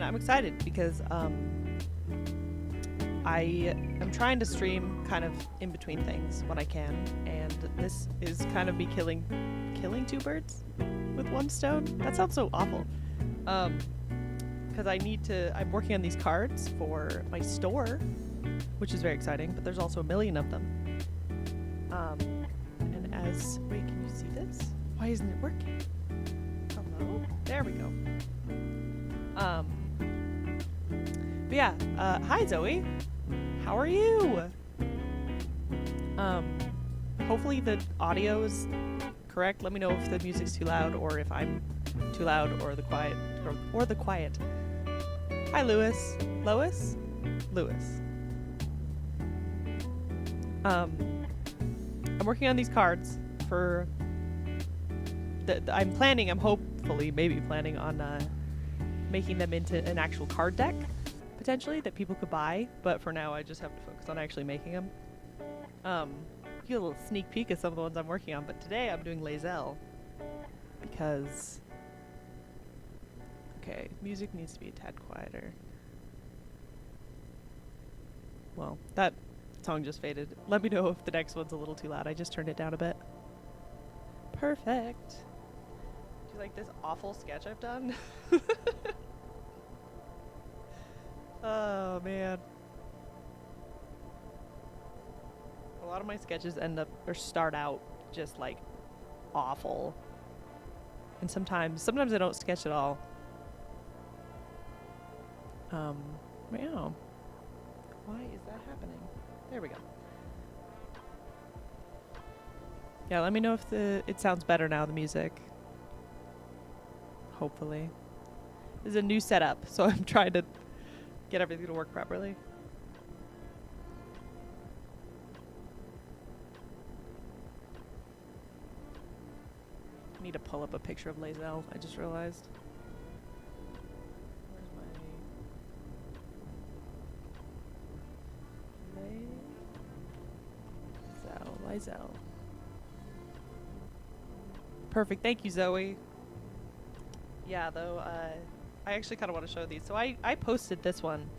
man, I'm excited because I am trying to stream kind of in between things when I can, and this is kind of me killing two birds with one stone. That sounds so awful. Because I'm working on these cards for my store, which is very exciting, but there's also a million of them. Wait, can you see this? Why isn't it working? Hello? There we go. But yeah, hi Zoe. How are you? Hopefully the audio is correct. Let me know if the music's too loud or if I'm too loud or the quiet or the quiet. Hi Lewis. Lois? Lewis. I'm working on these cards for I'm hopefully maybe planning on making them into an actual card deck potentially that people could buy, but for now I just have to focus on actually making them. Get a little sneak peek of some of the ones I'm working on, but today I'm doing Lae'zel because okay, music needs to be a tad quieter. Well, that song just faded. Let me know if the next one's a little too loud. I just turned it down a bit. Perfect. Do you like this awful sketch I've done? Oh man. A lot of my sketches start out just like awful. And sometimes I don't sketch at all. Meow. Why is that happening? There we go. Yeah, let me know if it sounds better now, the music. Hopefully. This is a new setup, so I'm trying to get everything to work properly. I need to pull up a picture of Lae'zel, I just realized. Lae'zel. Perfect. Thank you, Zoe. Yeah, though, I actually kind of want to show these. So I posted this one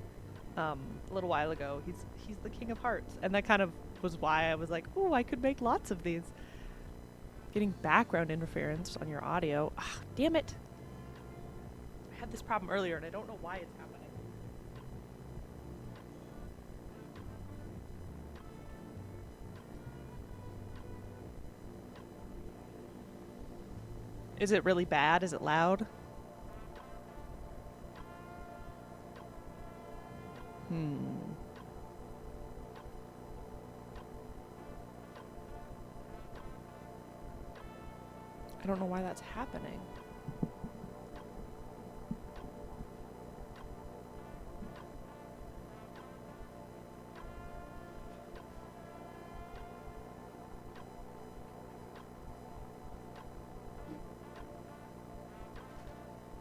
a little while ago. He's the King of Hearts, and that kind of was why I was like, "Ooh, I could make lots of these." Getting background interference on your audio. Ah, damn it! I had this problem earlier, and I don't know why it's happening. Is it really bad? Is it loud? I don't know why that's happening.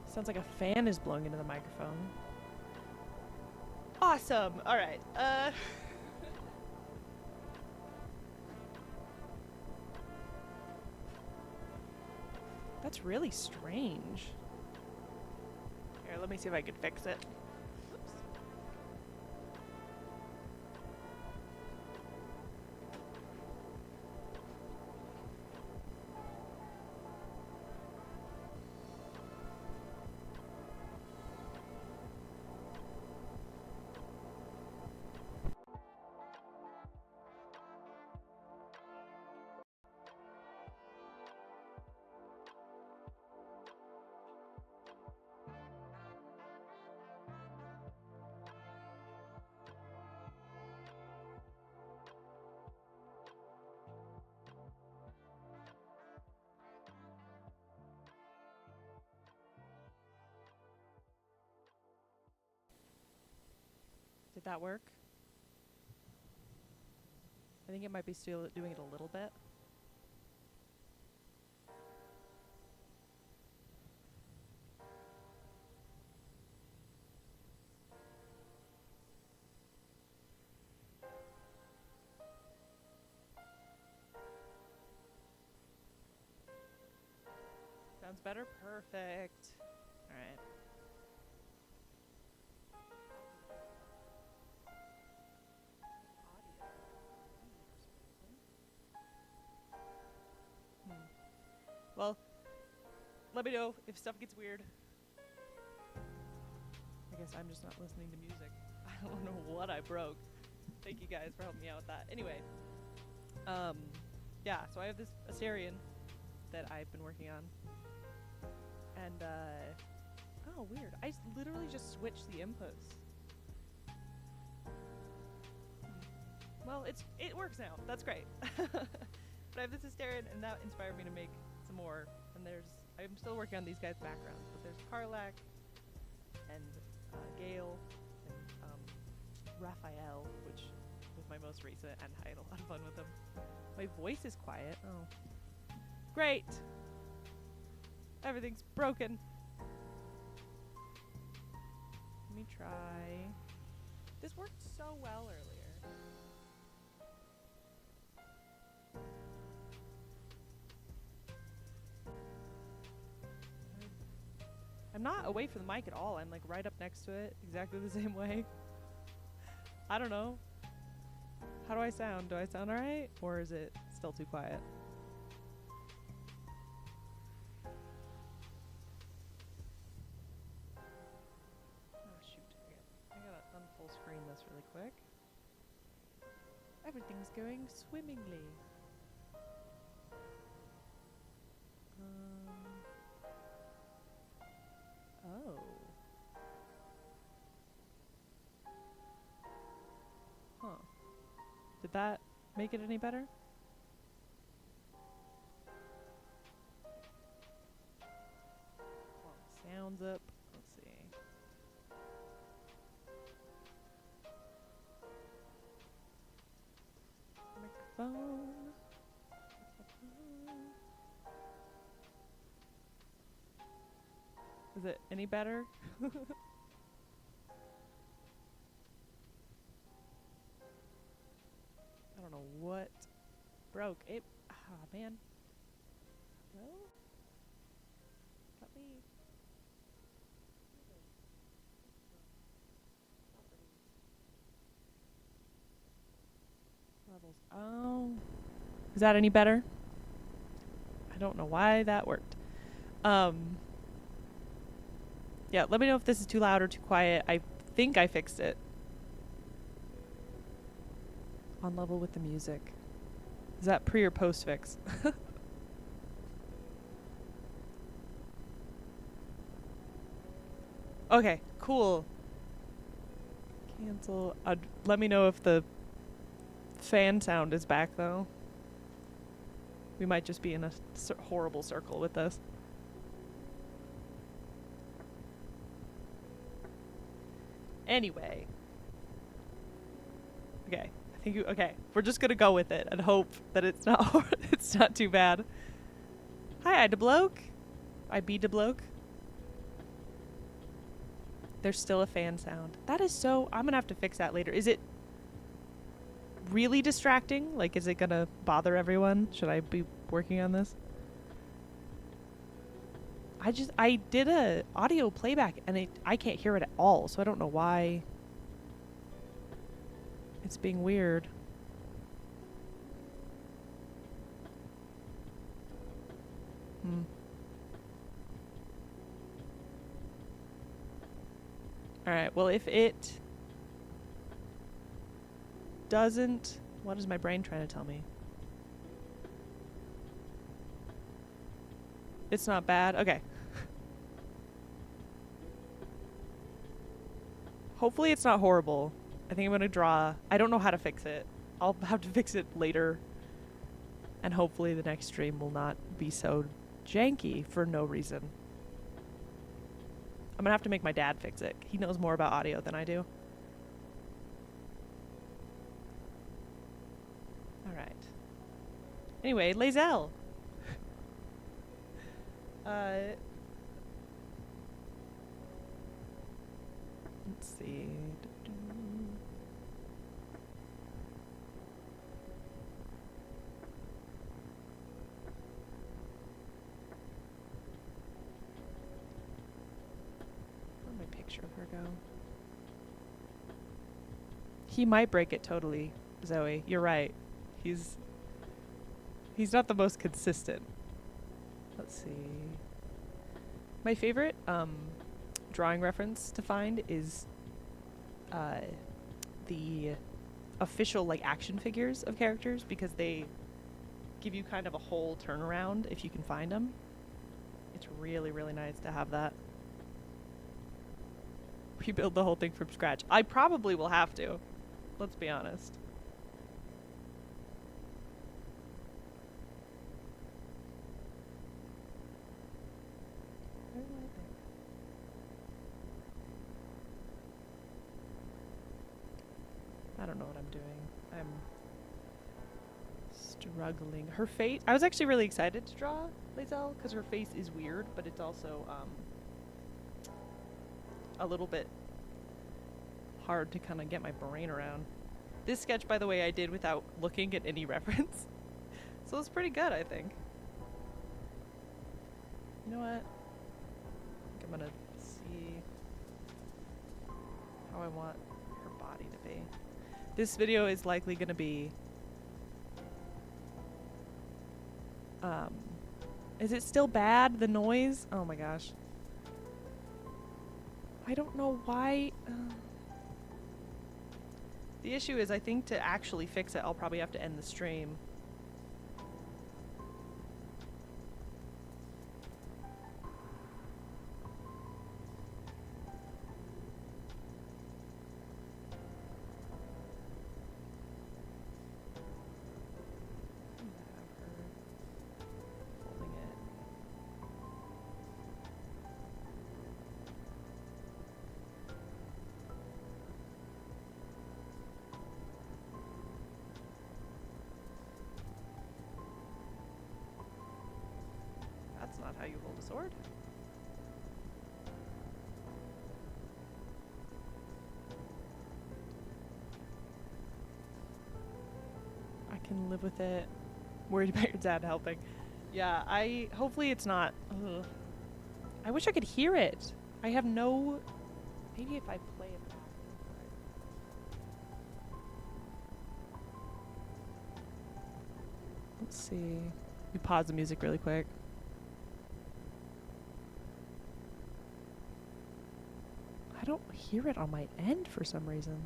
Sounds like a fan is blowing into the microphone. Awesome. All right. That's really strange. Here, let me see if I can fix it. Oops. Did that work? I think it might be still doing it a little bit. Sounds better? Perfect. Alright. Well, let me know if stuff gets weird. I guess I'm just not listening to music. I don't know what I broke. Thank you guys for helping me out with that. Anyway, yeah, so I have this Assyrian that I've been working on. And, oh, weird. I literally just switched the inputs. Well, it works now. That's great. But I have this Assyrian, and that inspired me to make some more. And I'm still working on these guys' backgrounds, but there's Karlak and Gale and Raphael, which was my most recent, and I had a lot of fun with them. My voice is quiet. Oh, great! Everything's broken. Let me try. This worked so well earlier. I'm not away from the mic at all. I'm like right up next to it, exactly the same way. I don't know. How do I sound? Do I sound alright? Or is it still too quiet? Oh shoot. I gotta unfull screen this really quick. Everything's going swimmingly. Oh. Huh. Did that make it any better? Sounds up. Let's see. Microphone. Is it any better? I don't know what broke. It. Ah, man. Hello? Let me. Levels. Oh. Is that any better? I don't know why that worked. Yeah, let me know if this is too loud or too quiet. I think I fixed it. On level with the music. Is that pre or post fix? Okay, cool. Cancel. Let me know if the fan sound is back though. We might just be in a horrible circle with this. Anyway. Okay. I think okay. We're just gonna go with it and hope that it's not it's not too bad. Hi, I debloke. I be debloke. There's still a fan sound. That is so. I'm gonna have to fix that later. Is it really distracting? Like, is it gonna bother everyone? Should I be working on this? I did a audio playback and I can't hear it at all, so I don't know why it's being weird. Alright, well if it doesn't... What is my brain trying to tell me? It's not bad? Okay. Hopefully it's not horrible. I think I'm gonna draw... I don't know how to fix it. I'll have to fix it later. And hopefully the next stream will not be so janky for no reason. I'm gonna have to make my dad fix it. He knows more about audio than I do. Alright. Anyway, Lae'zel! Let's see. Where'd my picture of her go? He might break it totally, Zoe. You're right. He's not the most consistent. Let's see. My favorite drawing reference to find is the official like action figures of characters, because they give you kind of a whole turnaround if you can find them. It's really, really nice to have that. Rebuild the whole thing from scratch. I probably will have to. Let's be honest. I don't know what I'm doing. I'm struggling. Her face. I was actually really excited to draw Lae'zel because her face is weird, but it's also a little bit hard to kind of get my brain around. This sketch, by the way, I did without looking at any reference, so it's pretty good, I think. You know what? I think I'm gonna see how I want her body to be. This video is likely gonna be is it still bad, the noise? Oh my gosh. I don't know why. The issue is, I think to actually fix it, I'll probably have to end the stream. That's not how you hold a sword. I can live with it. Worried about your dad helping. Yeah, hopefully it's not. Ugh. I wish I could hear it. I have no. Maybe if I play it back. Let's see. We pause the music really quick. I don't hear it on my end for some reason.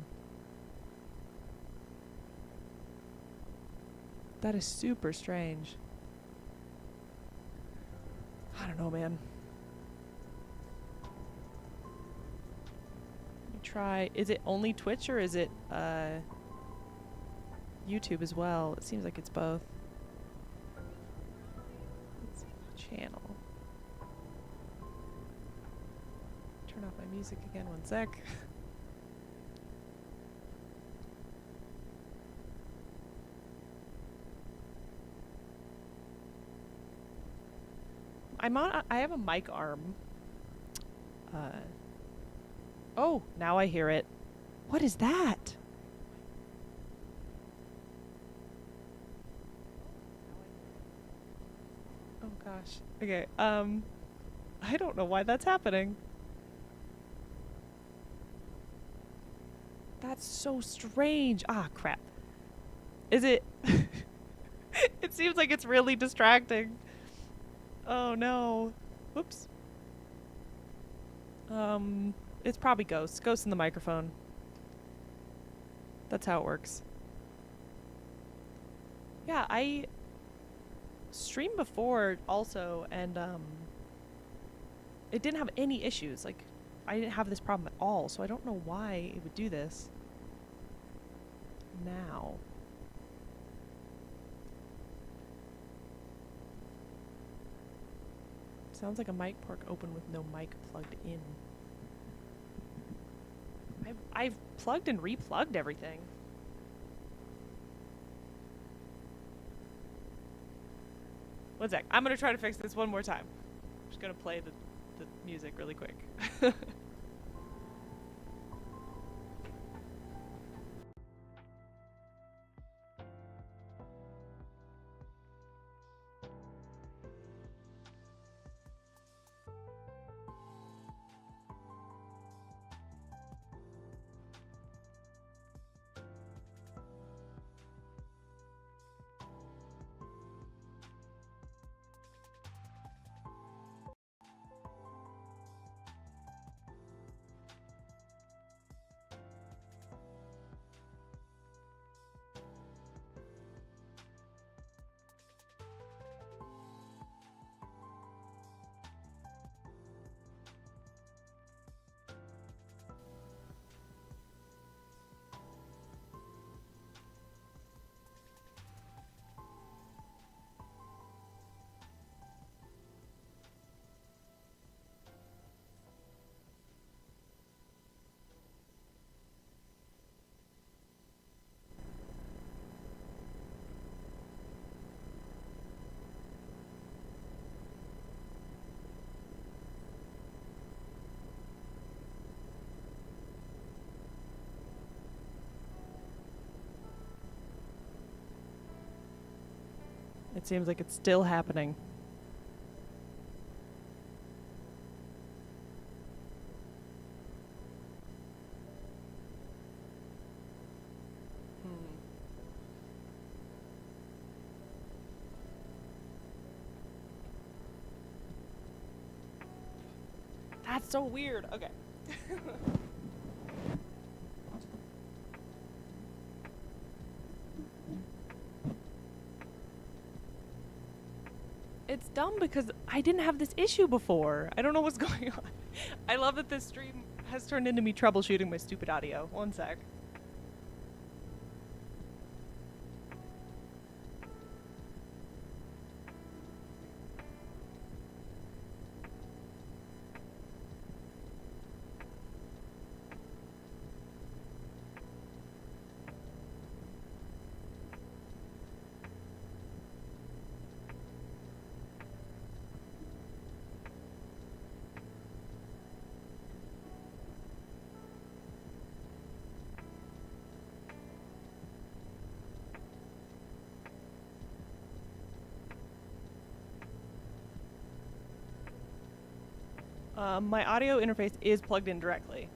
That is super strange. I don't know, man. Let me try. Is it only Twitch or is it YouTube as well? It seems like it's both. Let's see. Channel. Turn off my music again, one sec. I have a mic arm. Oh, now I hear it. What is that? Oh gosh. Okay, I don't know why that's happening. That's so strange. Ah, crap. Is it? It seems like it's really distracting. Oh no. Whoops. It's probably ghosts. Ghosts in the microphone. That's how it works. Yeah, I streamed before also, and it didn't have any issues. Like, I didn't have this problem at all, so I don't know why it would do this now. Sounds like a mic port open with no mic plugged in. I've plugged and replugged everything. One sec. I'm gonna try to fix this one more time. I'm just gonna play the music really quick. It seems like it's still happening. That's so weird. Okay. It's dumb because I didn't have this issue before. I don't know what's going on. I love that this stream has turned into me troubleshooting my stupid audio. One sec. My audio interface is plugged in directly.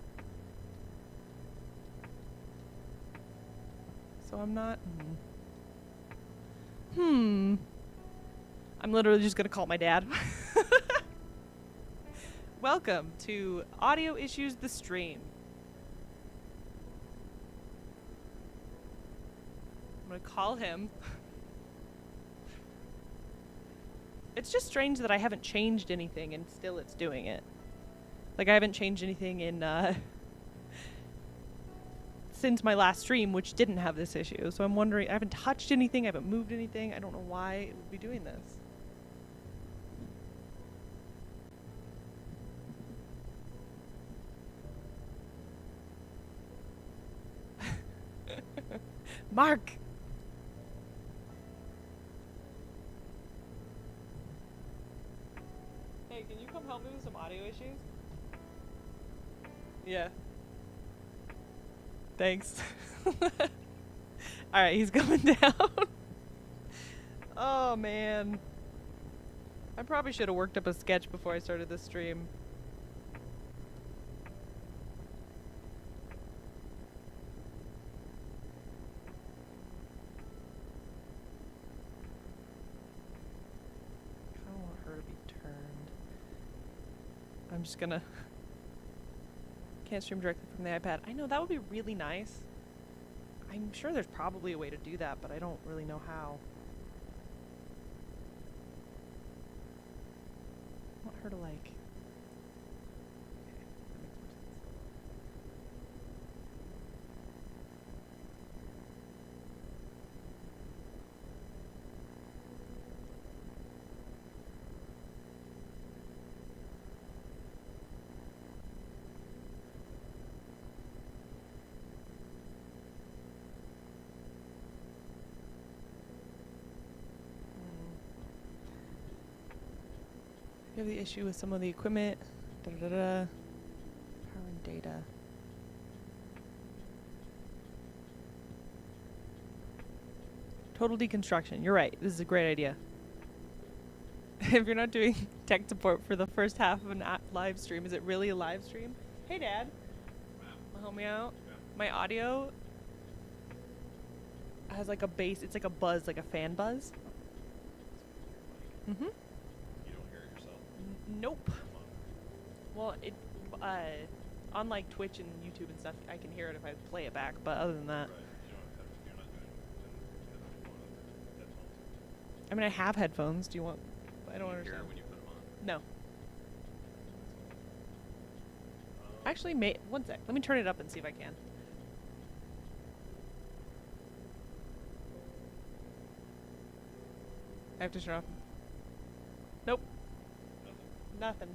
So I'm not... I'm literally just gonna call my dad. Welcome to Audio Issues the Stream. I'm gonna call him. It's just strange that I haven't changed anything and still it's doing it. Like, I haven't changed anything in, since my last stream, which didn't have this issue. So I'm wondering, I haven't touched anything, I haven't moved anything. I don't know why it would be doing this. Mark! Hey, can you come help me with some audio issues? Yeah. Thanks. Alright, he's coming down. Oh, man. I probably should have worked up a sketch before I started this stream. I don't want her to be turned. I'm just gonna... Can't stream directly from the iPad. I know, that would be really nice. I'm sure there's probably a way to do that, but I don't really know how. I want her to, like... Okay, that makes more sense. We have the issue with some of the equipment. Power and data. Total deconstruction. You're right. This is a great idea. If you're not doing tech support for the first half of an live stream, is it really a live stream? Hey, Dad. Help me out. My audio has like a bass. It's like a buzz, like a fan buzz. Mm-hmm. Nope. Well, it on like Twitch and YouTube and stuff, I can hear it if I play it back. But other than that, I mean, I have headphones. Do you want? I don't understand. Hear when you put them on? No. Actually, one sec. Let me turn it up and see if I can. I have to turn off. Nope. Nothing.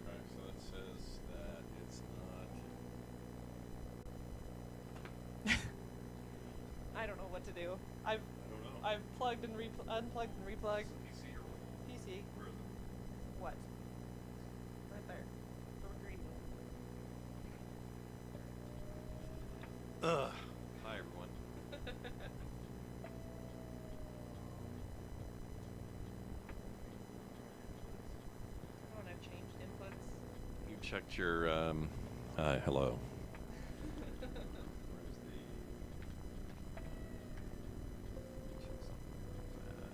Alright, so it says that it's not... I don't know what to do. I don't know. I've plugged and unplugged and replugged. Is it PC or what? PC. Where is it? What? Right there. The green one. Hi, everyone. checked your hello.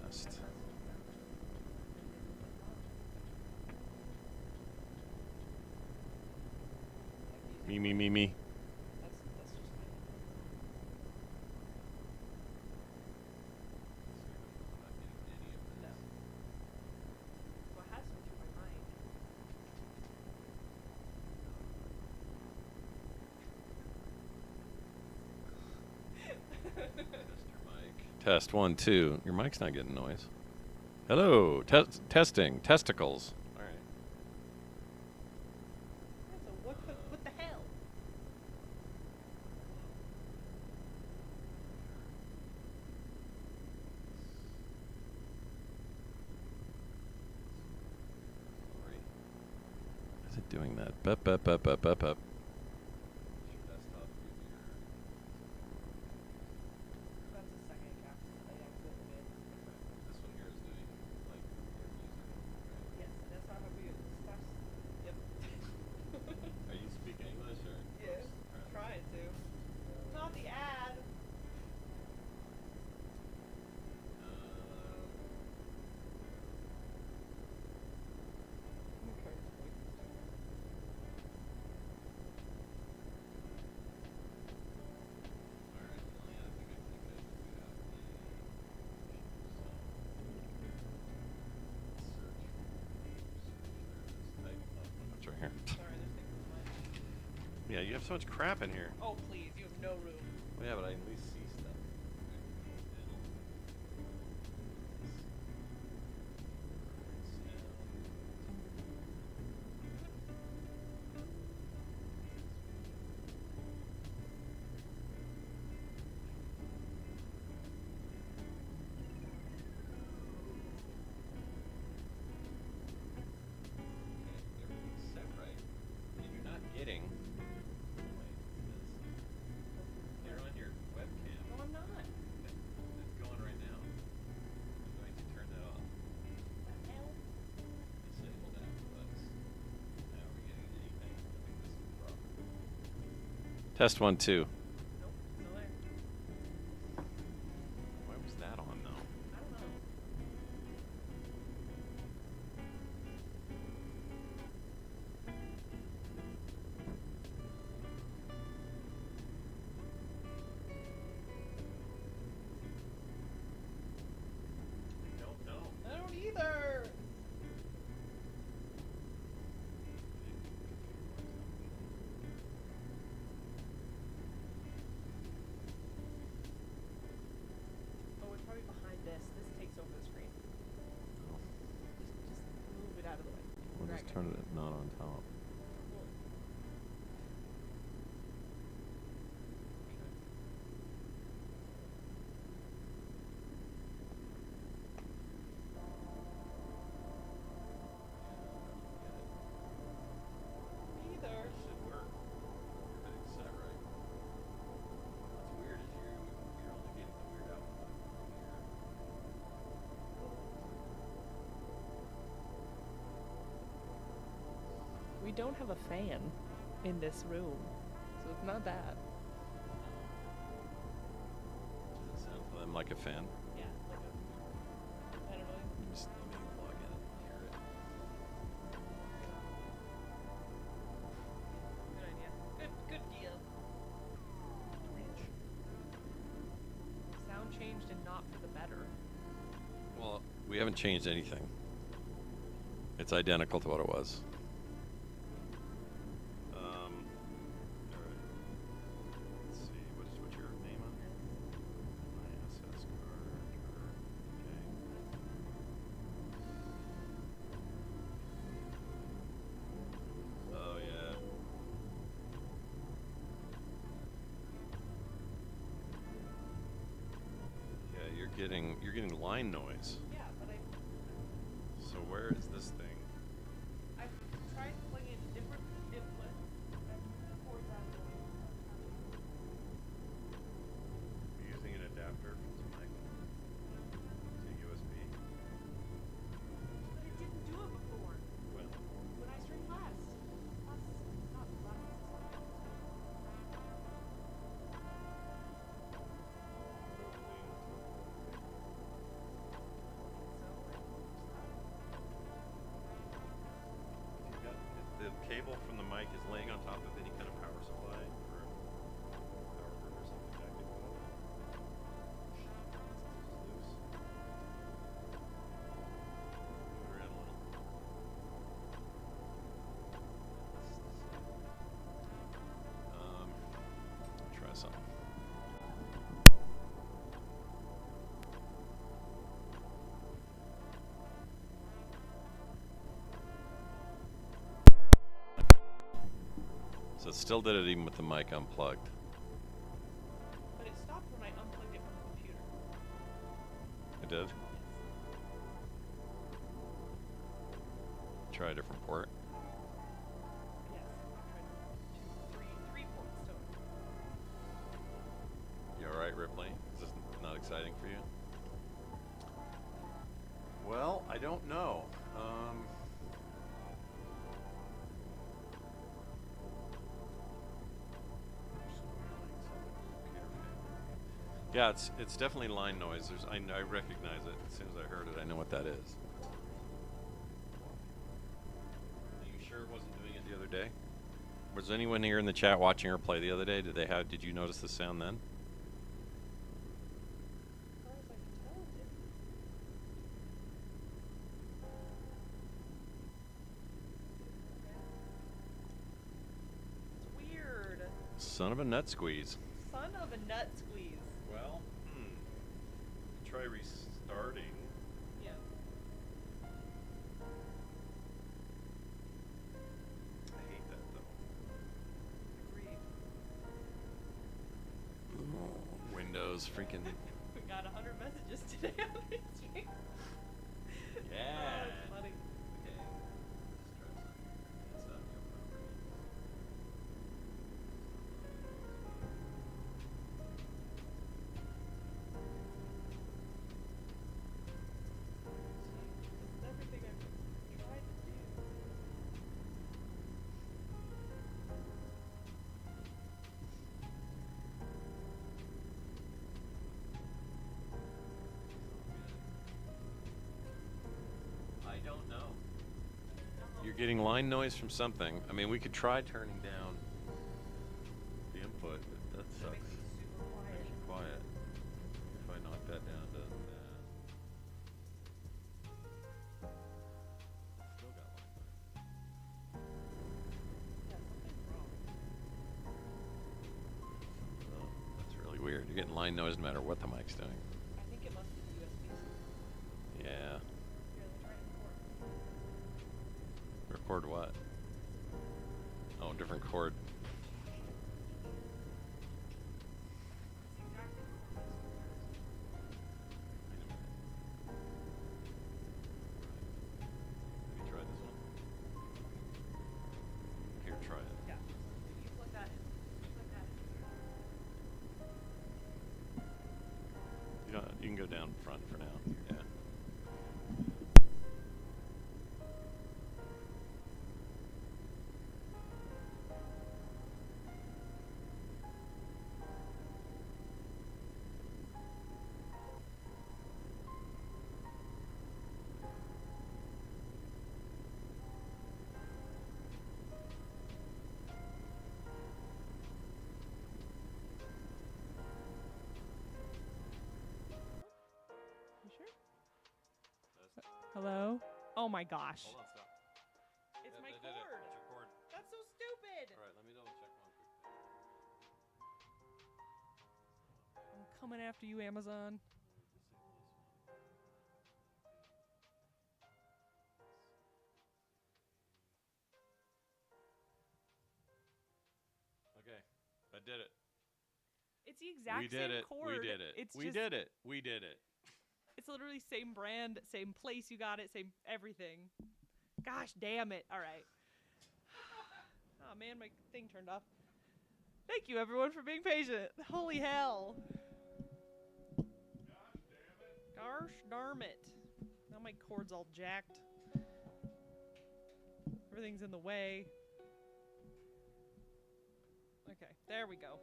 Fast. Me. That's just fine. No. Well, it has to be through my mic. Test your mic. Test 1, 2. Your mic's not getting noise. Hello. Testing. Testicles. All right. Yeah, so what the hell? Is it doing that? Bup. That's a second cap. I accidentally did. This one here is doing like music, Yes, that's not how we use it. Yep. right? Are you speaking English or? Yes. Alright. Trying to. Not the ad. It's right here. Sorry, there's things in my. Yeah, you have so much crap in here. Oh please, you have no room. Well, yeah, but I at least see stuff. Everything's set right. And you're not getting. You're on your webcam. No, I'm not. It's going right now. I'm going to turn that off. The hell? Disable that. But now we're getting anything. I think this is the problem. Test 1, 2. Nope, still there. Why was that on though? I don't know. I don't know. I don't either. Oh, it's probably behind this. This takes over the screen. Just move it out of the way. We'll Drag just it. turn it not on top. Cool. Either. Should work. Everything's set right. What's weird is you're only getting the weird output from here. We don't have a fan in this room, so it's not that. Does it sound to them like a fan? Yeah, like a. I don't know. Just let me log in and hear it. Good idea. Good deal. Sound changed and not for the better. Well, we haven't changed anything. It's identical to what it was. Alright. Let's see, what's your name on here? ISS card. Okay. Oh yeah. Yeah, you're getting line noise. Yeah, but So where is this thing? I've tried plugging in different inputs. Ports out of the way. You're using an adapter from the mic to USB. But it didn't do it before. Well, When I streamed last Still did it even with the mic unplugged. But it stopped when I unplugged it from the computer. It did? Try a different port. Yes, I tried three ports total. You alright, Ripley? Is this not exciting for you? Well, I don't know. Yeah, it's definitely line noise. I recognize it. As soon as I heard it, I know what that is. Are you sure it wasn't doing it the other day? Was anyone here in the chat watching her play the other day? Did you notice the sound then? As far as I can tell, it didn't. It's weird. Son of a nut squeeze. Son of a nut squeeze. Well, try restarting. Yeah. I hate that though. Agreed. Windows freaking. We got 100 messages today on this stream. Yeah. Oh, that's funny. Okay. Let's try something. It's not your property. This is everything I've tried to do. I don't know. You're getting line noise from something. I mean, we could try turning down the input, but that It sucks. makes it super quiet. Makes you quiet. If I knock that down to that. Still got line noise. Yeah, something's wrong. Oh, that's really weird. You're getting line noise no matter what the mic's doing. I think it must be the USB. Yeah. Here, let me try and Record what? Oh, different chord. Have you tried this one? Here, try it. Yeah. You plug that in. Plug that in. You can go down front for now. Yeah. You sure? Hello? Oh my gosh. Hold on, stop. It's Yeah, my they did it. cord. It's your cord. That's so stupid. All right, let me double check one quick thing. I'm coming after you, Amazon. Okay, I did it. It's the exact We did same it. cord. We did it. It's We just, did it. We did it. It's literally same brand, same place you got it, same everything. Gosh damn it. All right. Oh man, my thing turned off. Thank you everyone for being patient. Holy hell. Gosh darn it. Now my cord's all jacked. Everything's in the way. Okay, there we go.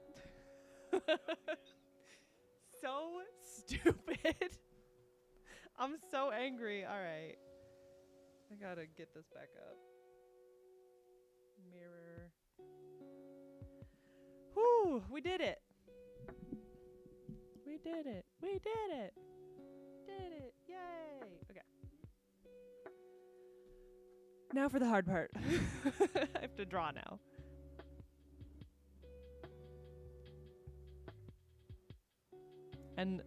So stupid. I'm so angry. All right. I gotta get this back up. Mirror. Whew, we did it. We did it. We did it. Did it. Yay. Okay. Now for the hard part. I have to draw now. And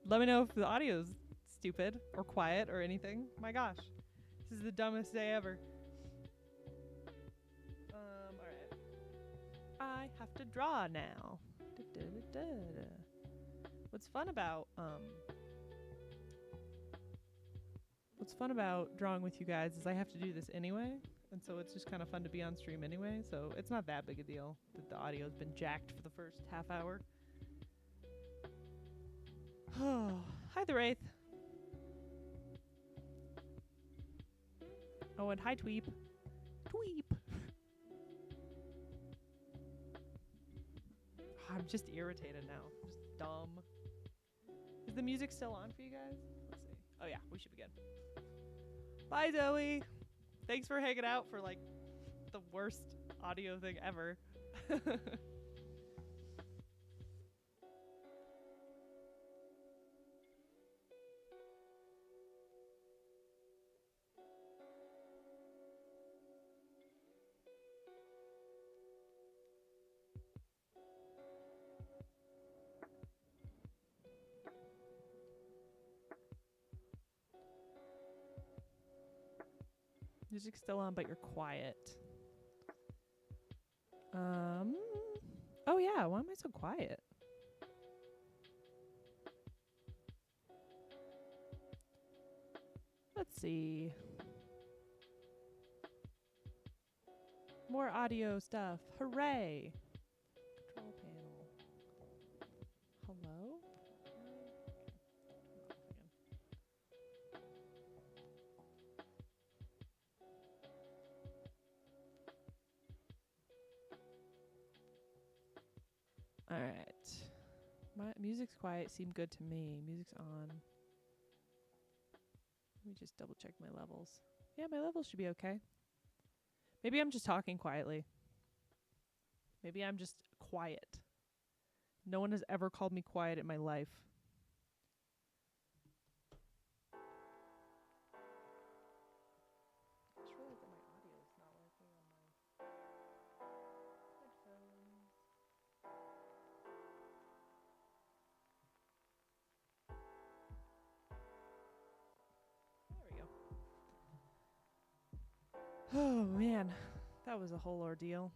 let me know if the audio's stupid or quiet or anything. My gosh. This is the dumbest day ever. Alright. I have to draw now. What's fun about drawing with you guys is I have to do this anyway, and so it's just kind of fun to be on stream anyway, so it's not that big a deal that the audio's been jacked for the first half hour. Oh, hi the Wraith. Oh, and hi Tweep. Tweep. I'm just irritated now. I'm just dumb. Is the music still on for you guys? Let's see. Oh yeah, we should be good. Bye, Zoe. Thanks for hanging out for like the worst audio thing ever. Music's still on, but you're quiet. Oh yeah, why am I so quiet? Let's see. More audio stuff. Hooray! Control panel. Hello? Alright. My music's quiet, seemed good to me. Music's on. Let me just double check my levels. Yeah, my levels should be okay. Maybe I'm just talking quietly. Maybe I'm just quiet. No one has ever called me quiet in my life. I just realized that my audio is not working on my headphones. There we go. Oh man, that was a whole ordeal.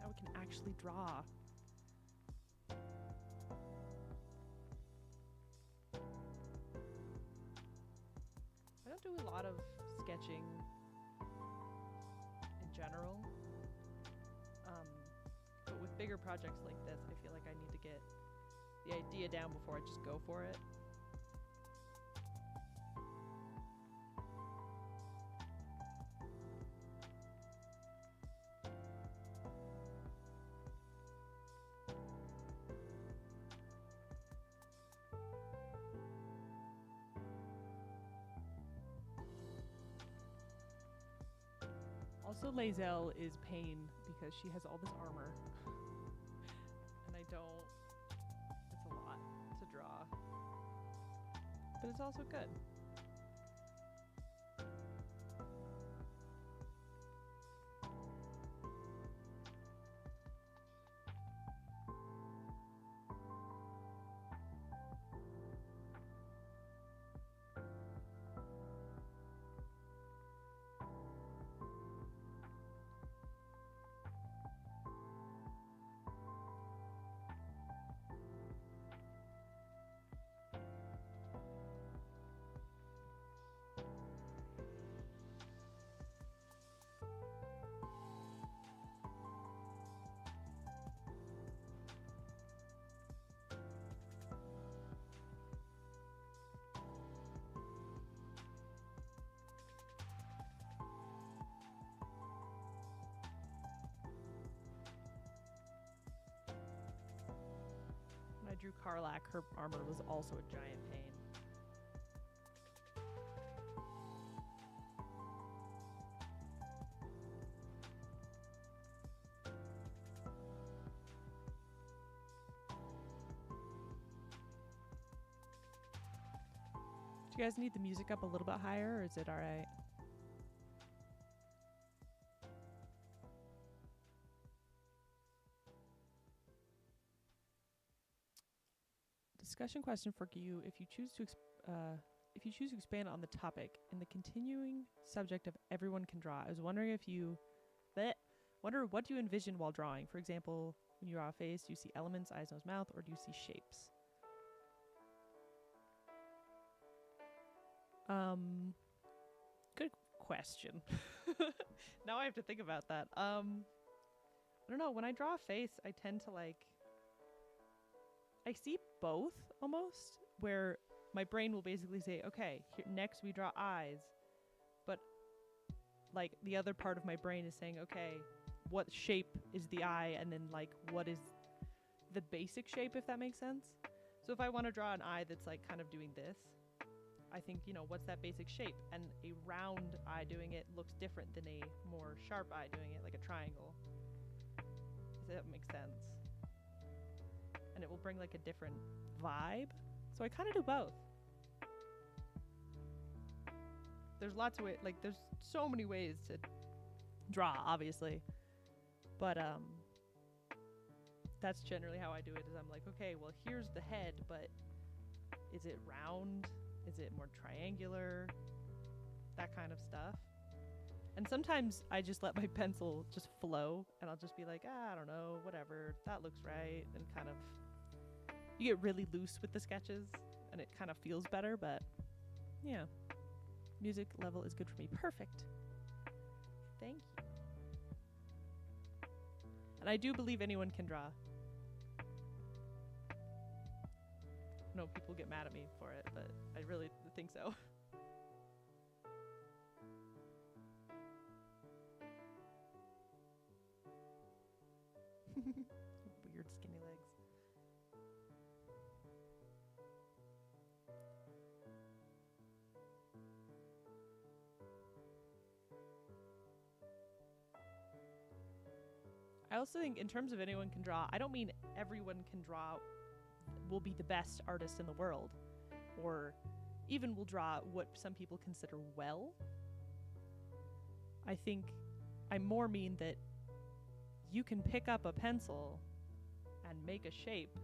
Now we can actually draw. I don't do a lot of sketching in general. But with bigger projects like this, I feel like I need to get the idea down before I just go for it. Also, Lae'zel is pain because she has all this armor. And I don't... It's a lot to draw. But it's also good. When I drew Karlak, her armor was also a giant pain. Do you guys need the music up a little bit higher, or is it all right? Discussion question for you: if you choose to expand on the topic in the continuing subject of everyone can draw, I was wondering if you wonder what do you envision while drawing? For example, when you draw a face, do you see elements, eyes, nose, mouth, or do you see shapes? Good question. Now I have to think about that. I don't know. When I draw a face, I tend to I see both almost, where my brain will basically say, okay, here, next we draw eyes. But like the other part of my brain is saying, okay, what shape is the eye? And then like, what is the basic shape, if that makes sense? So if I want to draw an eye that's like kind of doing this, I think, what's that basic shape? And a round eye doing it looks different than a more sharp eye doing it, like a triangle. Does that make sense? And it will bring like a different vibe. So I kind of do both. There's lots of ways, like there's so many ways to draw, obviously. But that's generally how I do it, is I'm like, okay, well, here's the head, but is it round? Is it more triangular? That kind of stuff. And sometimes I just let my pencil just flow, and I'll just be like, I don't know, whatever, that looks right. And kind of, you get really loose with the sketches, and it kind of feels better, but yeah. Music level is good for me. Perfect. Thank you. And I do believe anyone can draw. No, people get mad at me for it, but I really think so. Weird skinny legs. I also think in terms of anyone can draw, I don't mean everyone can draw will be the best artist in the world, or even will draw what some people consider well. I think I more mean that you can pick up a pencil and make a shape,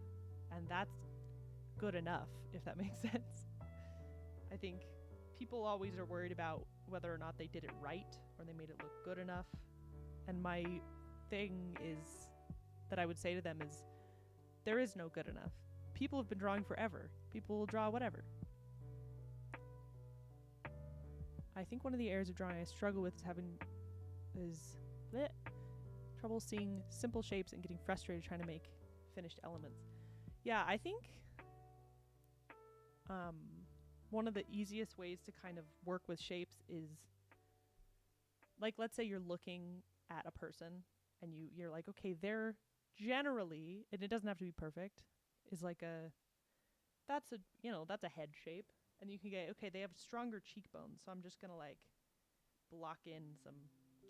and that's good enough, if that makes sense. I think people always are worried about whether or not they did it right or they made it look good enough. And my thing is that I would say to them is there is no good enough. People have been drawing forever. People will draw whatever. I think one of the areas of drawing I struggle with is trouble seeing simple shapes and getting frustrated trying to make finished elements. Yeah, I think one of the easiest ways to kind of work with shapes is, like, let's say you're looking at a person and you're like, okay, they're generally, and it doesn't have to be perfect, is like that's a head shape. And you can get, okay, they have stronger cheekbones, so I'm just gonna like block in some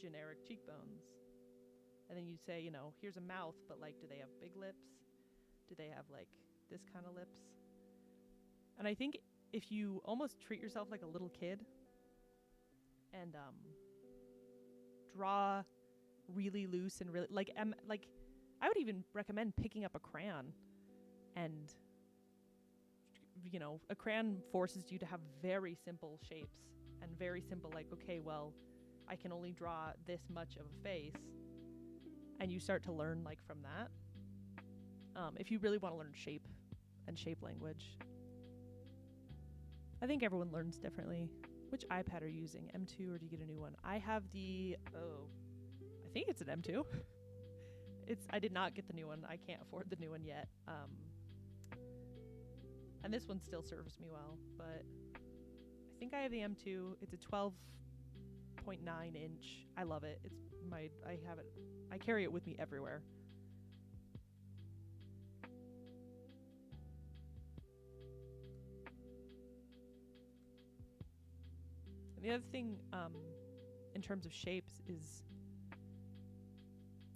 generic cheekbones. And then you say, here's a mouth, but like, do they have big lips? Do they have like this kind of lips? And I think if you almost treat yourself like a little kid and draw really loose and really like I would even recommend picking up a crayon, and a crayon forces you to have very simple shapes and very simple, like, okay, well, I can only draw this much of a face, and you start to learn like from that. If you really want to learn shape and shape language, I think everyone learns differently. Which iPad are you using? M2 or do you get a new one? I have I think it's an M2. I did not get the new one. I can't afford the new one yet. And this one still serves me well, but I think I have the M2. It's a 12.9 inch. I love it. I have it. I carry it with me everywhere. And the other thing, in terms of shapes, is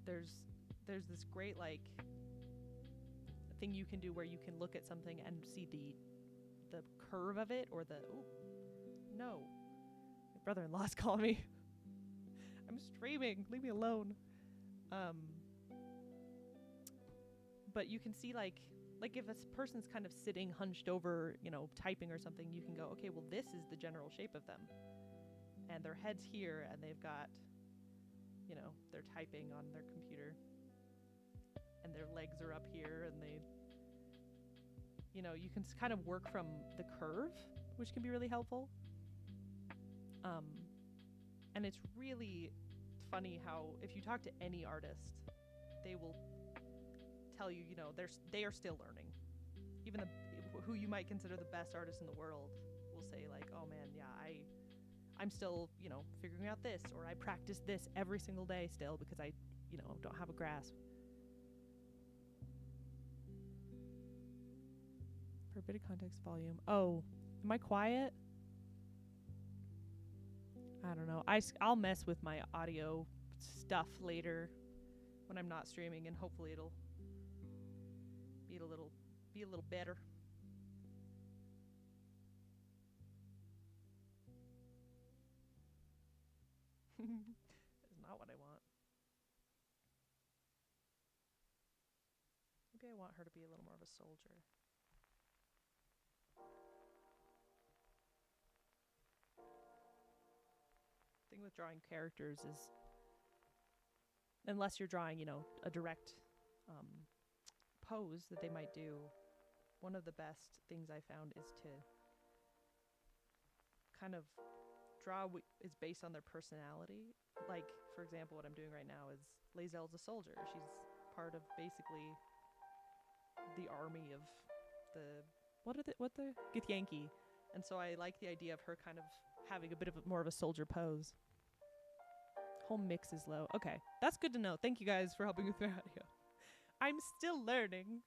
there's this great like thing you can do where you can look at something and see the curve of it, or the, ooh, no. My brother-in-law's calling me. I'm streaming, leave me alone. But you can see like if a person's kind of sitting hunched over, you know, typing or something, you can go, okay, well, this is the general shape of them. And their head's here, and they've got, you know, they're typing on their computer. And their legs are up here, and they, you know, you can kind of work from the curve, which can be really helpful. And it's really funny how if you talk to any artist, they will tell you, you know, they are still learning. Even who you might consider the best artist in the world will say like, oh man, yeah, I'm still, you know, figuring out this, or I practice this every single day still because I, you know, don't have a grasp. For a bit of context, volume. Oh, am I quiet? I don't know. I'll mess with my audio stuff later when I'm not streaming, and hopefully it'll be a little better. That's not what I want. Maybe I want her to be a little more of a soldier. Thing with drawing characters is, unless you're drawing, you know, a direct pose that they might do, one of the best things I found is to kind of draw what is based on their personality. Like, for example, what I'm doing right now is Lae'zel's a soldier. She's part of basically the army of the what the Githyanki. And so I like the idea of her kind of having a bit of more of a soldier pose. Whole mix is low. Okay, that's good to know. Thank you guys for helping with my audio. I'm still learning.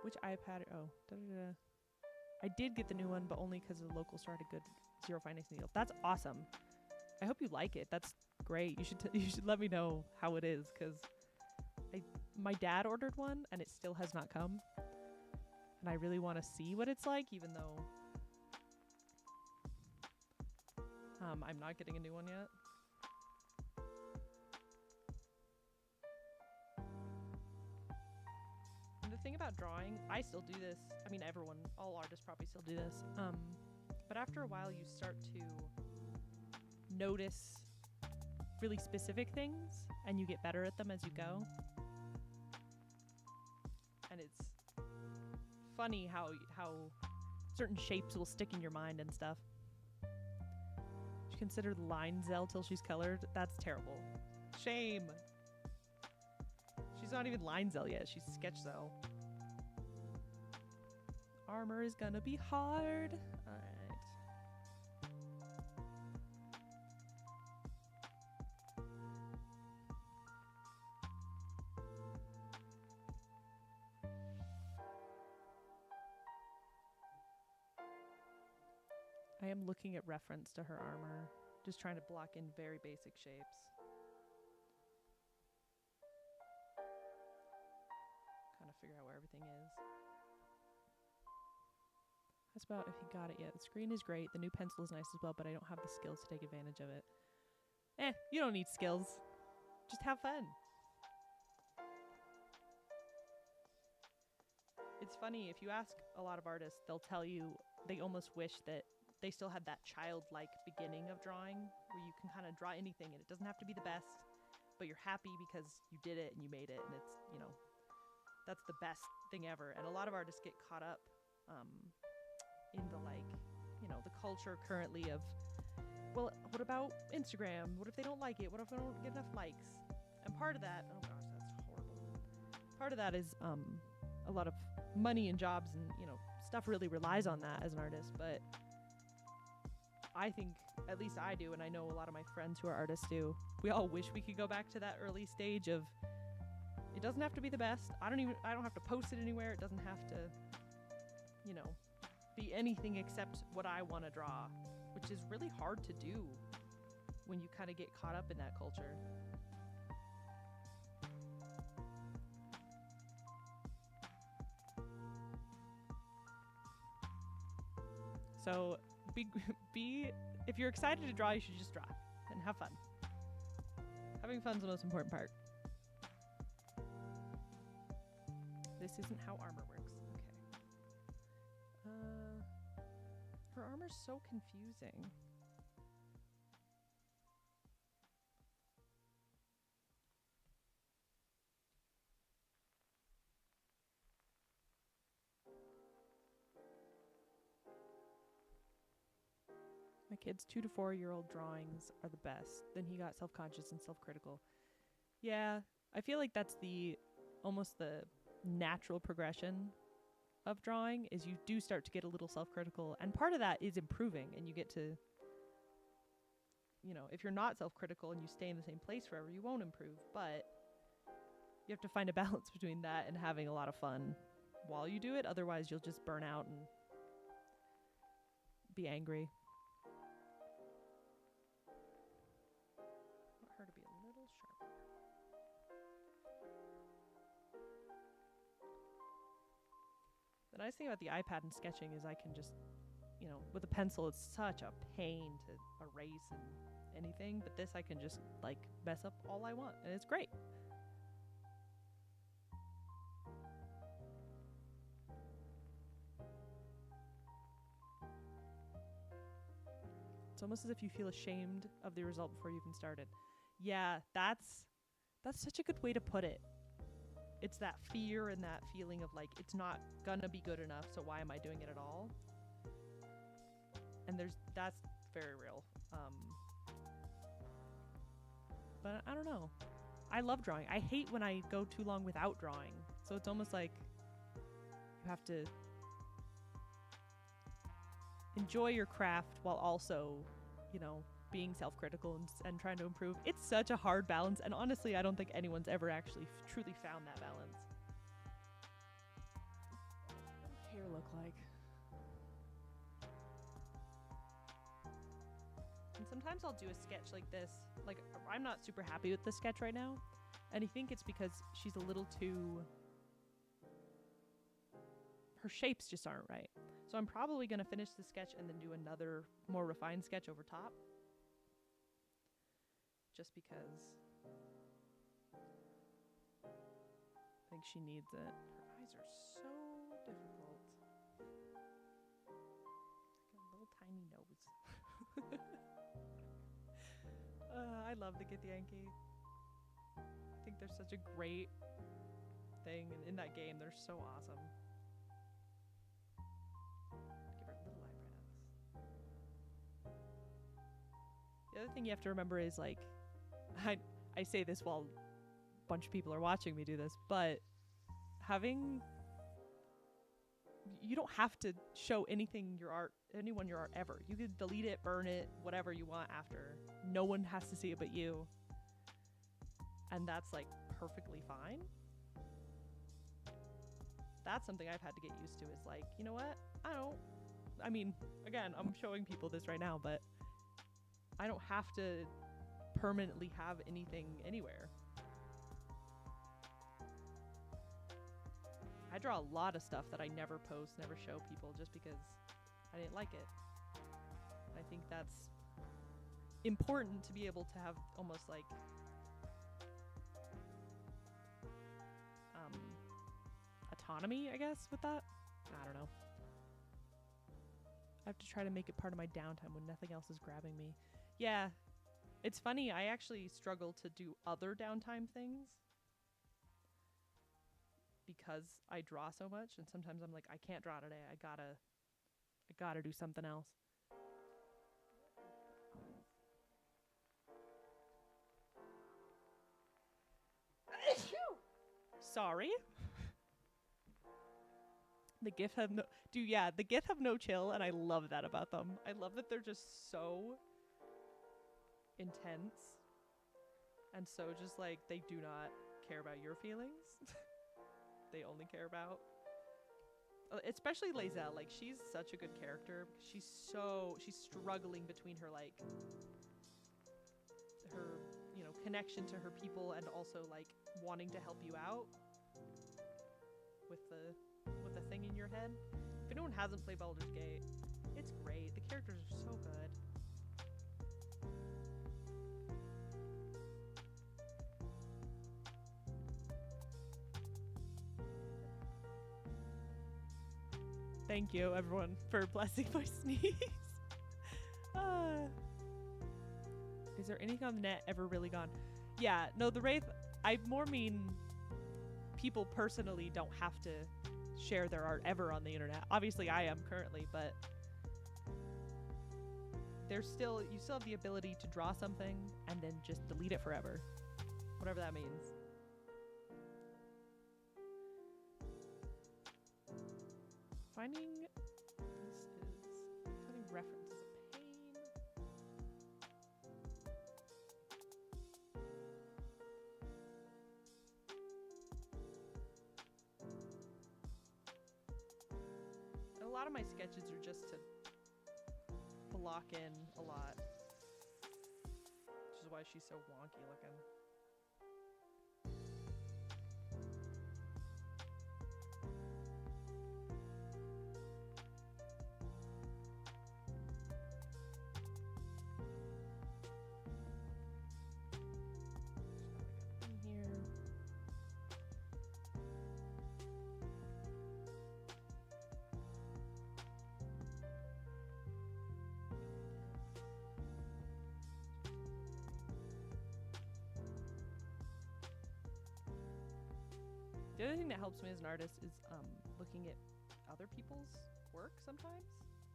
Which iPad? Oh, I did get the new one, but only because the local store had a good zero financing deal. That's awesome. I hope you like it. That's great. You should let me know how it is, because my dad ordered one and it still has not come, and I really want to see what it's like, even though I'm not getting a new one yet. And the thing about drawing, I still do this. I mean, all artists probably still do this. But after a while, you start to notice really specific things, and you get better at them as you go. And it's funny how certain shapes will stick in your mind and stuff. She considered Lae'zel till she's colored. That's terrible. Shame. She's not even Lae'zel yet. She's Sketchzel. Armor is gonna be hard. All right. I am looking at reference to her armor, just trying to block in very basic shapes. Kind of figure out where everything is. That's about if you got it yet. The screen is great. The new pencil is nice as well, but I don't have the skills to take advantage of it. You don't need skills. Just have fun. It's funny, if you ask a lot of artists, they'll tell you they almost wish that they still had that childlike beginning of drawing, where you can kind of draw anything and it doesn't have to be the best, but you're happy because you did it and you made it, and it's, you know, that's the best thing ever. And a lot of artists get caught up in the, like, you know, the culture currently of, well, what about Instagram? What if they don't like it? What if I don't get enough likes? And part of that, oh gosh, that's horrible. Part of that is a lot of money and jobs, and, you know, stuff really relies on that as an artist. But I think, at least I do, and I know a lot of my friends who are artists do, we all wish we could go back to that early stage of, it doesn't have to be the best. I don't have to post it anywhere. It doesn't have to, you know, be anything except what I want to draw, which is really hard to do when you kind of get caught up in that culture. So be if you're excited to draw, you should just draw and have fun. Having fun's the most important part. This isn't how armor works. Okay. Her armor's so confusing. My kid's 2 to 4 year old drawings are the best. Then he got self-conscious and self-critical. Yeah, I feel like that's almost the natural progression of drawing is you do start to get a little self-critical, and part of that is improving, and you get to, if you're not self-critical and you stay in the same place forever, you won't improve, but you have to find a balance between that and having a lot of fun while you do it. Otherwise you'll just burn out and be angry. I want her to be a little sharper. The nice thing about the iPad and sketching is I can just, with a pencil, it's such a pain to erase and anything, but this I can just mess up all I want, and it's great. It's almost as if you feel ashamed of the result before you even started. Yeah, that's such a good way to put it. It's that fear and that feeling of it's not gonna be good enough, so why am I doing it at all? And that's very real. But I don't know. I love drawing. I hate when I go too long without drawing. So it's almost like you have to enjoy your craft while also, being self-critical and trying to improve. It's such a hard balance, and honestly, I don't think anyone's ever actually truly found that balance. What does hair look like? And sometimes I'll do a sketch like this. I'm not super happy with this sketch right now, and I think it's because she's a little too... her shapes just aren't right. So I'm probably going to finish the sketch and then do another more refined sketch over top. Just because I think she needs it. Her eyes are so difficult. Like a little tiny nose. I love the Githyanki. I think they're such a great thing, and in that game, they're so awesome. Give her little eyebrows. The other thing you have to remember is I say this while a bunch of people are watching me do this, but you don't have to show anyone your art ever. You could delete it, burn it, whatever you want after. No one has to see it but you. And that's perfectly fine. That's something I've had to get used to is you know what? Again, I'm showing people this right now, but I don't have to permanently have anything anywhere. I draw a lot of stuff that I never post, never show people just because I didn't like it. I think that's important to be able to have almost autonomy, I guess, with that. I don't know. I have to try to make it part of my downtime when nothing else is grabbing me. Yeah, it's funny. I actually struggle to do other downtime things because I draw so much, and sometimes I'm I can't draw today. I gotta do something else. Sorry. The GIF have no... the GIF have no chill, and I love that about them. I love that they're just so intense. And so just they do not care about your feelings. They only care about... especially Lae'zel. She's such a good character. She's struggling between her, her, connection to her people and also, wanting to help you out with the thing in your head. If anyone hasn't played Baldur's Gate, It's great. The characters are so good. Thank you, everyone, for blessing my sneeze. Is there anything on the net ever really gone? Yeah, no, the Wraith, I more mean people personally don't have to share their art ever on the internet. Obviously, I am currently, but you still have the ability to draw something and then just delete it forever. Whatever that means. Finding references of pain. A lot of my sketches are just to block in a lot, which is why she's so wonky looking. The other thing that helps me as an artist is looking at other people's work sometimes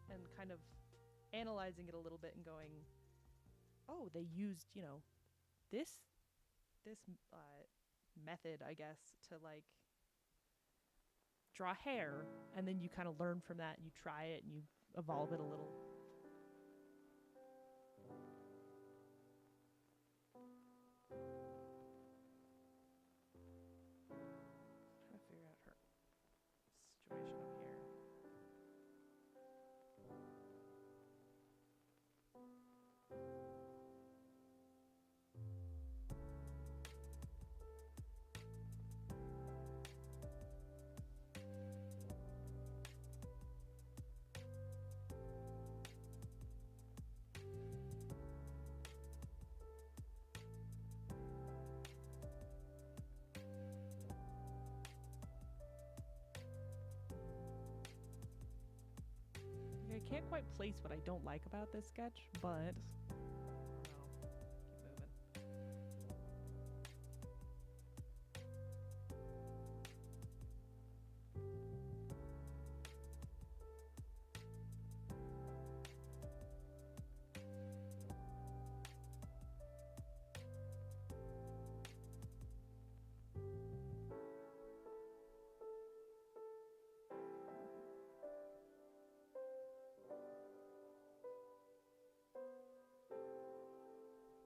and kind of analyzing it a little bit and going, oh, they used, you know, this method, I guess, to like draw hair, and then you kind of learn from that and you try it and you evolve it a little. Situation up here. I can't quite place what I don't like about this sketch, but keep moving.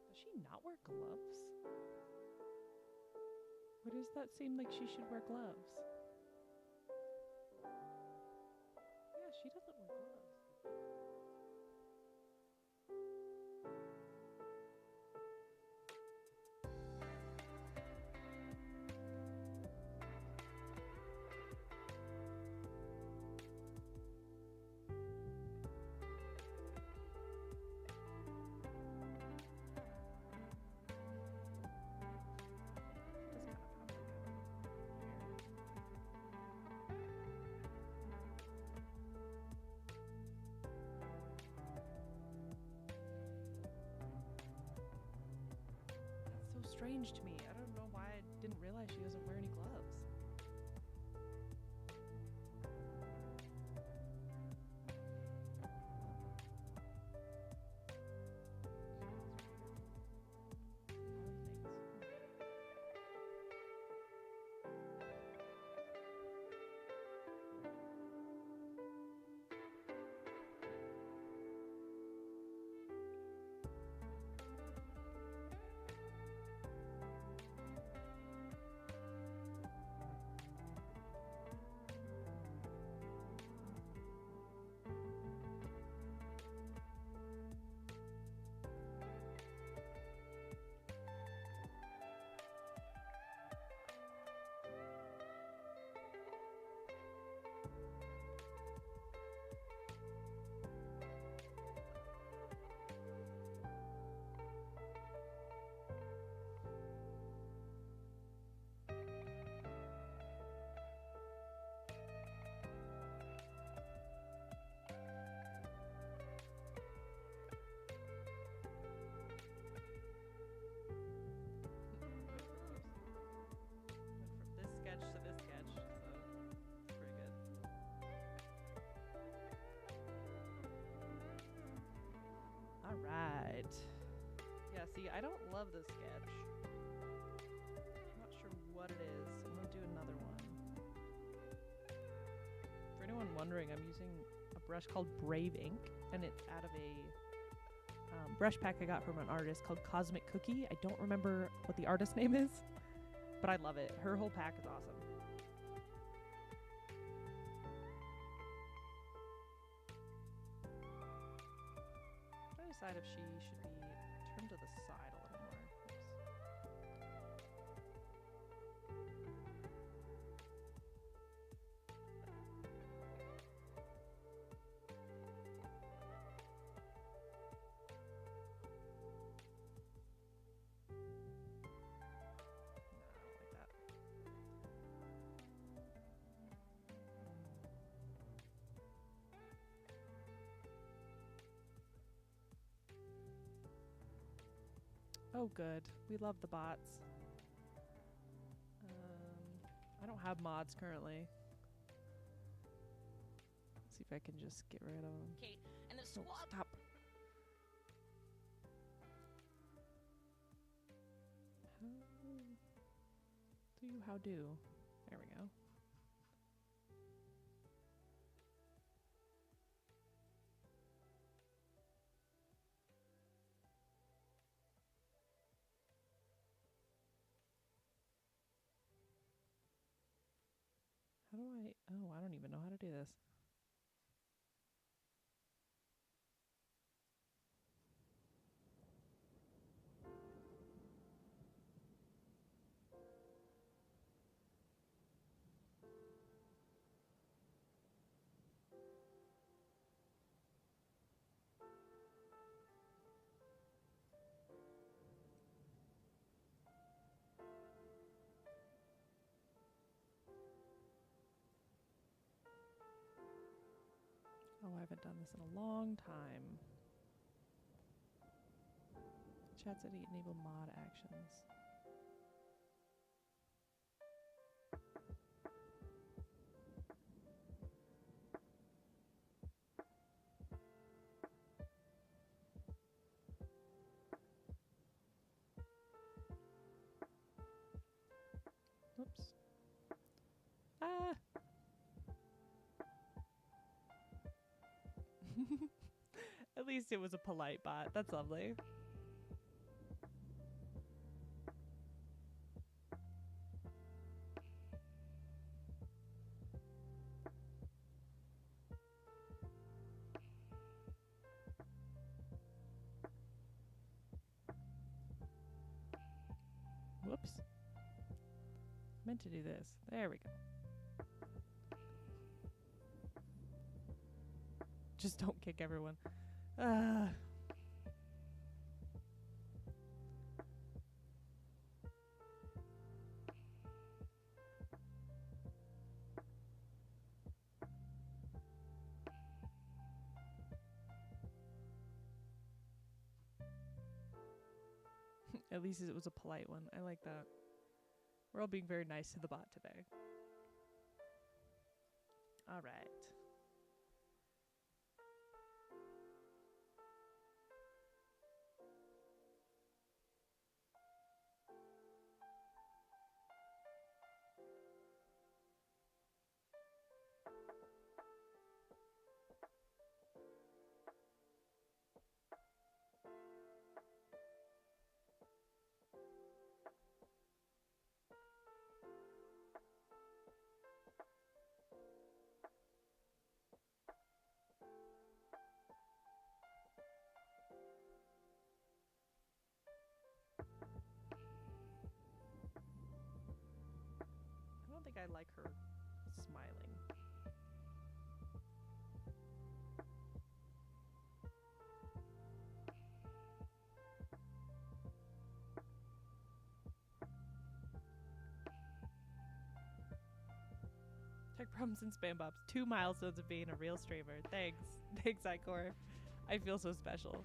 Does she not wear gloves? Or does that seem like she should wear gloves? Yeah, she doesn't wear gloves. Strange to me. I don't know why I didn't realize she doesn't wear any gloves. See, I don't love this sketch. I'm not sure what it is. I'm gonna do another one. For anyone wondering, I'm using a brush called Brave Ink, and it's out of a brush pack I got from an artist called Cosmic Cookie. I don't remember what the artist name is, but I love it. Her whole pack is awesome. I'm trying to decide if she should be turned to the side a little more. Oops. No, I don't like that. Oh, good. We love the bots. I don't have mods currently. Let's see if I can just get rid of them. Kate and the Oh, squad. stop. How do? There we go. How do I... Oh, I don't even know how to do this. Oh, I haven't done this in a long time. Chat said enable mod actions. Oops. Ah! At least it was a polite bot. That's lovely. Whoops. Meant to do this. There we go. Just don't kick everyone. At least it was a polite one. I like that. We're all being very nice to the bot today. All right. I don't think I like her smiling. Tech problems and spam bops. 2 milestones of being a real streamer. Thanks. Thanks, Icor. I feel so special.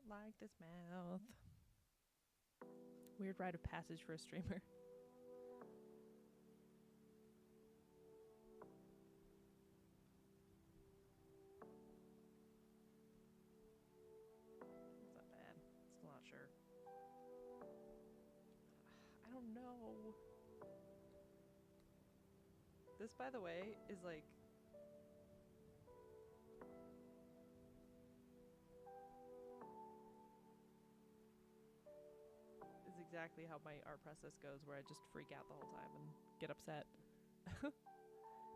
don't like this mouth. Weird rite of passage for a streamer. It's not bad. Still not sure. I don't know. This, by the way, is like... is exactly how my art process goes, where I just freak out the whole time and get upset.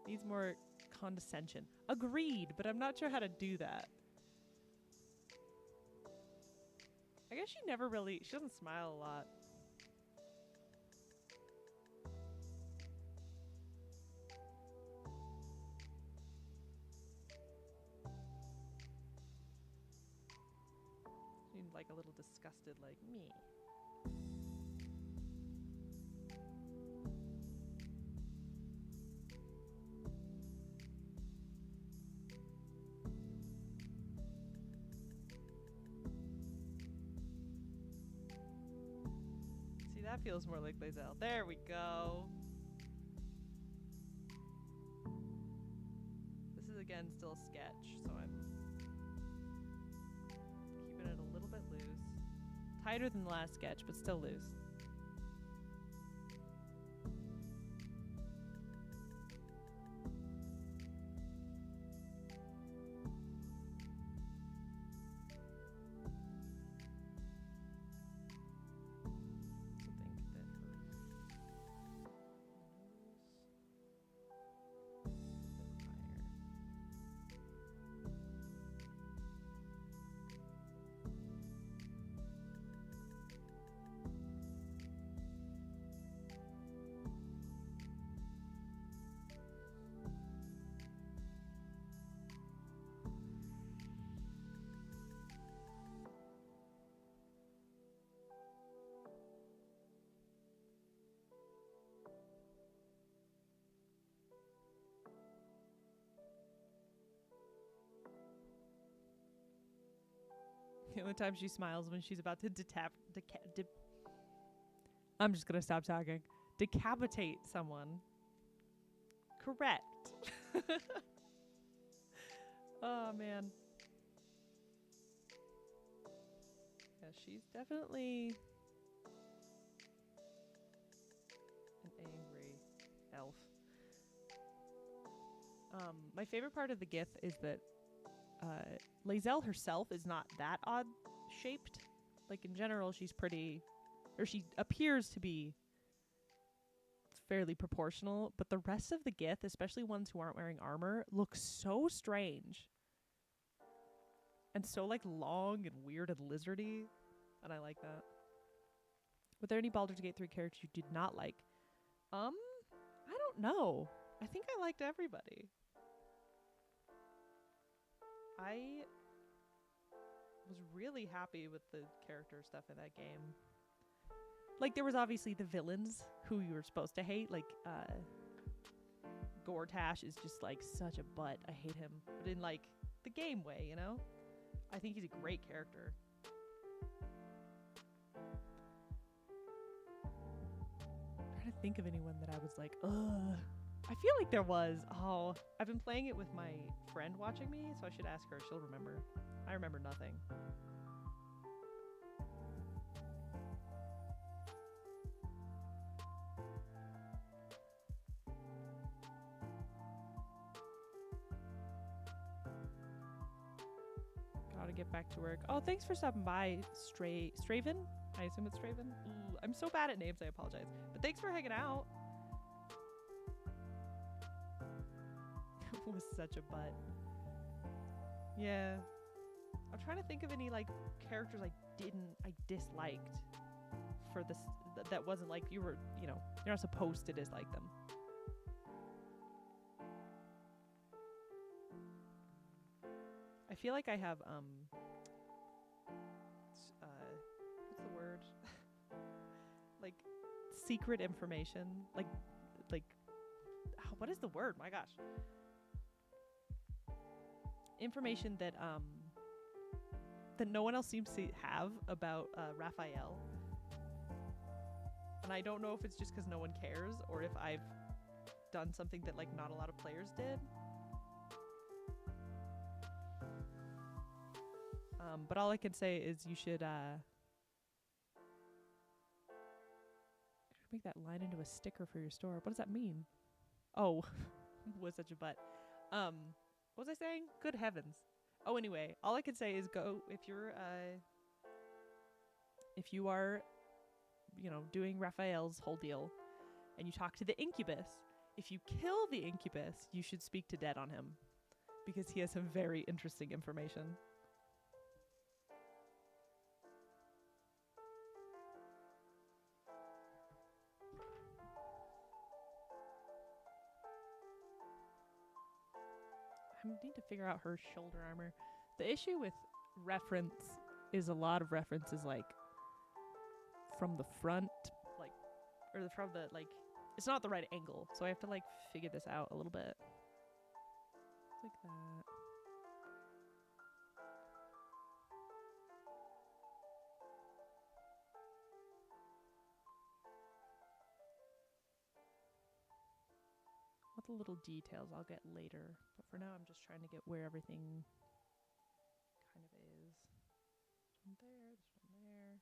Needs more condescension. Agreed, but I'm not sure how to do that. I guess she never really... she doesn't smile a lot. She seemed like a little disgusted, like me. See, that feels more like Lae'zel. There we go. This is again still a sketch, so I'm keeping it a little bit loose. Tighter than the last sketch, but still loose. The only time she smiles when she's about to I'm just gonna stop talking. Decapitate someone. Correct. Oh, man. Yeah, she's definitely an angry elf. My favorite part of the GIF is that Lae'zel herself is not that odd shaped. Like in general, she's pretty, or she appears to be fairly proportional, but the rest of the GIF, especially ones who aren't wearing armor, look so strange. And so like long and weird and lizardy. And I like that. Were there any Baldur's Gate 3 characters you did not like? I don't know. I think I liked everybody. I was really happy with the character stuff in that game. Like, there was obviously the villains who you were supposed to hate. Like, Gortash is just, like, such a butt. I hate him. But in, like, the game way, you know? I think he's a great character. I'm trying to think of anyone that I was like, ugh. I feel like there was. Oh, I've been playing it with my friend watching me, so I should ask her. She'll remember. I remember nothing. Gotta get back to work. Oh, thanks for stopping by, Straven. I assume it's Straven. Ooh, I'm so bad at names, I apologize. But thanks for hanging out. Was such a butt. Yeah. I'm trying to think of any, like, characters I disliked for this, that wasn't like, you were, you know, you're not supposed to dislike them. I feel like I have, what's the word? Like, secret information. Like, oh, what is the word? My gosh. Information that that no one else seems to have about Raphael. And I don't know if it's just because no one cares or if I've done something that like not a lot of players did. But all I can say is you should make that line into a sticker for your store. What does that mean? Oh, was such a butt. What was I saying? Good heavens. Oh, anyway, all I can say is go if you are, you know, doing Raphael's whole deal, and you talk to the incubus. If you kill the incubus, you should speak to Dead on him, because he has some very interesting information. I need to figure out her shoulder armor. The issue with reference is a lot of references like from the front, like, or from the, like, it's not the right angle. So I have to like figure this out a little bit. Like that. What the little details I'll get later. But for now I'm just trying to get where everything kind of is. This one there, this one there.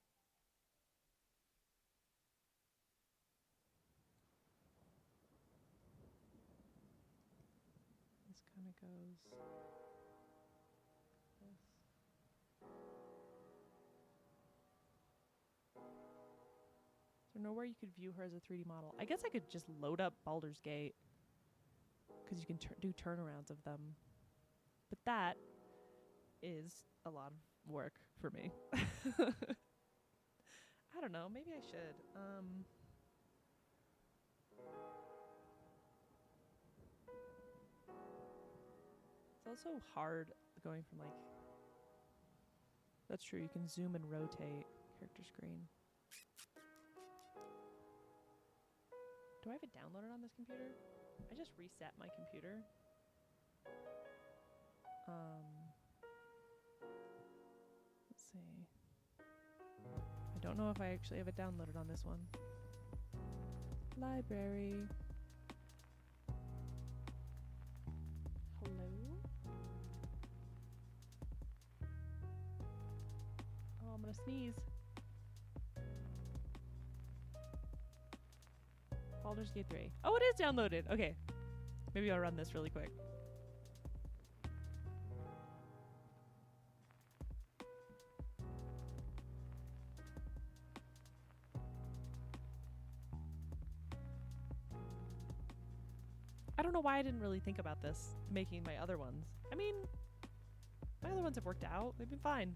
This kind of goes this. Is there nowhere you could view her as a 3D model? I guess I could just load up Baldur's Gate, because you can do turnarounds of them. But that is a lot of work for me. I don't know. Maybe I should. It's also hard going from like... That's true. You can zoom and rotate character screen. Do I have it downloaded on this computer? I just reset my computer. Let's see. I don't know if I actually have it downloaded on this one. Library. Hello? Oh, I'm gonna sneeze. Baldur's Gate 3. Oh, it is downloaded. Okay. Maybe I'll run this really quick. I don't know why I didn't really think about this making my other ones. I mean, my other ones have worked out. They've been fine.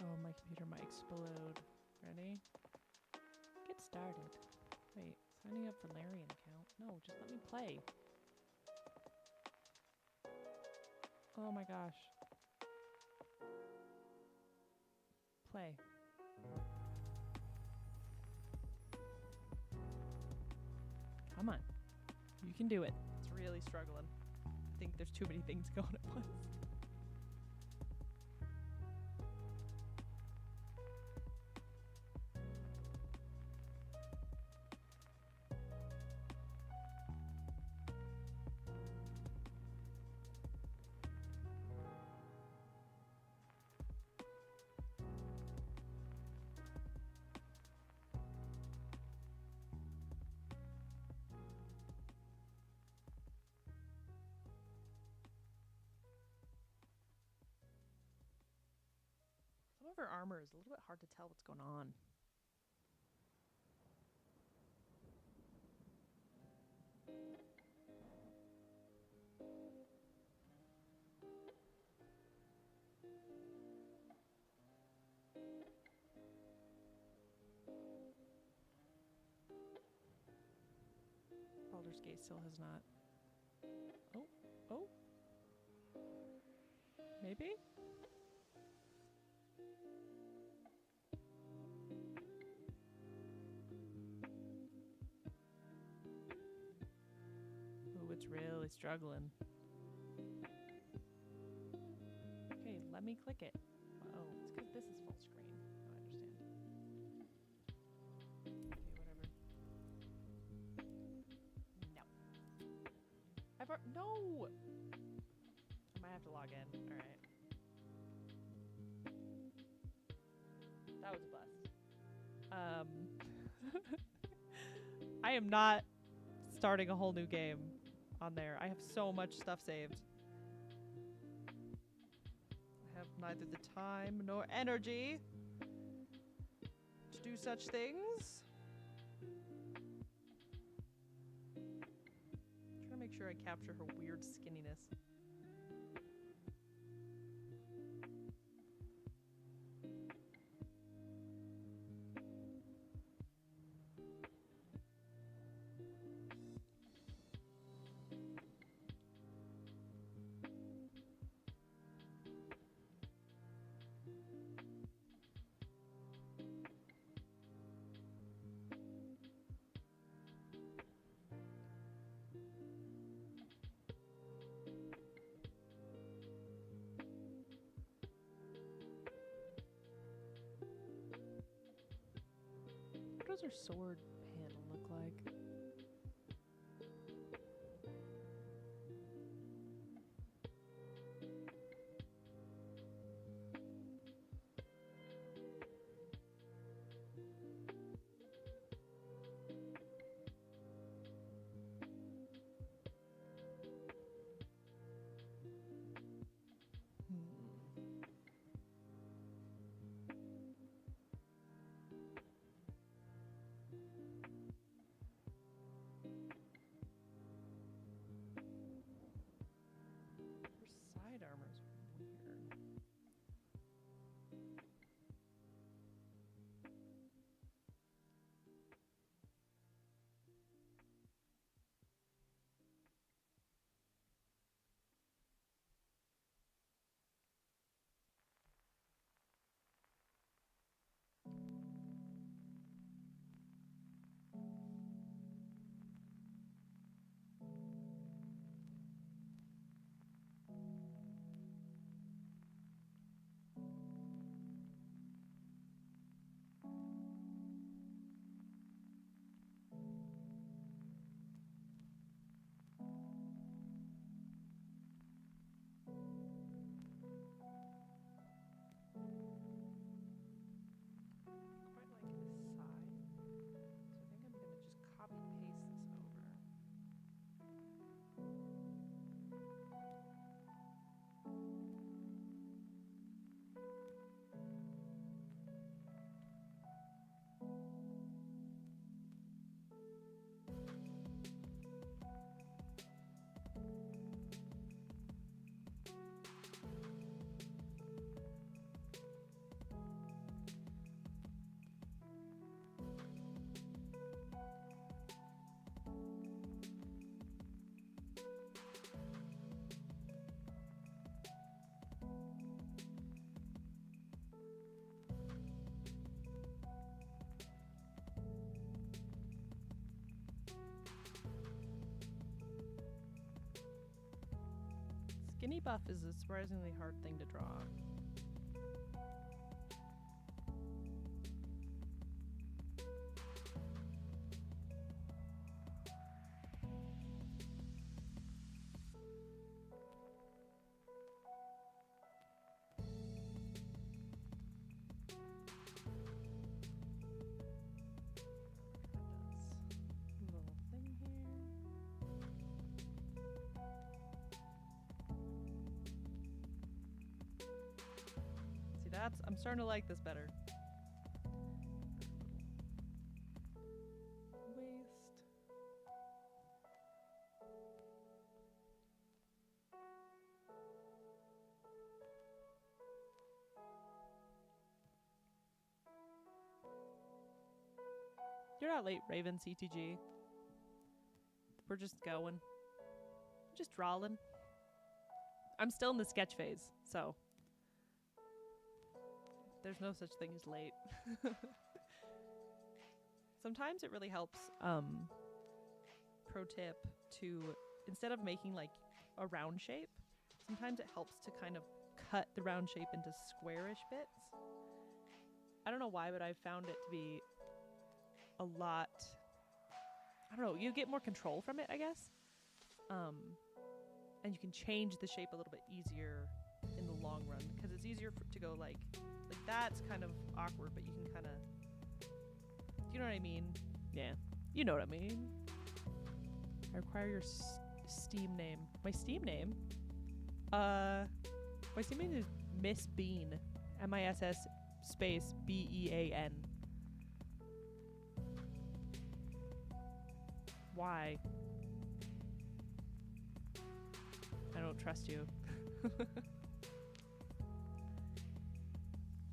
Oh, my computer might explode. Ready? Get started. Wait, signing up for Larian account? No, just let me play. Oh my gosh. Play. Come on. You can do it. It's really struggling. I think there's too many things going at once. Some of her armor is a little bit hard to tell what's going on. Baldur's Gate still has not. Oh, oh. Maybe? Ooh, it's really struggling. Okay, let me click it. Oh, it's because this is full screen. Oh, I understand. Okay, whatever. No. No! I might have to log in. Alright. That was a bust. I am not starting a whole new game on there. I have so much stuff saved. I have neither the time nor energy to do such things. I'm trying to make sure I capture her weird skinniness. What does her sword handle look like? Her side armor's weird. Quite like this side. So I think I'm gonna just copy paste this over. Skinny buff is a surprisingly hard thing to draw. Little thing here. See, I'm starting to like this better. Waist. You're not late, Raven CTG. We're just going. Just drawing. I'm still in the sketch phase, so there's no such thing as late. Sometimes it really helps, pro tip, to, instead of making like a round shape, sometimes it helps to kind of cut the round shape into squarish bits. I don't know why, but I've found it to be a lot, I don't know, you get more control from it, I guess. And you can change the shape a little bit easier in the long run, because it's easier to go like that's kind of awkward, but you can kind of, you know what I mean? Yeah, you know what I mean. I require your Steam name. My Steam name? My Steam name is Miss Bean. MISS space BEAN. Why? I don't trust you.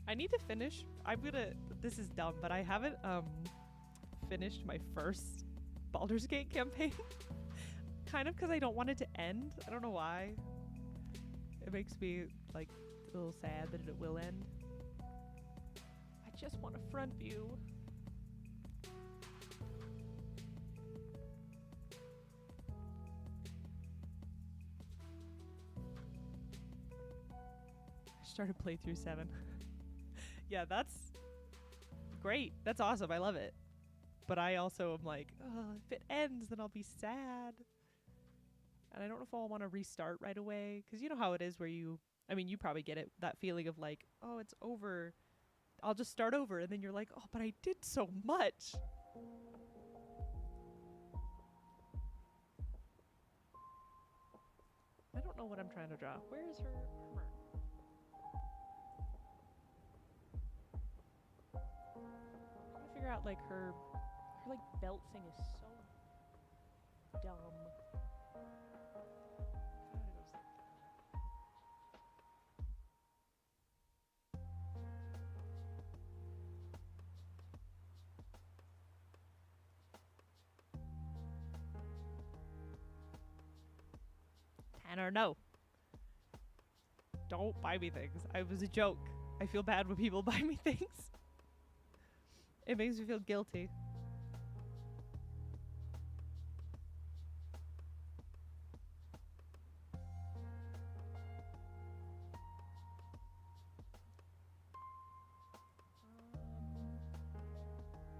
I need to finish. This is dumb, but I haven't finished my first Baldur's Gate campaign. Kind of because I don't want it to end. I don't know why. It makes me like a little sad that it will end. I just want a front view. I started playthrough 7. Yeah, that's great. That's awesome. I love it. But I also am like, oh, if it ends, then I'll be sad. And I don't know if I'll want to restart right away. Because you know how it is where you probably get it, that feeling of like, oh, it's over. I'll just start over. And then you're like, oh, but I did so much. I don't know what I'm trying to draw. Where is her armor? I'm trying to figure out like her like belt thing is so dumb. Tanner, no. Don't buy me things. It was a joke. I feel bad when people buy me things. It makes me feel guilty.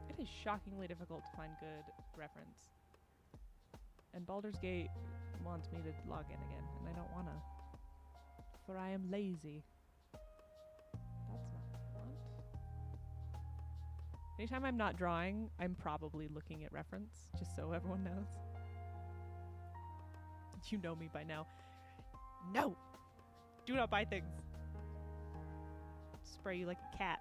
It is shockingly difficult to find good reference. And Baldur's Gate wants me to log in again, and I don't wanna. For I am lazy. That's not what I want. Anytime I'm not drawing, I'm probably looking at reference, just so everyone knows. You know me by now. No! Do not buy things. Spray you like a cat.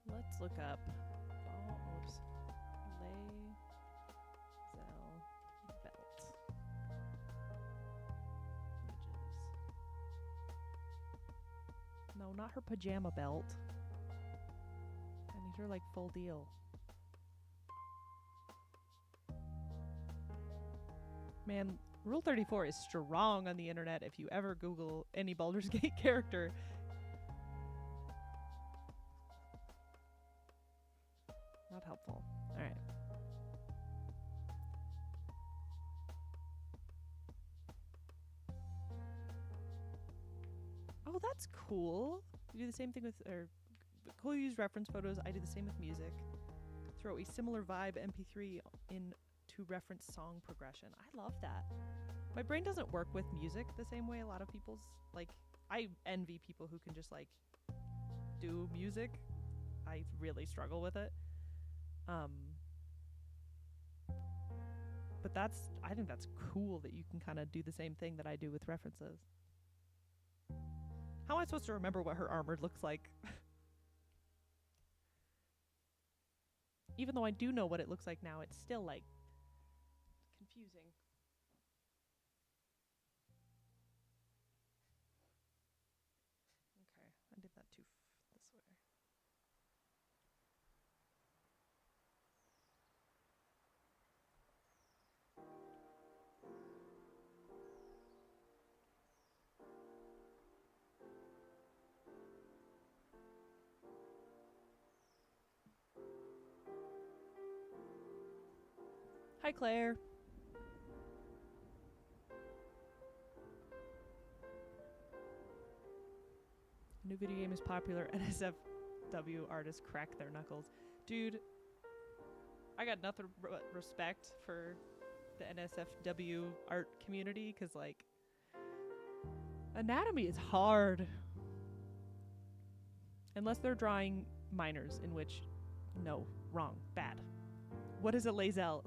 Let's look up. Oh, whoops. Lae'zel belt. Images. No, not her pajama belt. I need her like full deal. Man, Rule 34 is strong on the internet if you ever Google any Baldur's Gate character. Not helpful. All right. Oh, that's cool. We do the same thing with, or Cole use reference photos. I do the same with music. Throw a similar vibe MP3 in to reference song progression. I love that. My brain doesn't work with music the same way a lot of people's, like, I envy people who can just like do music. I really struggle with it. But I think that's cool that you can kind of do the same thing that I do with references. How am I supposed to remember what her armor looks like? Even though I do know what it looks like now, it's still like confusing. Okay, I did that too this way. Hi, Claire. New video game is popular. NSFW artists crack their knuckles. Dude, I got nothing but respect for the NSFW art community because, like, anatomy is hard. Unless they're drawing minors, in which, no, wrong, bad. What is a Lae'zel?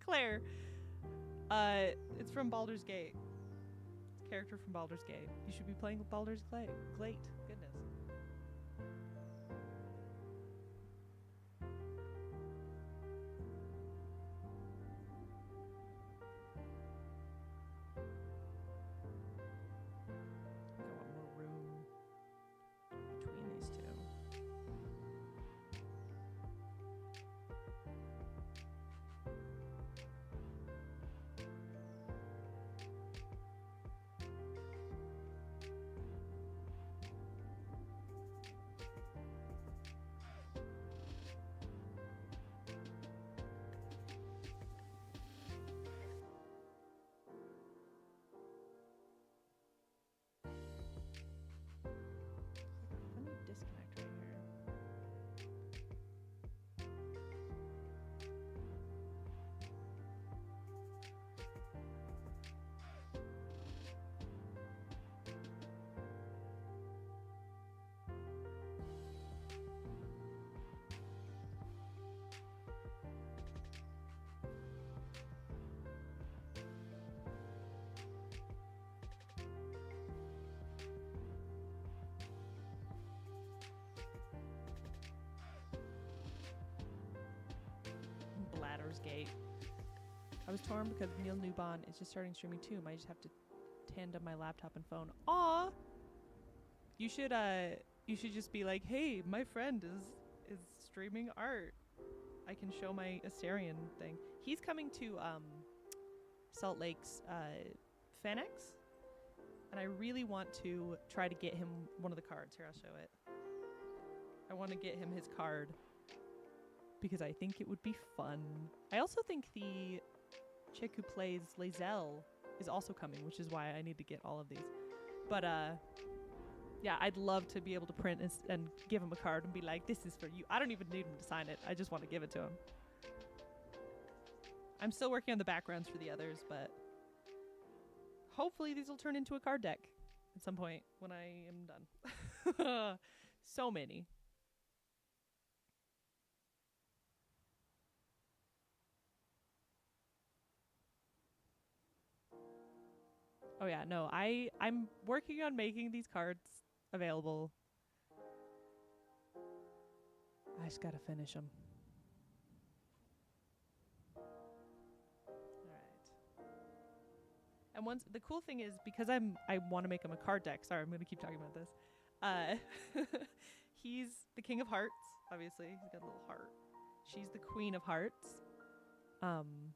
Claire. It's from Baldur's Gate. It's a character from Baldur's Gate. You should be playing Baldur's Gate. Goodness. I want more room between these two. Funny disconnect right here. Bladder's Gate. I was torn because Neil Newbon is just starting streaming too. I just have to tandem my laptop and phone. Aw! You should just be like, hey, my friend is streaming art. I can show my Asterion thing. He's coming to Salt Lake's FanX, and I really want to try to get him one of the cards. Here, I'll show it. I want to get him his card because I think it would be fun. I also think the chick who plays Lae'zel is also coming, which is why I need to get all of these. But yeah, I'd love to be able to print and give him a card and be like, this is for you. I don't even need him to sign it. I just want to give it to him. I'm still working on the backgrounds for the others, but hopefully these will turn into a card deck at some point when I am done. So many. Oh yeah, no, I'm working on making these cards available. I just gotta finish them. Alright. And once the cool thing is, because I want to make him a card deck. Sorry, I'm gonna keep talking about this. He's the King of Hearts, obviously. He's got a little heart. She's the Queen of Hearts. And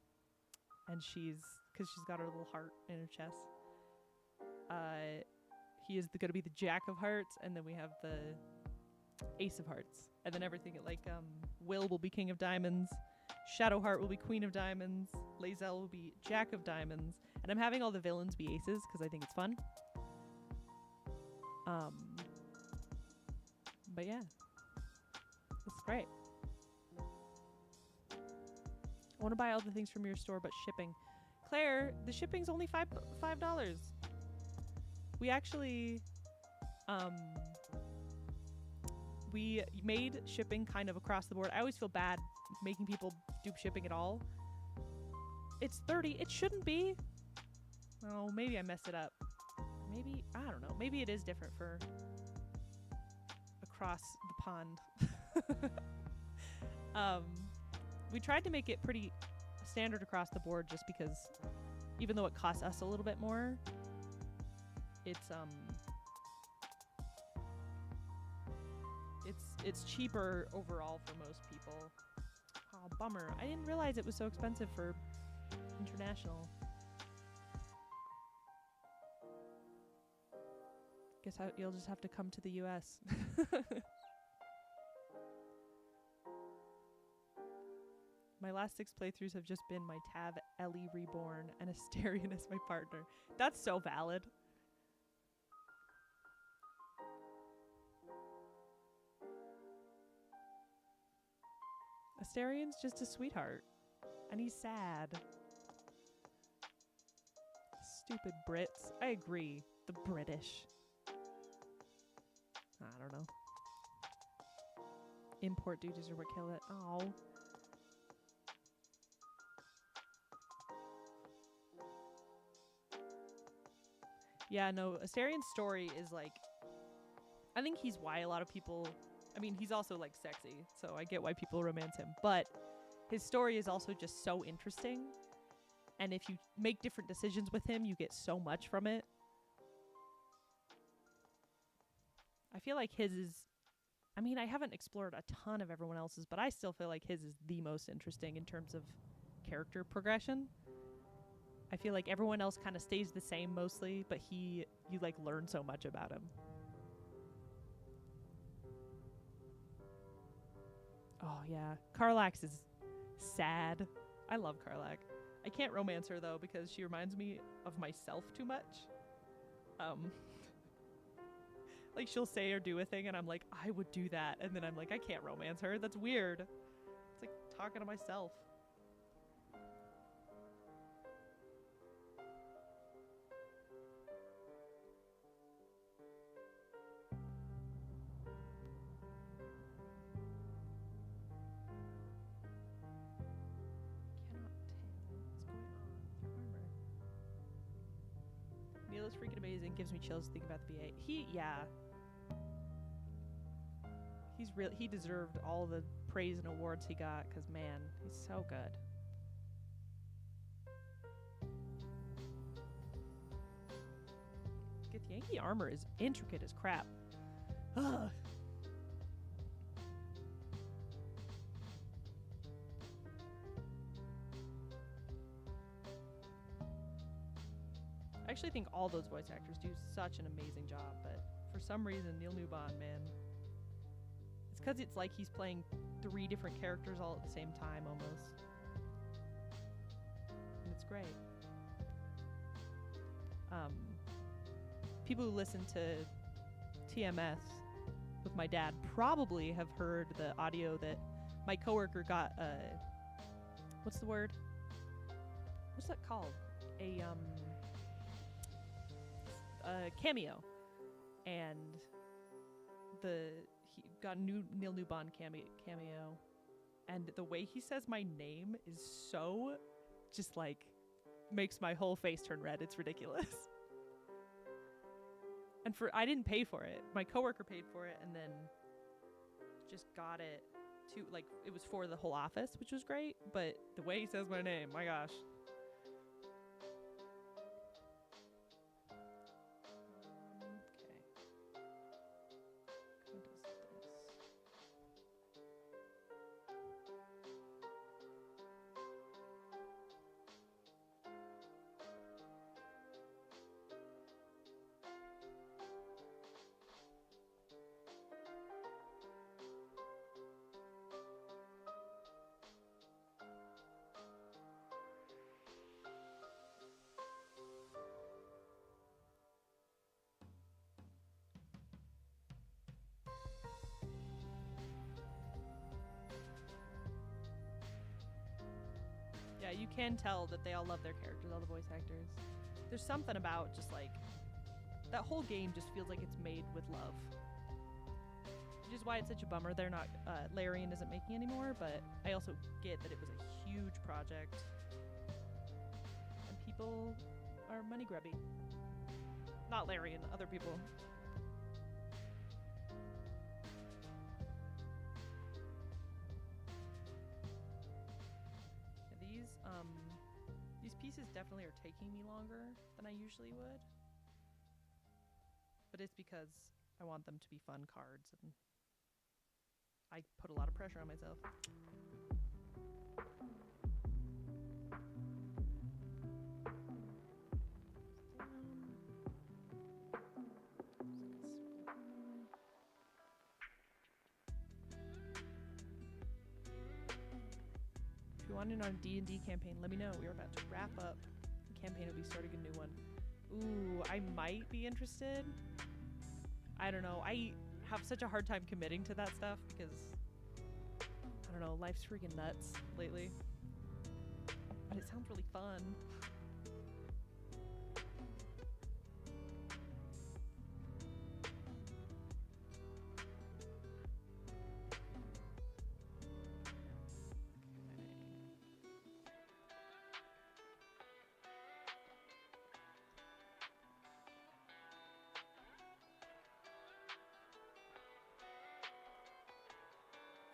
because she's got her little heart in her chest. He is going to be the Jack of Hearts, and then we have the Ace of Hearts, and then everything like Will be King of Diamonds, Shadowheart will be Queen of Diamonds, Lae'zel will be Jack of Diamonds, and I'm having all the villains be aces because I think it's fun. But yeah, it's great. I want to buy all the things from your store, but shipping. Claire, the shipping's only $5. We actually, we made shipping kind of across the board. I always feel bad making people do shipping at all. It's $30. It shouldn't be. Oh, maybe I messed it up. Maybe, I don't know. Maybe it is different for across the pond. We tried to make it pretty standard across the board just because even though it costs us a little bit more, it's cheaper overall for most people. Oh, bummer. I didn't realize it was so expensive for international. Guess you'll just have to come to the US. My last 6 playthroughs have just been my Tav Ellie Reborn and Asterion as my partner. That's so valid. Asterion's just a sweetheart. And he's sad. Stupid Brits. I agree. The British. I don't know. Import duties are what kill it. Oh. Yeah, no, Asterian's story is like, I think he's why a lot of people, I mean, he's also like sexy, so I get why people romance him, but his story is also just so interesting, and if you make different decisions with him, you get so much from it. I feel like his is, I mean, I haven't explored a ton of everyone else's, but I still feel like his is the most interesting in terms of character progression. I feel like everyone else kind of stays the same mostly, but you like learn so much about him. Oh yeah, Karlax is sad. I love Karlak. I can't romance her though because she reminds me of myself too much. Like she'll say or do a thing and I'm like, I would do that, and then I'm like, I can't romance her. That's weird. It's like talking to myself. Neil is freaking amazing. Gives me chills to think about the BA. Yeah. He deserved all the praise and awards he got, because man, he's so good. Githyanki armor is intricate as crap. Ugh. I actually think all those voice actors do such an amazing job, but for some reason, Neil Newbon, man. It's because it's like he's playing 3 different characters all at the same time, almost. And it's great. People who listen to TMS with my dad probably have heard the audio that my coworker got, what's the word? What's that called? A cameo, and he got a new Neil Newbon cameo, and the way he says my name is so just like makes my whole face turn red. It's ridiculous. And I didn't pay for it. My coworker paid for it, and then just got it to, like, it was for the whole office, which was great. But the way he says my name, my gosh. Okay. How does this? Yeah, you can tell that they all love their characters, all the voice actors. There's something about just like that whole game just feels like it's made with love. Which is why it's such a bummer they're not Larian isn't making anymore, but I also get that it was a huge project. And people are money grubby. Not Larian, other people. These pieces definitely are taking me longer than I usually would. But it's because I want them to be fun cards, and I put a lot of pressure on myself. If you want in on a D&D campaign, let me know. We are about to wrap up the campaign. We'll be starting a new one. Ooh, I might be interested. I don't know. I have such a hard time committing to that stuff because, I don't know, life's freaking nuts lately. But it sounds really fun.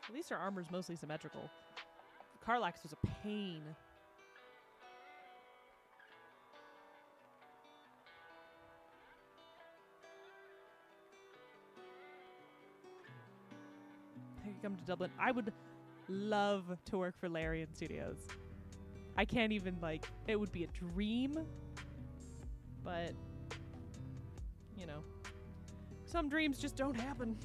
At least our armor's mostly symmetrical. Karlax was a pain. I could come to Dublin. I would love to work for Larian Studios. I can't even, like, it would be a dream. But, you know, some dreams just don't happen.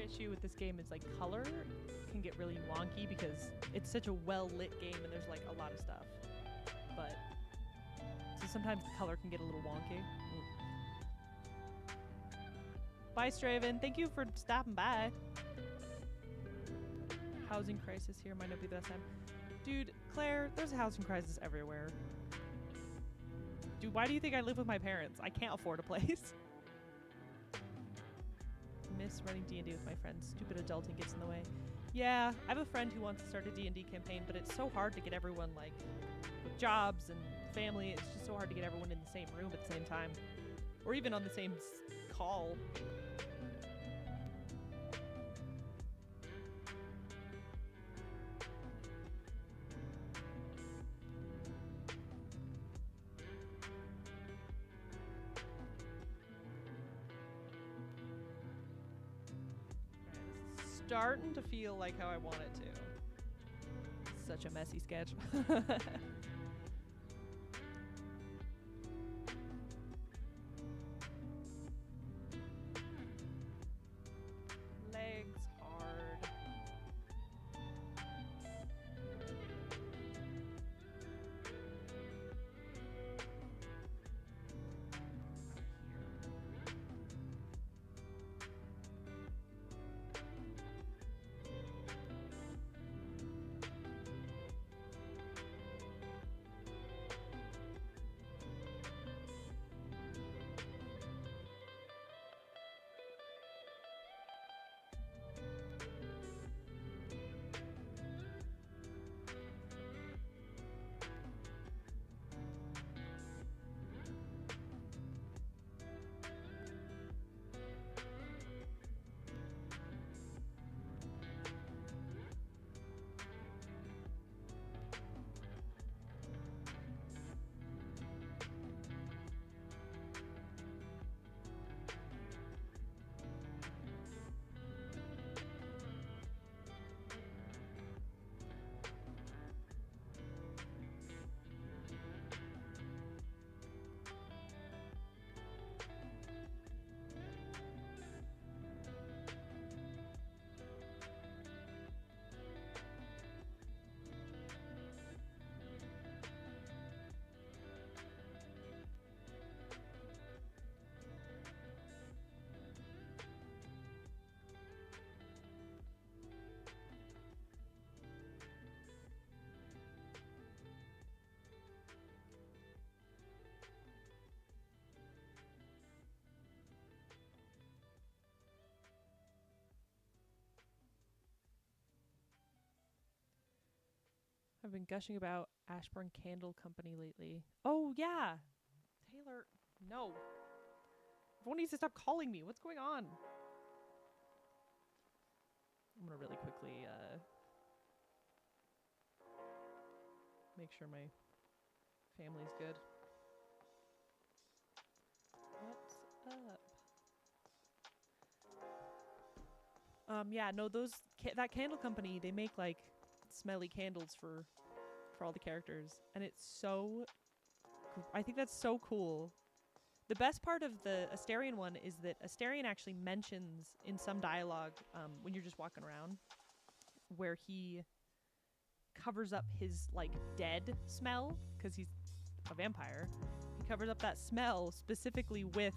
Issue with this game is like color can get really wonky because it's such a well lit game and there's like a lot of stuff, but so sometimes the color can get a little wonky. Bye Straven, thank you for stopping by. Housing crisis here might not be the best time. Dude, Claire, there's a housing crisis everywhere. Dude, why do you think I live with my parents? I can't afford a place. Miss running D&D with my friends. Stupid adulting gets in the way. Yeah, I have a friend who wants to start a D&D campaign, but it's so hard to get everyone, like, with jobs and family. It's just so hard to get everyone in the same room at the same time. Or even on the same call. Starting to feel like how I want it to. Such a messy sketch. Legs hard. I've been gushing about Ashburn Candle Company lately. Oh, yeah. Taylor, no. Everyone needs to stop calling me. What's going on? I'm going to really quickly make sure my family's good. What's up? Yeah, no, that candle company, they make like smelly candles for all the characters, and it's so I think that's so cool. The best part of the Asterion one is that Asterion actually mentions in some dialogue when you're just walking around where he covers up his like dead smell because he's a vampire. He covers up that smell specifically with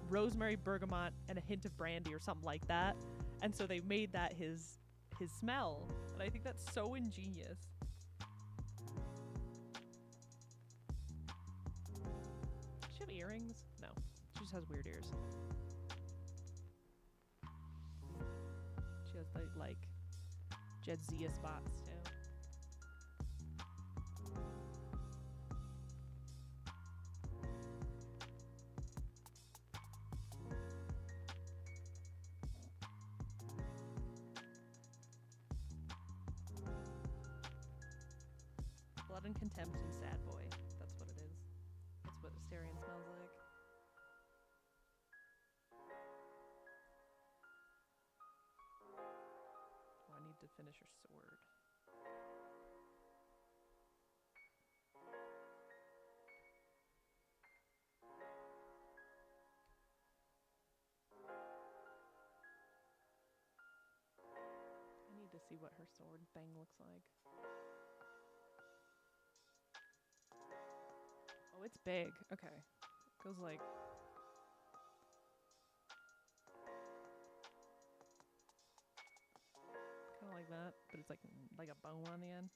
rosemary, bergamot, and a hint of brandy or something like that. And so they made that his smell, and I think that's so ingenious. Does she have earrings? No, she just has weird ears. She has the like Jadzia spots too. Blood and contempt and sad boy. That's what it is. That's what Asterion smells like. Oh, I need to finish her sword. I need to see what her sword thing looks like. Oh, it's big. Okay. It goes like... kind of like that, but it's like a bone on the end.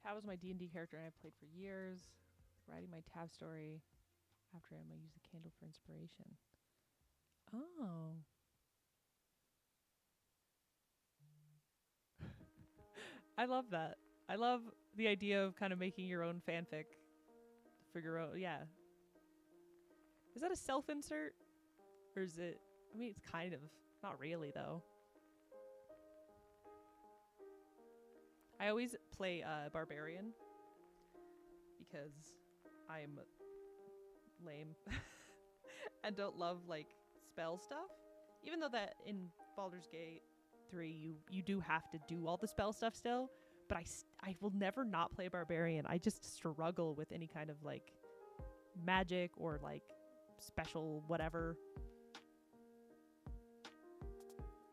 Tab was my D&D character and I played for years. Writing my Tab story after I use the candle for inspiration. Oh. I love that. I love the idea of kind of making your own fanfic for your own. Yeah. Is that a self-insert? Or is it... I mean, it's kind of. Not really, though. I always play Barbarian because I'm lame and don't love like spell stuff. Even though that in Baldur's Gate 3 you do have to do all the spell stuff still, but I will never not play Barbarian. I just struggle with any kind of like magic or like special whatever.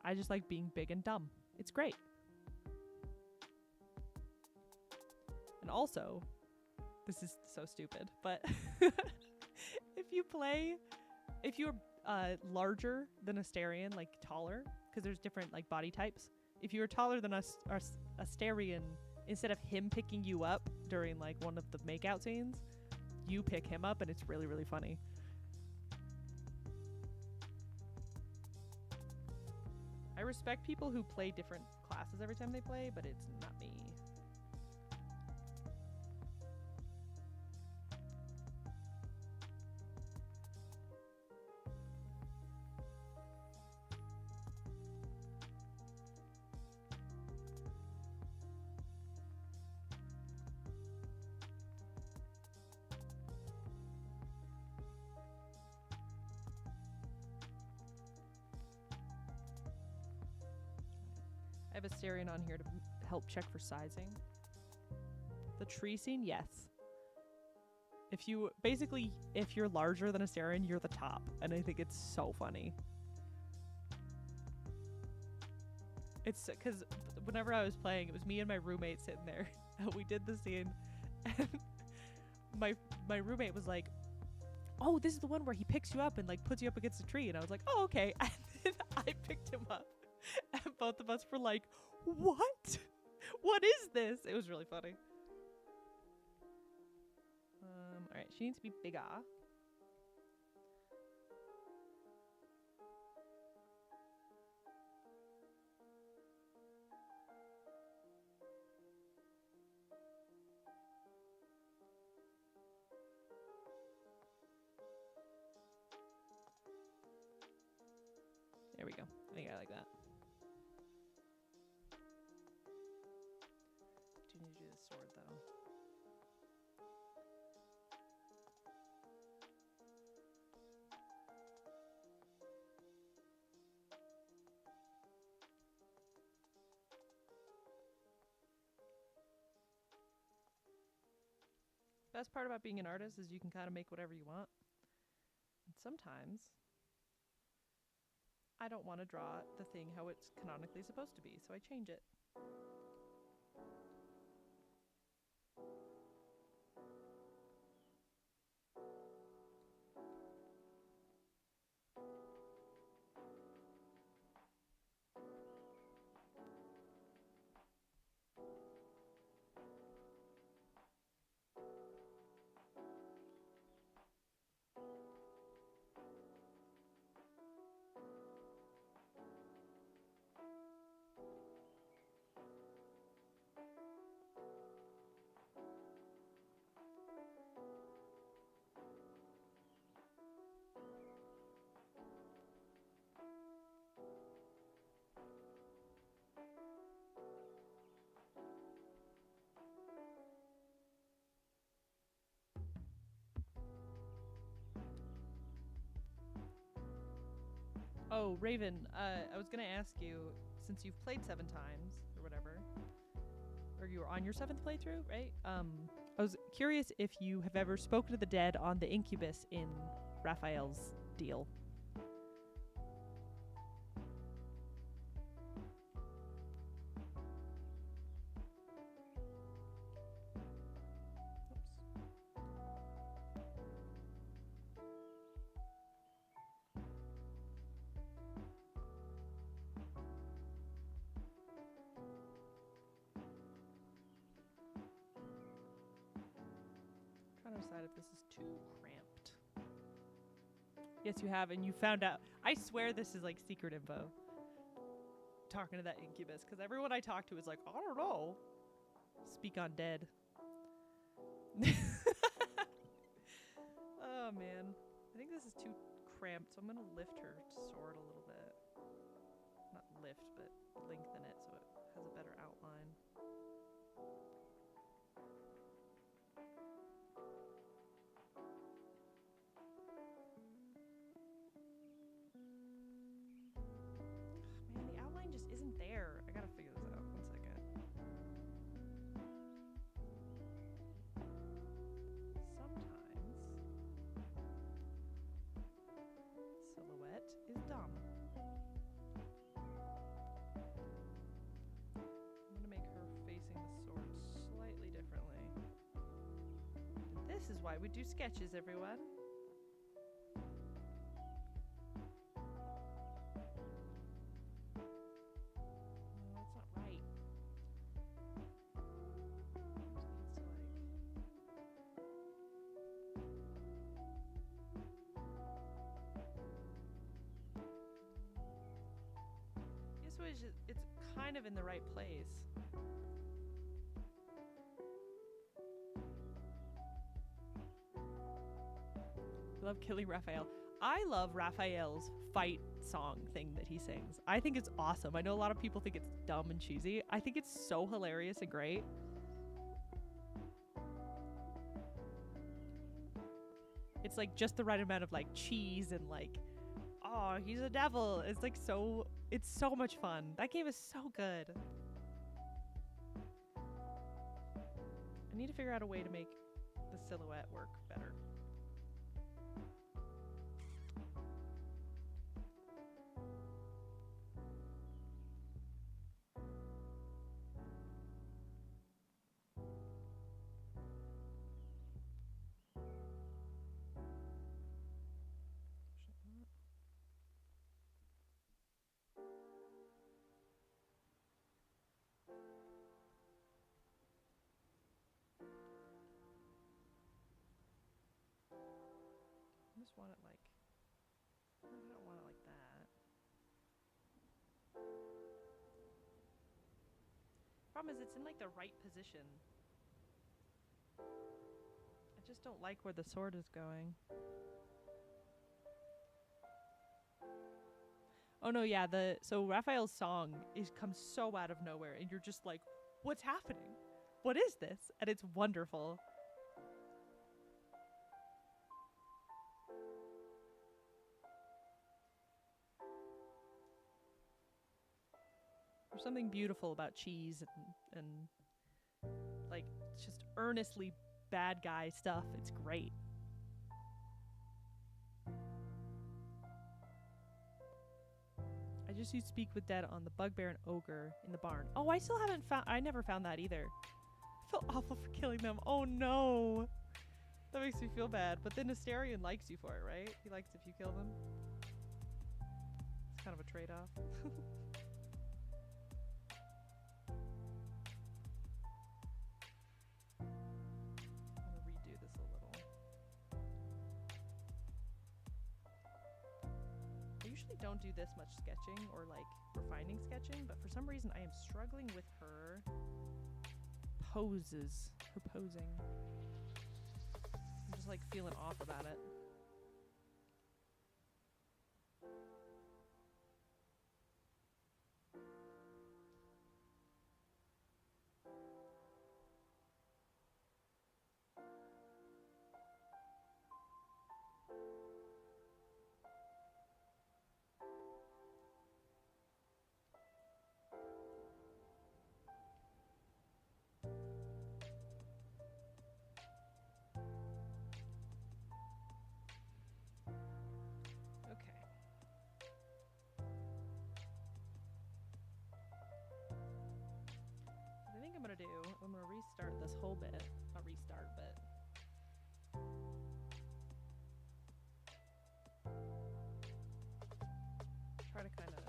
I just like being big and dumb. It's great. And also, this is so stupid, but if you're larger than Asterion, like taller, because there's different like body types. If you're taller than Asterion, instead of him picking you up during like one of the makeout scenes, you pick him up, and it's really, really funny. I respect people who play different classes every time they play, but it's not me. I have Asterion on here to help check for sizing. The tree scene, yes. If you're larger than Asterion, you're the top, and I think it's so funny. It's because whenever I was playing, it was me and my roommate sitting there, and we did the scene, and my roommate was like, "Oh, this is the one where he picks you up and like puts you up against a tree," and I was like, "Oh, okay." And then I picked him up, and both of us were like, "What? What is this?" It was really funny. All right, she needs to be bigger. There we go. I think I like that. Do need to do the sword though. Best part about being an artist is you can kind of make whatever you want. And sometimes I don't want to draw the thing how it's canonically supposed to be, so I change it. Oh, Raven, I was gonna ask you, since you've played 7 times, or whatever, or you were on your 7th playthrough, right? I was curious if you have ever spoken to the dead on the Incubus in Raphael's deal. Oops. Trying to decide if this is too cramped. Yes, you have, and you found out. I swear this is like secret info. Talking to that Incubus, because everyone I talk to is like, I don't know. Speak on dead. Oh man, I think this is too cramped, so I'm gonna lift her sword a little bit. Not lift, but lengthen it so it has a better outline. Man, the outline just isn't there. I gotta figure this out. 1 second. Sometimes silhouette is dumb. I'm gonna make her facing the sword slightly differently. And this is why we do sketches, everyone. No, that's not right. Just needs to, this way it's kind of in the right place. I love killing Raphael. I love Raphael's fight song thing that he sings. I think it's awesome. I know a lot of people think it's dumb and cheesy. I think it's so hilarious and great. It's like just the right amount of like cheese and like, oh, he's a devil. It's like so It's so much fun. That game is so good. I need to figure out a way to make the silhouette work better. I just want it like, I don't want it like that. Problem is it's in like the right position. I just don't like where the sword is going. Oh no, yeah, so Raphael's song comes so out of nowhere and you're just like, what's happening? What is this? And it's wonderful. There's something beautiful about cheese and like just earnestly bad guy stuff. It's great. I just used Speak with Dead on the Bugbear and Ogre in the barn. Oh, I never found that either. I feel awful for killing them. Oh no. That makes me feel bad. But then Asterion likes you for it, right? He likes if you kill them. It's kind of a trade-off. Don't do this much sketching or like refining sketching, but for some reason I am struggling with her poses, her posing. I'm just like feeling off about it. I'm gonna restart this whole bit. Not restart, but try to kind of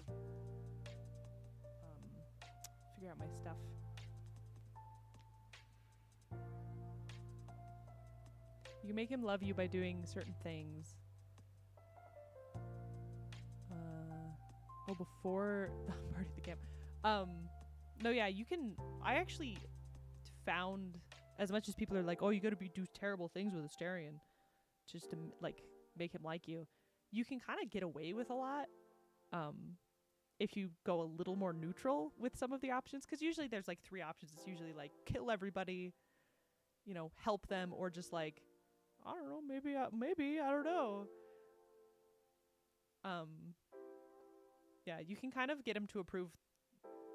figure out my stuff. You can make him love you by doing certain things. Before the party at the camp. No, yeah, you can. I actually found, as much as people are like, oh, you gotta do terrible things with Asterion just to like make him like you, you can kind of get away with a lot if you go a little more neutral with some of the options, because usually there's like 3 options. It's usually like kill everybody, you know, help them, or just like, I don't know, maybe I don't know. Yeah, you can kind of get him to approve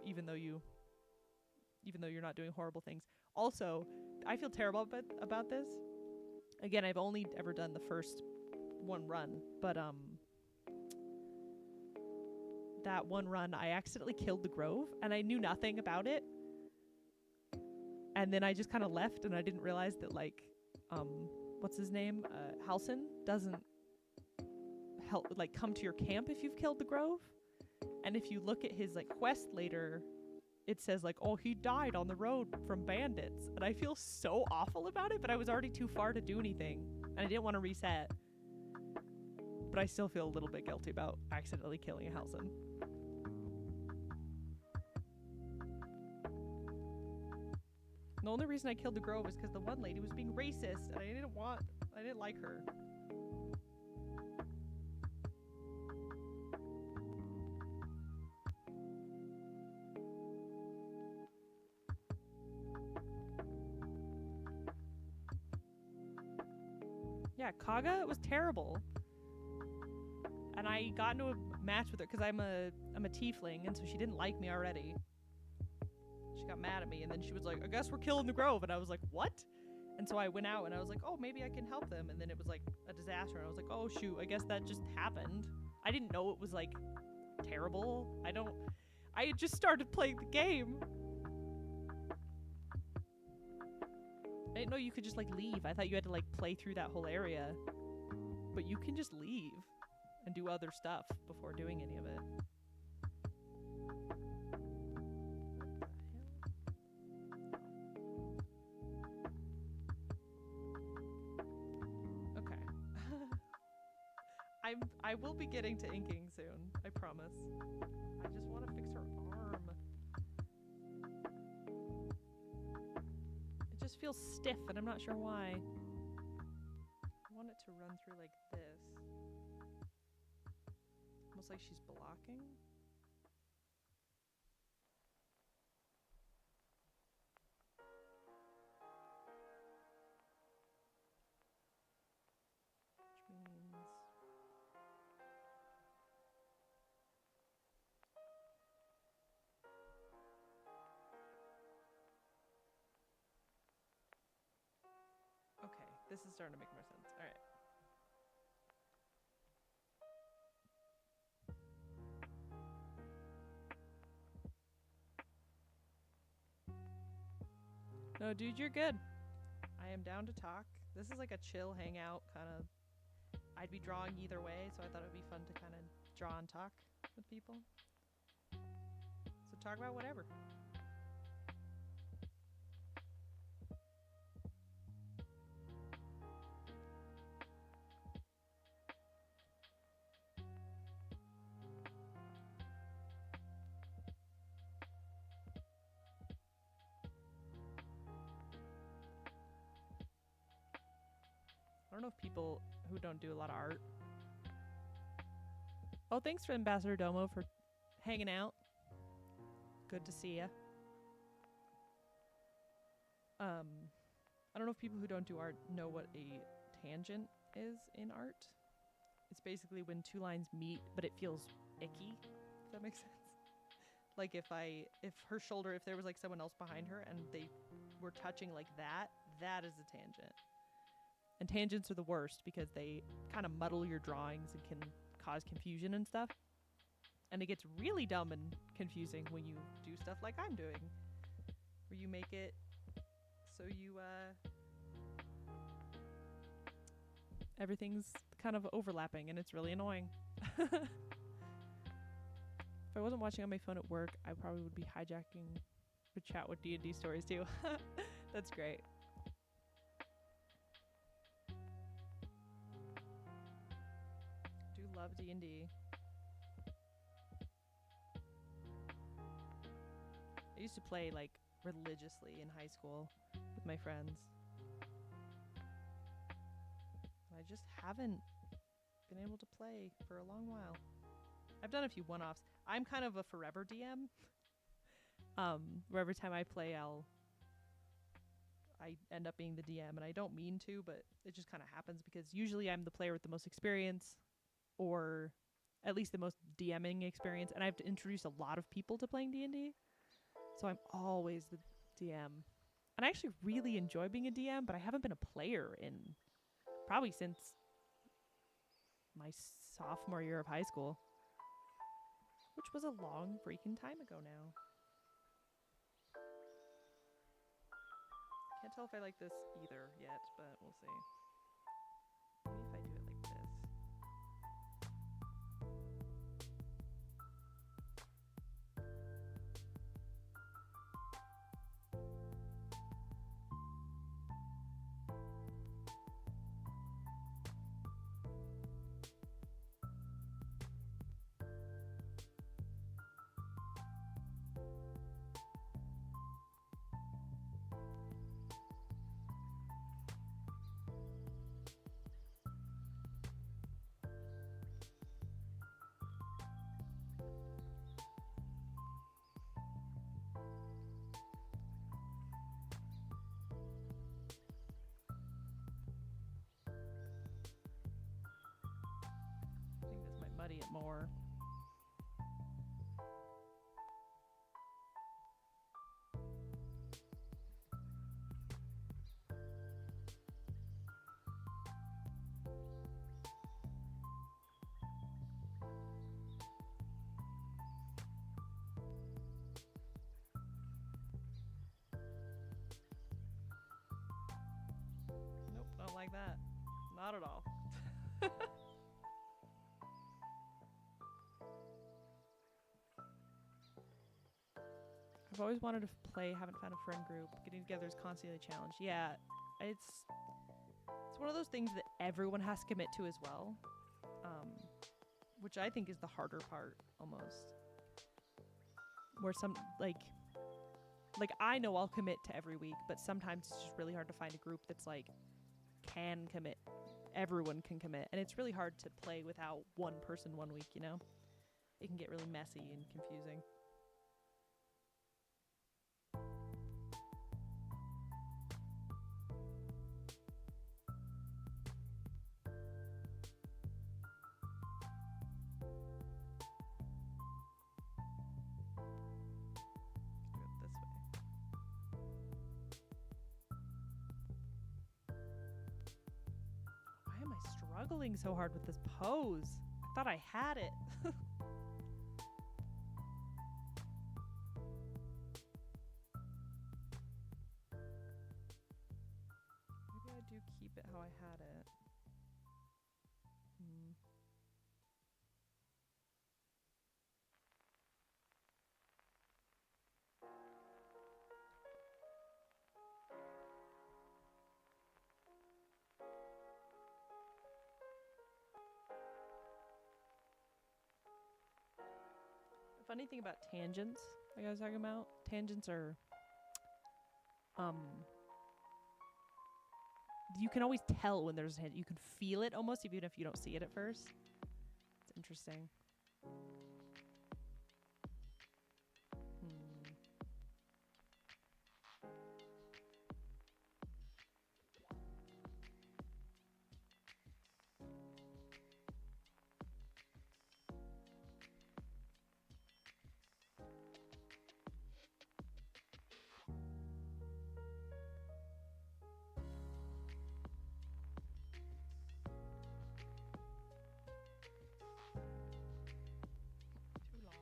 even though you're not doing horrible things. Also, I feel terrible about this. Again, I've only ever done the first one run, but that one run I accidentally killed the Grove and I knew nothing about it. And then I just kind of left and I didn't realize that like what's his name? Halsin doesn't come to your camp if you've killed the Grove. And if you look at his like quest later, it says like, oh, he died on the road from bandits. And I feel so awful about it, but I was already too far to do anything. And I didn't want to reset. But I still feel a little bit guilty about accidentally killing a Halsin. The only reason I killed the Grove is because the one lady was being racist and I didn't like her. Yeah, Kaga was terrible. And I got into a match with her because I'm a tiefling, and so she didn't like me already. She got mad at me, and then she was like, I guess we're killing the grove. And I was like, what? And so I went out and I was like, oh, maybe I can help them. And then it was like a disaster. And I was like, oh, shoot, I guess that just happened. I didn't know it was like terrible. I had just started playing the game. I didn't know you could just like leave. I thought you had to like play through that whole area. But you can just leave and do other stuff before doing any of it. I will be getting to inking soon. I promise. I just want to fix her arm. It just feels stiff, and I'm not sure why. I want it to run through like this. Almost like she's blocking. Which means... Okay, this is starting to make more sense. All right. No, dude, you're good. I am down to talk. This is like a chill hangout kind of. I'd be drawing either way, so I thought it would be fun to kind of draw and talk with people. So talk about whatever. I don't know if people who don't do a lot of art. Oh, thanks for Ambassador Domo for hanging out. Good to see ya. I don't know if people who don't do art know what a tangent is in art. It's basically when two lines meet, but it feels icky, if that makes sense. Like if her shoulder, if there was like someone else behind her and they were touching like that, that is a tangent. And tangents are the worst because they kind of muddle your drawings and can cause confusion and stuff. And it gets really dumb and confusing when you do stuff like I'm doing, where you make it so you everything's kind of overlapping and it's really annoying. If I wasn't watching on my phone at work, I probably would be hijacking the chat with D&D stories too. That's great. Do love D&D. I used to play like religiously in high school with my friends. I just haven't been able to play for a long while. I've done a few one-offs. I'm kind of a forever DM. Where every time I play, I end up being the DM, and I don't mean to, but it just kind of happens because usually I'm the player with the most experience, or at least the most DMing experience, and I have to introduce a lot of people to playing D&D. So I'm always the DM. And I actually really enjoy being a DM, but I haven't been a player in probably since my sophomore year of high school, which was a long freaking time ago now. Can't tell if I like this either yet, but we'll see. Maybe if I do it like this. I think this might muddy it more. like that. Not at all. I've always wanted to play, haven't found a friend group. Getting together is constantly a challenge. Yeah, it's one of those things that everyone has to commit to as well, which I think is the harder part almost. Where like I know I'll commit to every week, but sometimes it's just really hard to find a group that's like can commit. Everyone can commit, and it's really hard to play without one person one week, you know? It can get really messy and confusing. Do it this way. Why am I struggling so hard with this pose? I thought I had it. Maybe I do keep it how I had it. The funny thing about tangents, like I was talking about, tangents are, you can always tell when there's a tangent. You can feel it almost, even if you don't see it at first. It's interesting. Too long.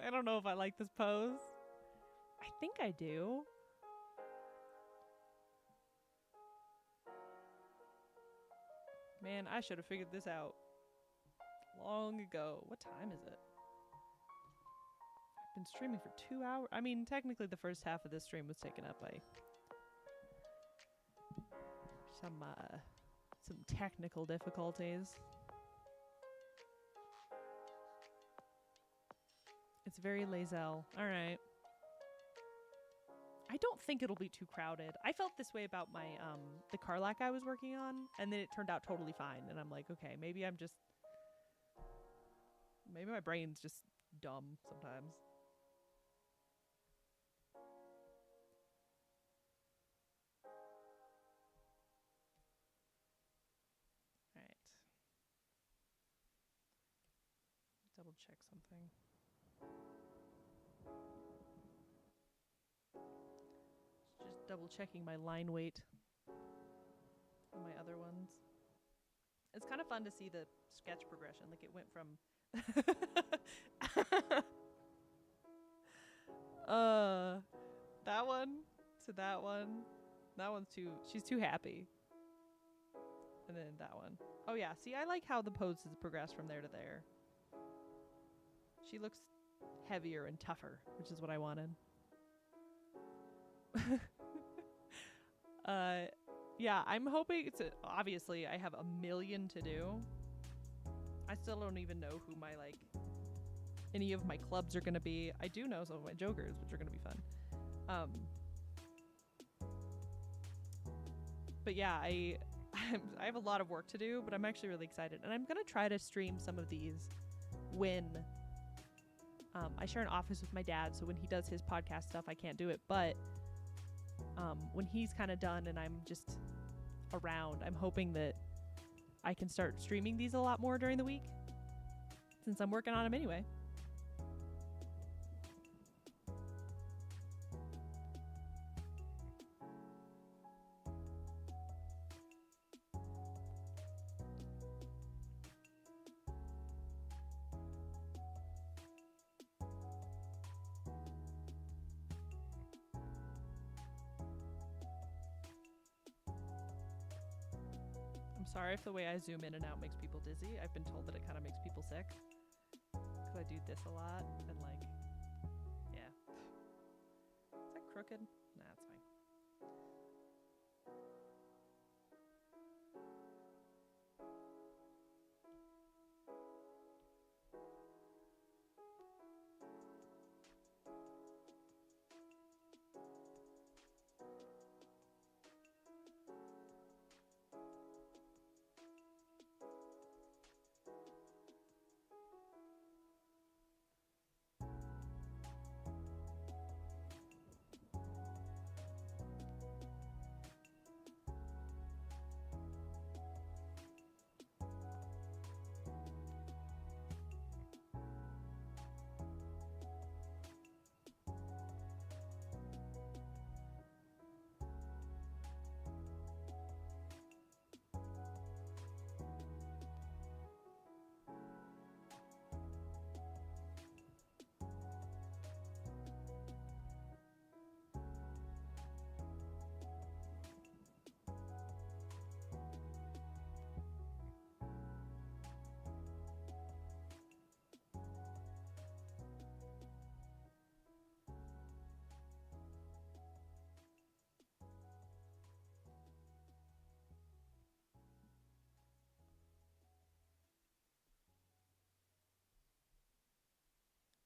I don't know if I like this pose. I think I do. Man, I should have figured this out long ago. What time is it? I've been streaming for 2 hours. I mean, technically the first half of this stream was taken up by some technical difficulties. It's very Lae'zel. All right. I don't think it'll be too crowded. I felt this way about my the Carlac I was working on, and then it turned out totally fine. And I'm like, okay, maybe my brain's just dumb sometimes. All right. Double check something. Just double checking my line weight on my other ones. It's kind of fun to see the sketch progression. Like it went from that one to that one. That one's she's too happy. And then that one. Oh yeah, see, I like how the poses progress from there to there. She looks heavier and tougher, which is what I wanted. Yeah, I'm hoping to. Obviously, I have a million to do. I still don't even know who my like any of my clubs are gonna be. I do know some of my jokers, which are gonna be fun. But yeah, I have a lot of work to do, but I'm actually really excited, and I'm gonna try to stream some of these when I share an office with my dad. So when he does his podcast stuff, I can't do it, but when he's kind of done and I'm just around, I'm hoping that I can start streaming these a lot more during the week since I'm working on them anyway. I'm sorry if the way I zoom in and out makes people dizzy. I've been told that it kind of makes people sick because I do this a lot and like, yeah. Is that crooked? Nah, it's fine.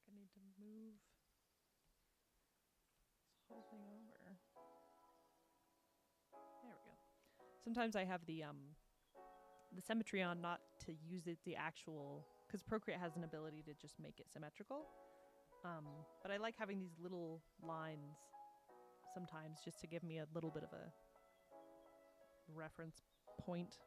I need to move this whole thing over. There we go. Sometimes I have the symmetry on not to use it the actual, because Procreate has an ability to just make it symmetrical. But I like having these little lines sometimes just to give me a little bit of a reference point.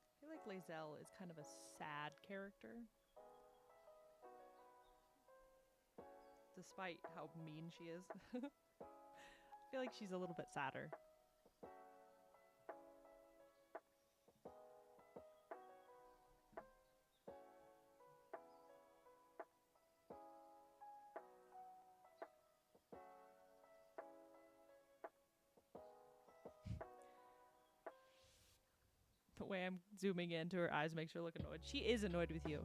I feel like Lae'zel is kind of a sad character. Despite how mean she is. I feel like she's a little bit sadder. way I'm zooming into her eyes makes her look annoyed. She is annoyed with you.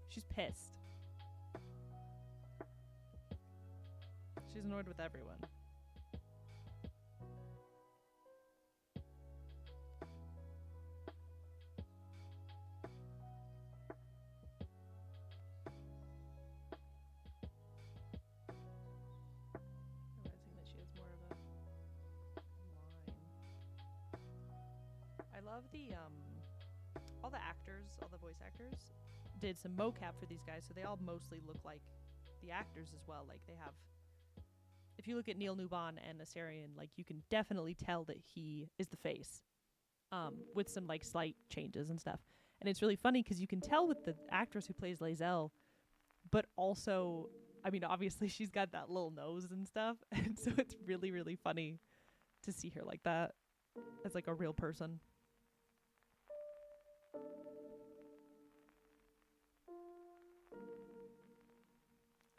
She's pissed. She's annoyed with everyone. Realizing that she has more of a line. I love the all the actors, all the voice actors did some mocap for these guys, so they all mostly look like the actors as well. Like they have, if you look at Neil Nuban and Asarian, like you can definitely tell that he is the face, with some like slight changes and stuff. And it's really funny because you can tell with the actress who plays Lae'zel, but also, I mean, obviously she's got that little nose and stuff, and so it's really, really funny to see her like that as like a real person.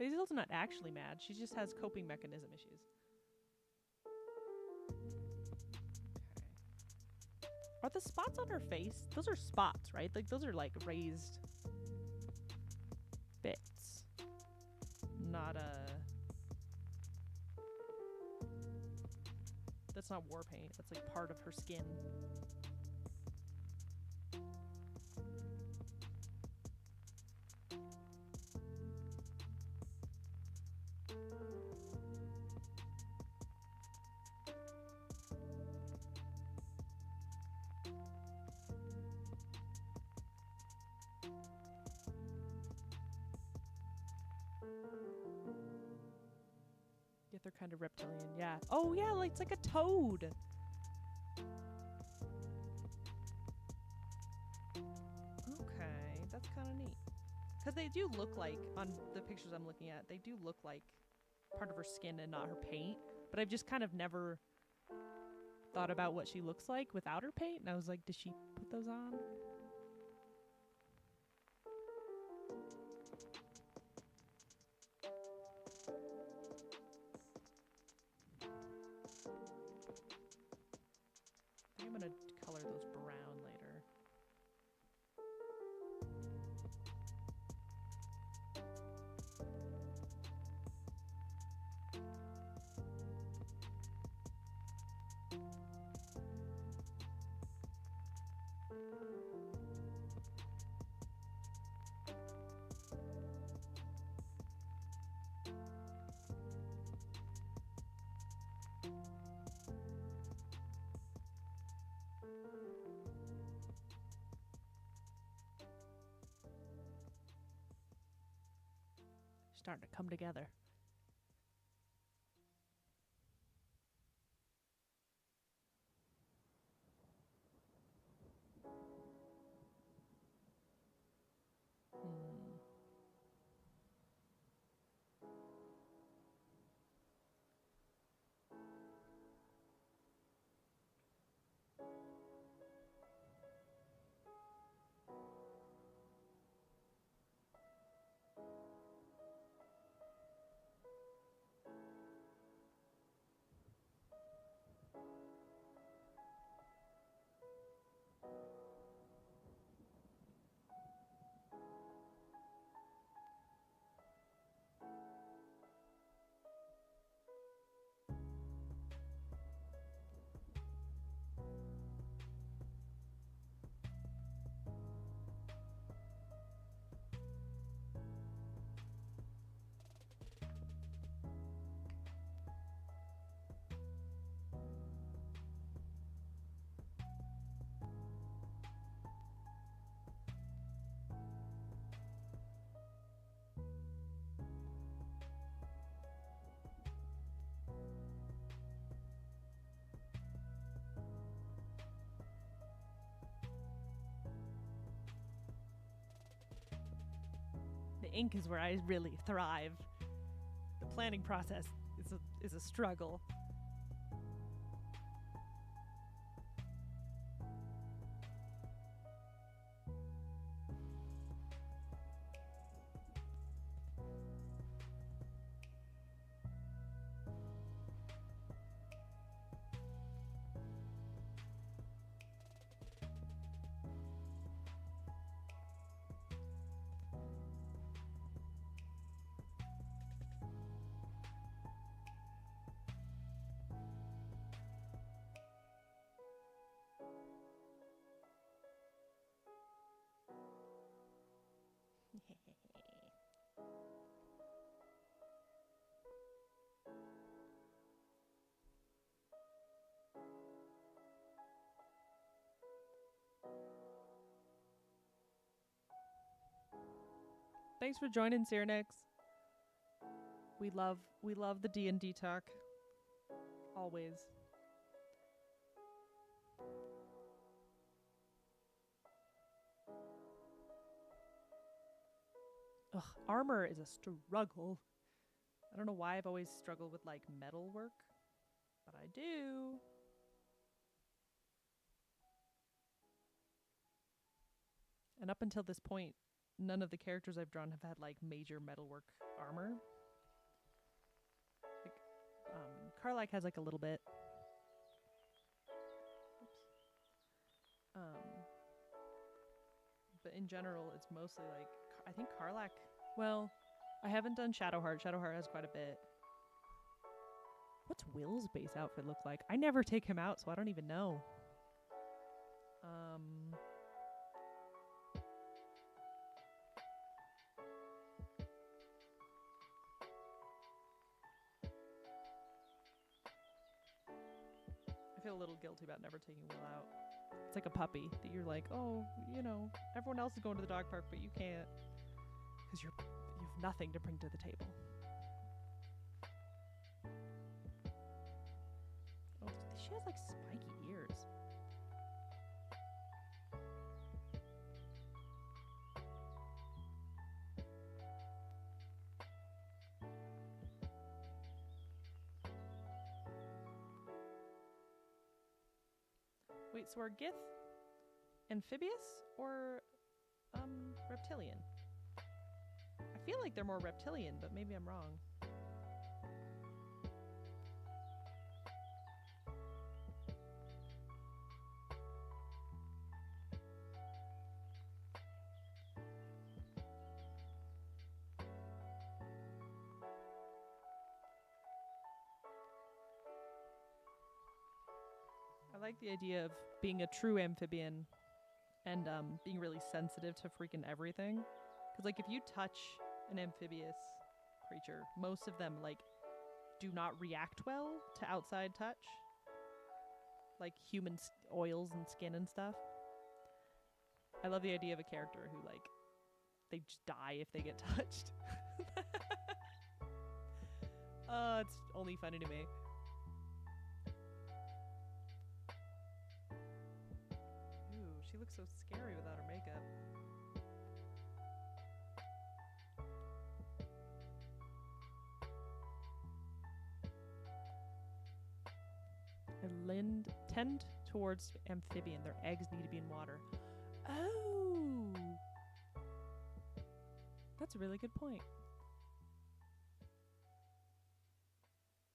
Lae'zel's not actually mad. She just has coping mechanism issues. Okay. Are the spots on her face? Those are spots, right? Like those are like raised bits. Not that's not war paint. That's like part of her skin. Yet they're kind of reptilian, yeah. Oh yeah, like it's like a toad. Okay, that's kind of neat. Because they do look like, on the pictures I'm looking at, they do look like part of her skin and not her paint. But I've just kind of never thought about what she looks like without her paint. And I was like, does she put those on? I think I'm going to color those brown later. Starting to come together. The ink is where I really thrive. The planning process is a struggle. Thanks for joining, Cyrenix. We love the D&D talk. Always. Ugh, armor is a struggle. I don't know why I've always struggled with like metal work, but I do. And up until this point, none of the characters I've drawn have had like major metalwork armor. Like, Karlak has like a little bit. Oops. But in general, it's mostly like, I think Karlak, well, I haven't done Shadowheart. Shadowheart has quite a bit. What's Will's base outfit look like? I never take him out, so I don't even know. I feel a little guilty about never taking Will out. It's like a puppy that you're like, oh, you know, everyone else is going to the dog park, but you can't. Because you have nothing to bring to the table. Oh, she has like spiky ears. Wait, so are Gith amphibious or reptilian? I feel like they're more reptilian, but maybe I'm wrong. I like the idea of being a true amphibian and being really sensitive to freaking everything. Because, like, if you touch an amphibious creature, most of them, like, do not react well to outside touch. Like human oils and skin and stuff. I love the idea of a character who, like, they just die if they get touched. It's only funny to me. Ooh, she looks so scary without her makeup. And tend towards amphibian. Their eggs need to be in water. Oh! That's a really good point.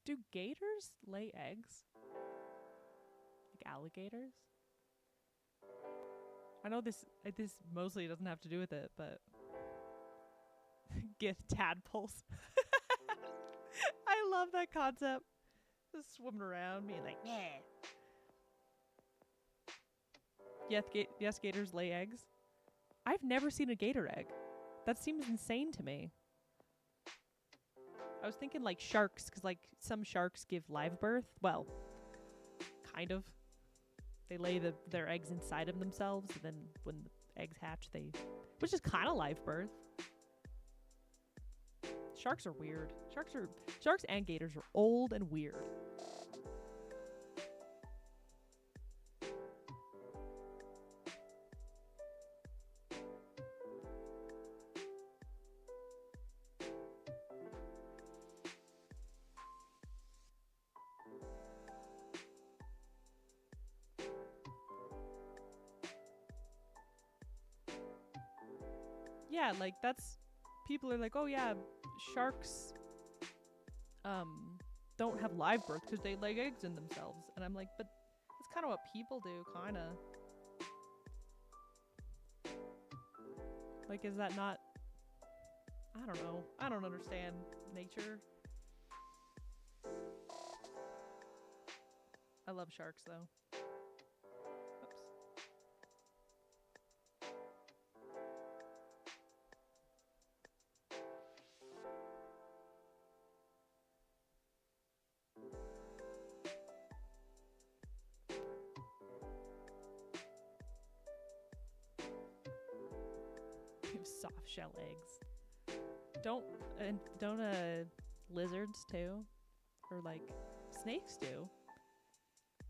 Do gators lay eggs? Like alligators? I know this mostly doesn't have to do with it, but Gith tadpoles. I love that concept. Just swimming around, being like, yeah. Yes, gators lay eggs. I've never seen a gator egg. That seems insane to me. I was thinking like sharks, because like some sharks give live birth. Well, kind of. They lay their eggs inside of themselves, and then when the eggs hatch, which is kind of live birth. Sharks are weird. Sharks and gators are old and weird. Yeah, like that's people are like, oh yeah, sharks don't have live birth because they lay eggs in themselves. And I'm like, but that's kind of what people do, kind of. Like, is that not... I don't know. I don't understand nature. I love sharks, though. Oops. They have soft shell eggs. Don't lizards too, or like snakes do.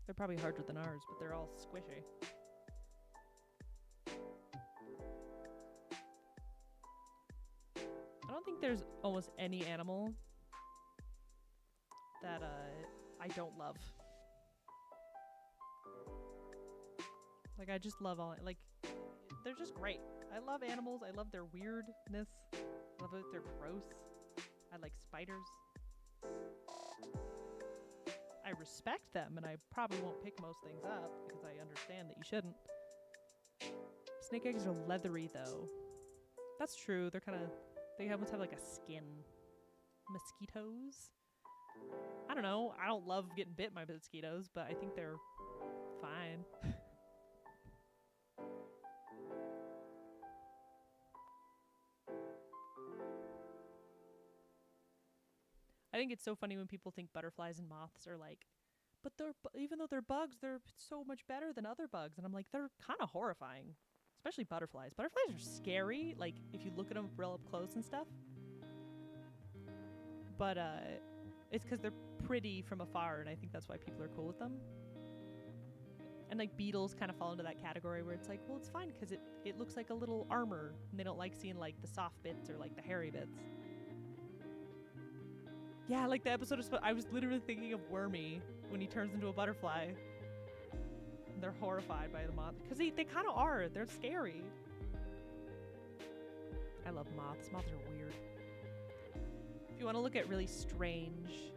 They're probably harder than ours, but they're all squishy. I don't think there's almost any animal that I don't love. Like I just love all like they're just great. I love animals. I love their weirdness. I love it. They're gross. I like spiders. I respect them, and I probably won't pick most things up because I understand that you shouldn't. Snake eggs are leathery, though. That's true. They almost have like a skin. Mosquitoes. I don't know. I don't love getting bit by mosquitoes, but I think they're fine. I think it's so funny when people think butterflies and moths are like, but even though they're bugs, they're so much better than other bugs. And I'm like, they're kind of horrifying, especially butterflies. Butterflies are scary, like if you look at them real up close and stuff. But it's because they're pretty from afar, and I think that's why people are cool with them. And like beetles kind of fall into that category where it's like, well, it's fine because it looks like a little armor, and they don't like seeing like the soft bits or like the hairy bits. Yeah, like the episode of I was literally thinking of Wormy when he turns into a butterfly. And they're horrified by the moth. Because they kind of are. They're scary. I love moths. Moths are weird. If you want to look at really strange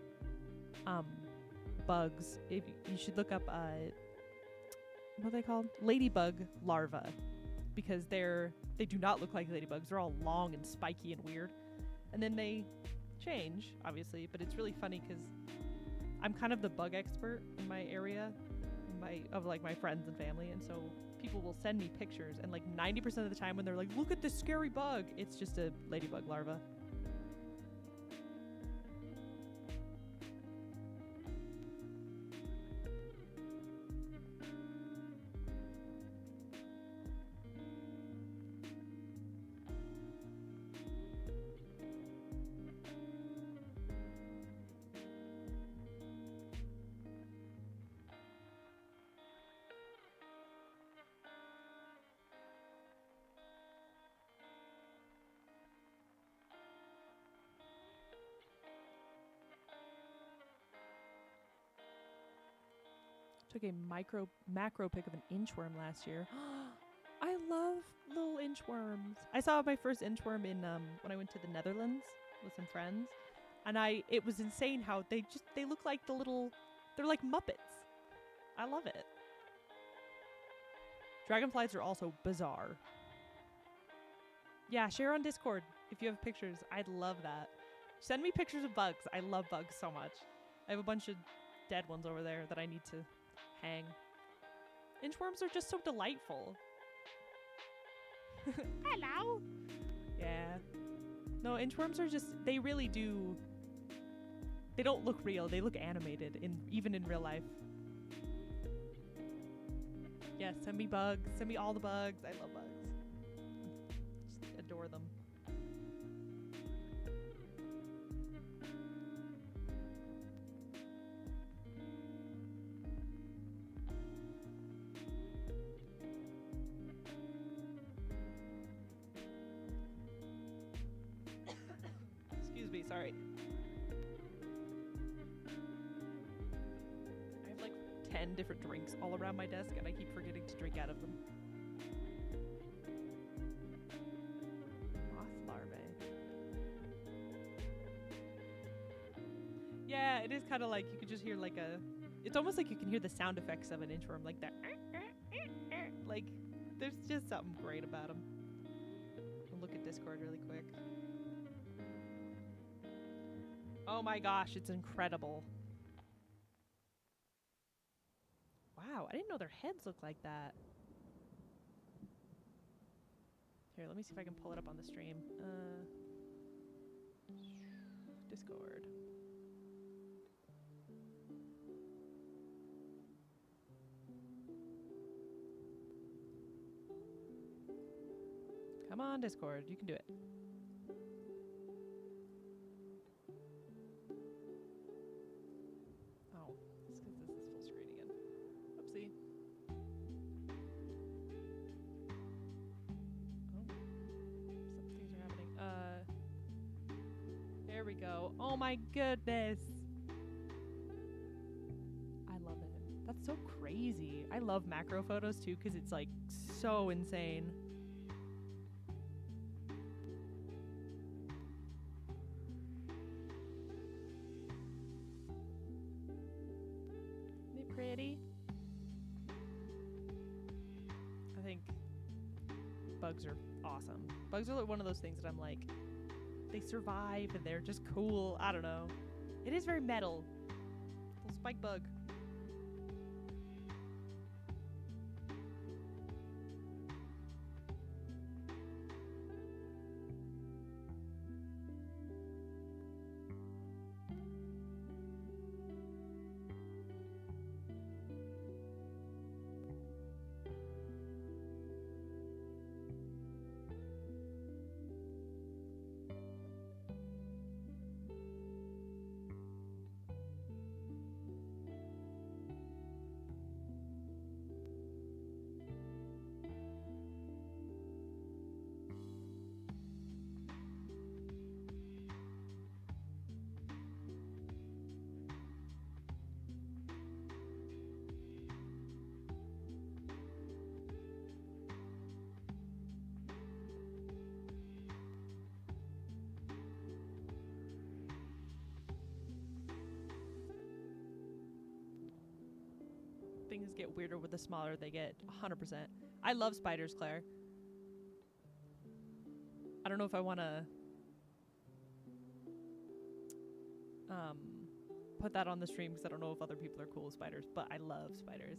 bugs, you should look up, what are they called? Ladybug larvae. Because they do not look like ladybugs. They're all long and spiky and weird. And then they change, obviously, but it's really funny because I'm kind of the bug expert in my area, of like my friends and family, and so people will send me pictures, and like 90% of the time when they're like, look at this scary bug, it's just a ladybug larva. Took a macro pic of an inchworm last year. I love little inchworms. I saw my first inchworm in when I went to the Netherlands with some friends, and it was insane how they look like they're like Muppets. I love it. Dragonflies are also bizarre. Yeah, share on Discord if you have pictures. I'd love that. Send me pictures of bugs. I love bugs so much. I have a bunch of dead ones over there that I need to hang. Inchworms are just so delightful. Hello. Yeah. No, inchworms are just, they really do, they don't look real. They look animated, even in real life. Yeah, send me bugs. Send me all the bugs. I love bugs. Just adore them. Excuse me, sorry. I have like 10 different drinks all around my desk, and I keep forgetting to drink out of them. Moth larvae. Yeah, it is kind of like you could just hear like it's almost like you can hear the sound effects of an inchworm, like that. Like, there's just something great about them. I'll look at Discord really quick. Oh my gosh, it's incredible. Wow, I didn't know their heads looked like that. Here, let me see if I can pull it up on the stream. Discord. Come on, Discord, you can do it. go. Oh my goodness. I love it. That's so crazy. I love macro photos too because it's like so insane. Isn't it pretty? I think bugs are awesome. Bugs are one of those things that I'm like, they survive and they're just cool. I don't know. It is very metal. Little spike bug. Things get weirder with the smaller they get. 100%. I love spiders, Claire. I don't know if I want to put that on the stream because I don't know if other people are cool with spiders, but I love spiders.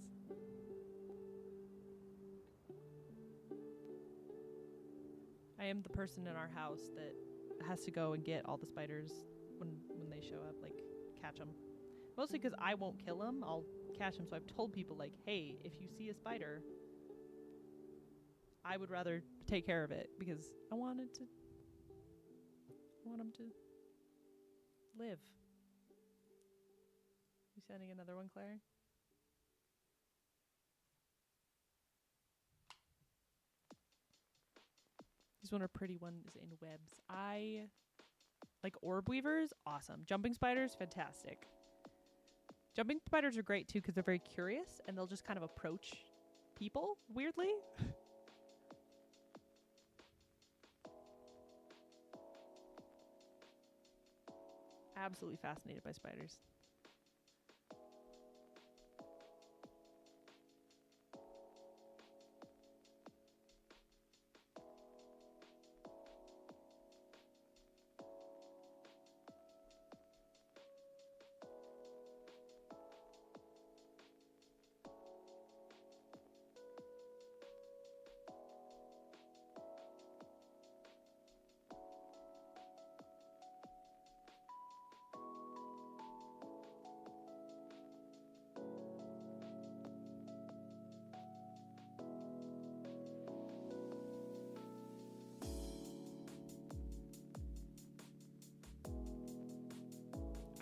I am the person in our house that has to go and get all the spiders when they show up, like catch them. Mostly because I won't kill them, I'll catch them. So I've told people like, hey, if you see a spider, I would rather take care of it because I want them to live. You sending another one, Claire? These one are pretty ones in webs. I like orb weavers, awesome. Jumping spiders, fantastic. Jumping spiders are great too because they're very curious and they'll just kind of approach people weirdly. Absolutely fascinated by spiders.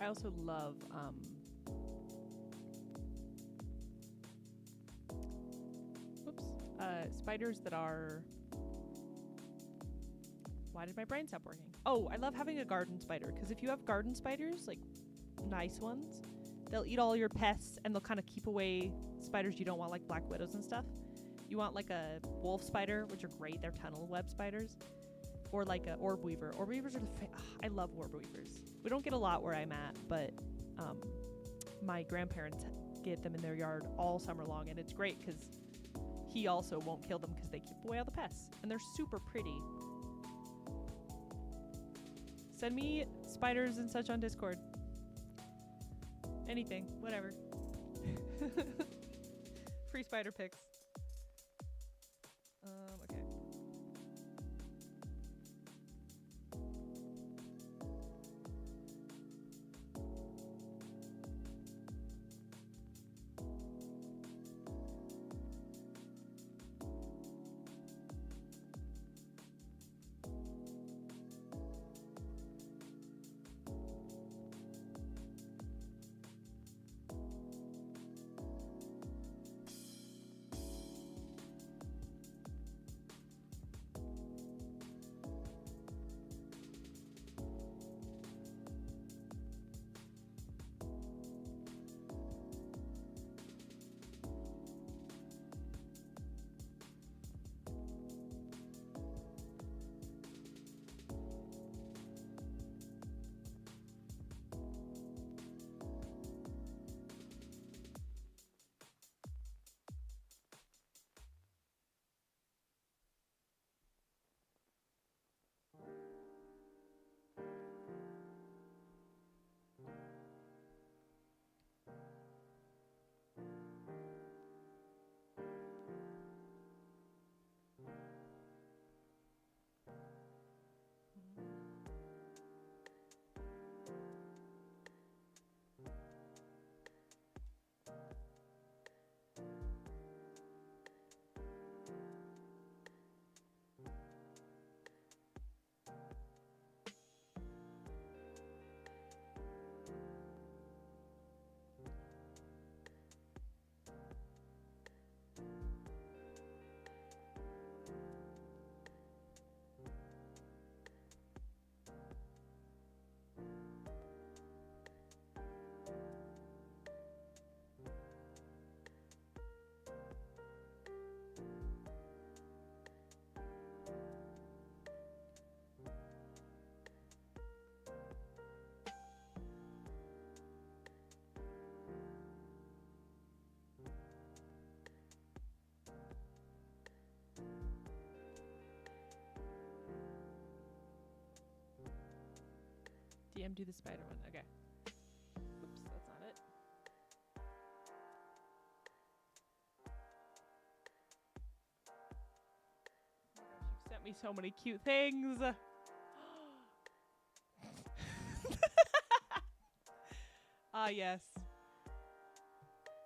I also love spiders that are... Why did my brain stop working? Oh, I love having a garden spider because if you have garden spiders, like nice ones, they'll eat all your pests and they'll kind of keep away spiders you don't want, like black widows and stuff. You want like a wolf spider, which are great. They're tunnel web spiders. Or like a orb weaver. Orb weavers are I love orb weavers. We don't get a lot where I'm at, but my grandparents get them in their yard all summer long, and it's great because he also won't kill them because they keep away all the pests, and they're super pretty. Send me spiders and such on Discord. Anything, whatever. Free spider pics. Okay. DM do the spider one. Okay. Oops, that's not it. Oh my gosh, you've sent me so many cute things. Ah, yes.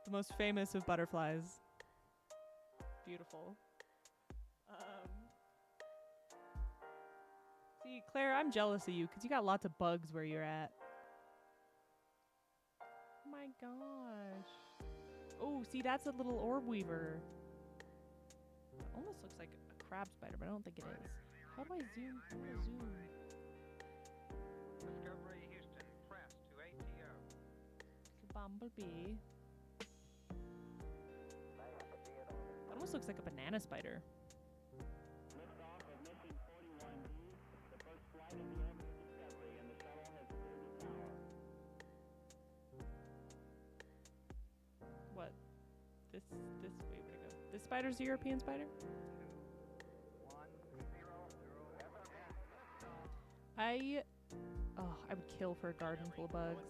The most famous of butterflies. Beautiful. See, Claire, I'm jealous of you because you got lots of bugs where you're at. Oh my gosh. Oh, see, that's a little orb weaver. It almost looks like a crab spider, but I don't think it is. How do I zoom? How do I zoom? Discovery Houston, press to ATO. It's a bumblebee. That almost looks like a banana spider. Liftoff of mission 41B, the first flight in the orbit of Discovery, and the shuttle has cleared the tower. What? This way, where to go? This spider's a European spider? 1-0-0. I would kill for a garden full of bugs.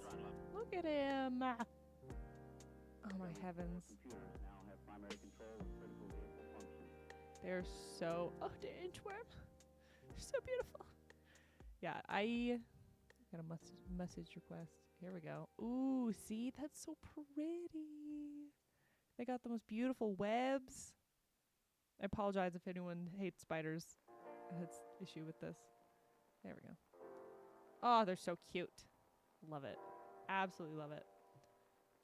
Look at him! Oh my heavens. Computers now have primary control of critical vehicle functions. They're so... Oh, the inchworm! They're so beautiful. Yeah, I got a message request. Here we go. Ooh, see? That's so pretty. They got the most beautiful webs. I apologize if anyone hates spiders. Has issue with this. There we go. Oh, they're so cute. Love it. Absolutely love it.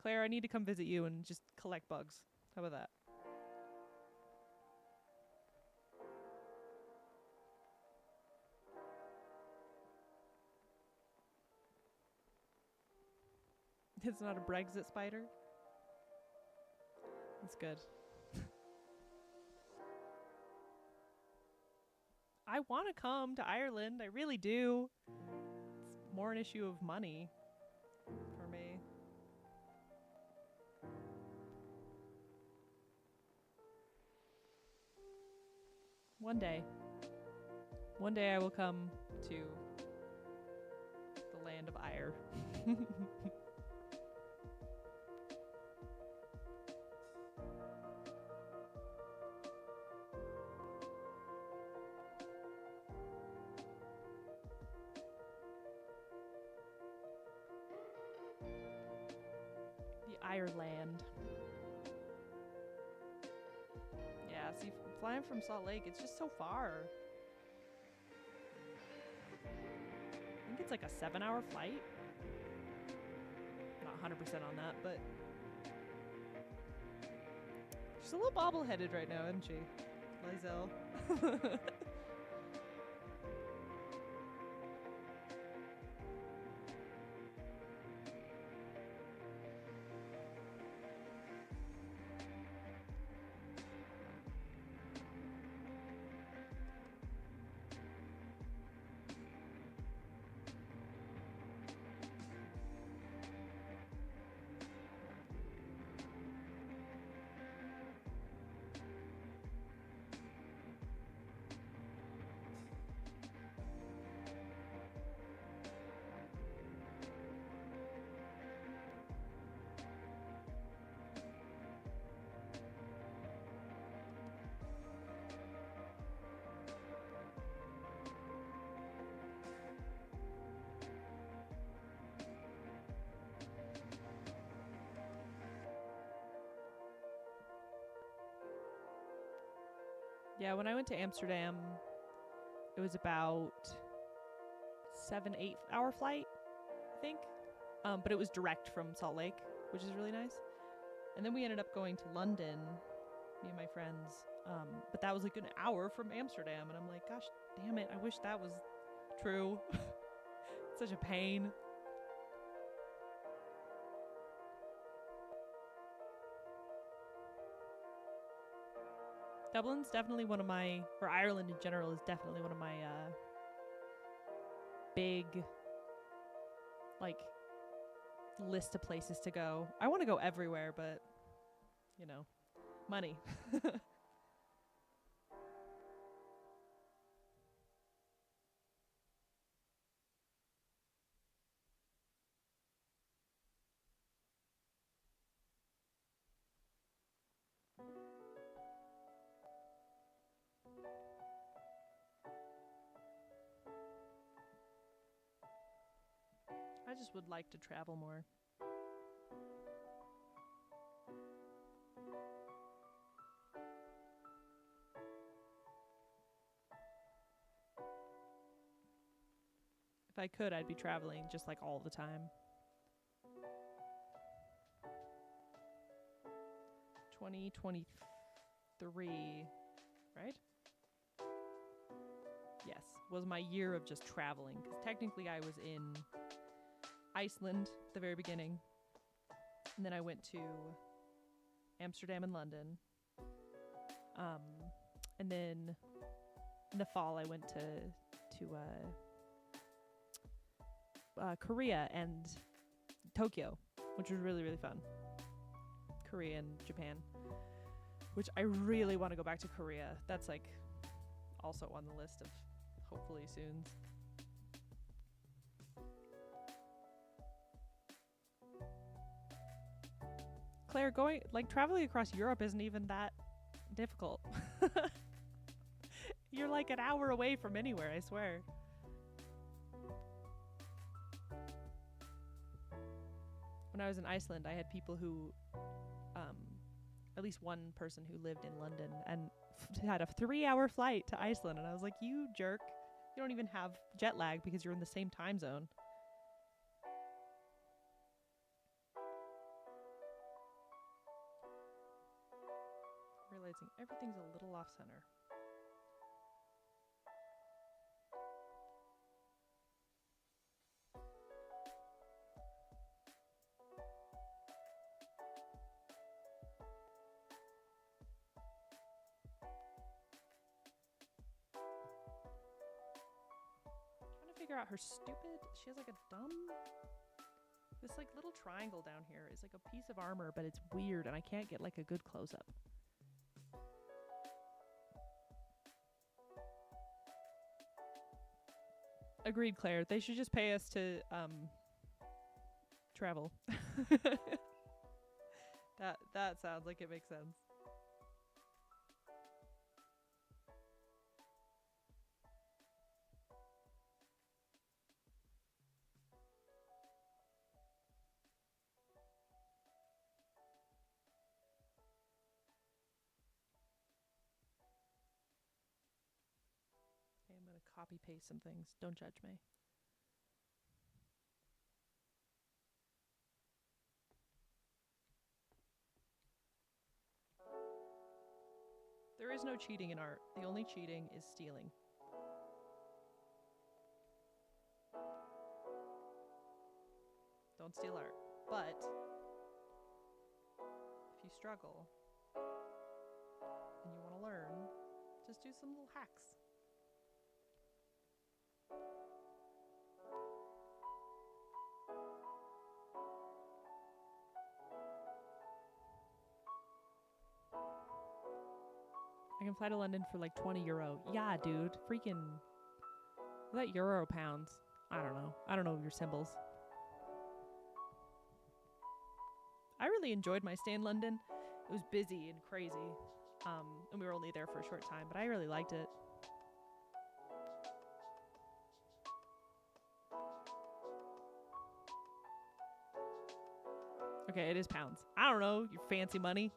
Claire, I need to come visit you and just collect bugs. How about that? It's not a Brexit spider? That's good. I want to come to Ireland. I really do. It's more an issue of money for me. One day. One day I will come to the land of Ire. Ireland. Yeah, see, flying from Salt Lake, it's just so far. I think it's like a 7-hour flight. Not 100% on that, but she's a little bobble-headed right now, isn't she? Lae'zel. Yeah, when I went to Amsterdam, it was about 7-8 hour flight, I think. But it was direct from Salt Lake, which is really nice. And then we ended up going to London, me and my friends. But that was like an hour from Amsterdam. And I'm like, gosh, damn it. I wish that was true. It's such a pain. Dublin's definitely one of my, or Ireland in general is definitely one of my big, like, list of places to go. I want to go everywhere, but, you know, money. I just would like to travel more. If I could, I'd be traveling just like all the time. 2023, right? Yes, was my year of just traveling. Because technically I was in Iceland at the very beginning. And then I went to Amsterdam and London. And then in the fall I went to Korea and Tokyo, which was really, really fun. Korea and Japan, which I really want to go back to Korea. That's like also on the list of hopefully soon. Claire, traveling across Europe isn't even that difficult. You're like an hour away from anywhere, I swear. When I was in Iceland, I had people who, at least one person who lived in London and had a 3-hour flight to Iceland. And I was like, you jerk. You don't even have jet lag because you're in the same time zone. Realizing everything's a little off center. Figure out her stupid, she has like a dumb, this like little triangle down here is like a piece of armor, but it's weird and I can't get like a good close-up. Agreed, Claire. They should just pay us to travel. That sounds like it makes sense. I'm going to copy paste some things. Don't judge me. There is no cheating in art. The only cheating is stealing. Don't steal art. But if you struggle and you want to learn, just do some little hacks. I can fly to London for like 20 euro. Yeah, dude. Freaking... Is that euro or pounds? I don't know. I don't know your symbols. I really enjoyed my stay in London. It was busy and crazy. And we were only there for a short time, but I really liked it. Okay, it is pounds. I don't know, your fancy money.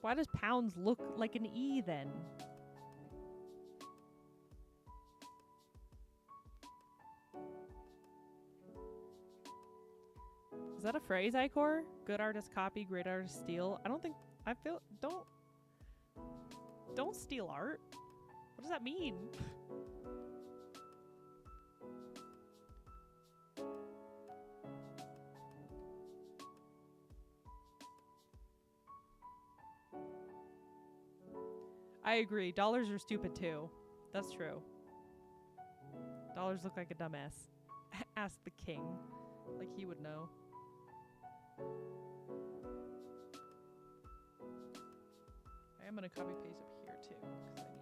Why does pounds look like an E then? Is that a phrase, Icor? Good artists copy, great artists steal. Don't steal art. What does that mean? I agree. Dollars are stupid too. That's true. Dollars look like a dumbass. Ask the king. Like he would know. I'm gonna copy paste up here too, because I need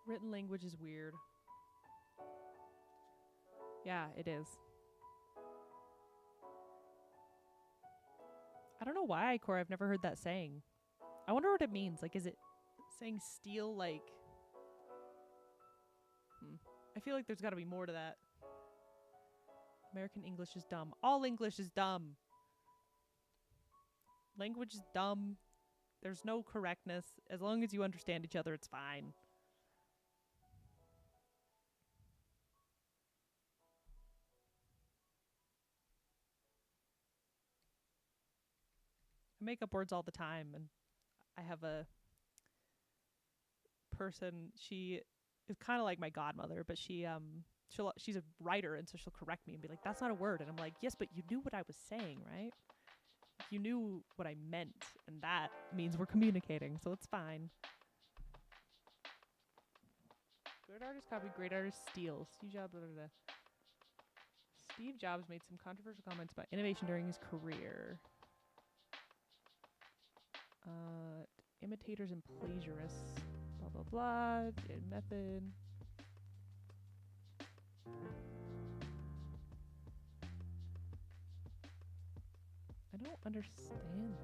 Written language is weird. Yeah, it is. I don't know why, Cora. I've never heard that saying. I wonder what it means. Like, is it saying steal, like... I feel like there's got to be more to that. American English is dumb. All English is dumb. Language is dumb. There's no correctness. As long as you understand each other, it's fine. I make up words all the time, and I have a person, she is kind of like my godmother, but she's a writer, and so she'll correct me and be like, that's not a word. And I'm like, yes, but you knew what I was saying, right? You knew what I meant, and that means we're communicating, so it's fine. Good artist copy, great artist steal. Steve Jobs, blah, blah, blah. Steve Jobs made some controversial comments about innovation during his career. Imitators and plagiarists. Blah, blah, blah. Method. I don't understand this.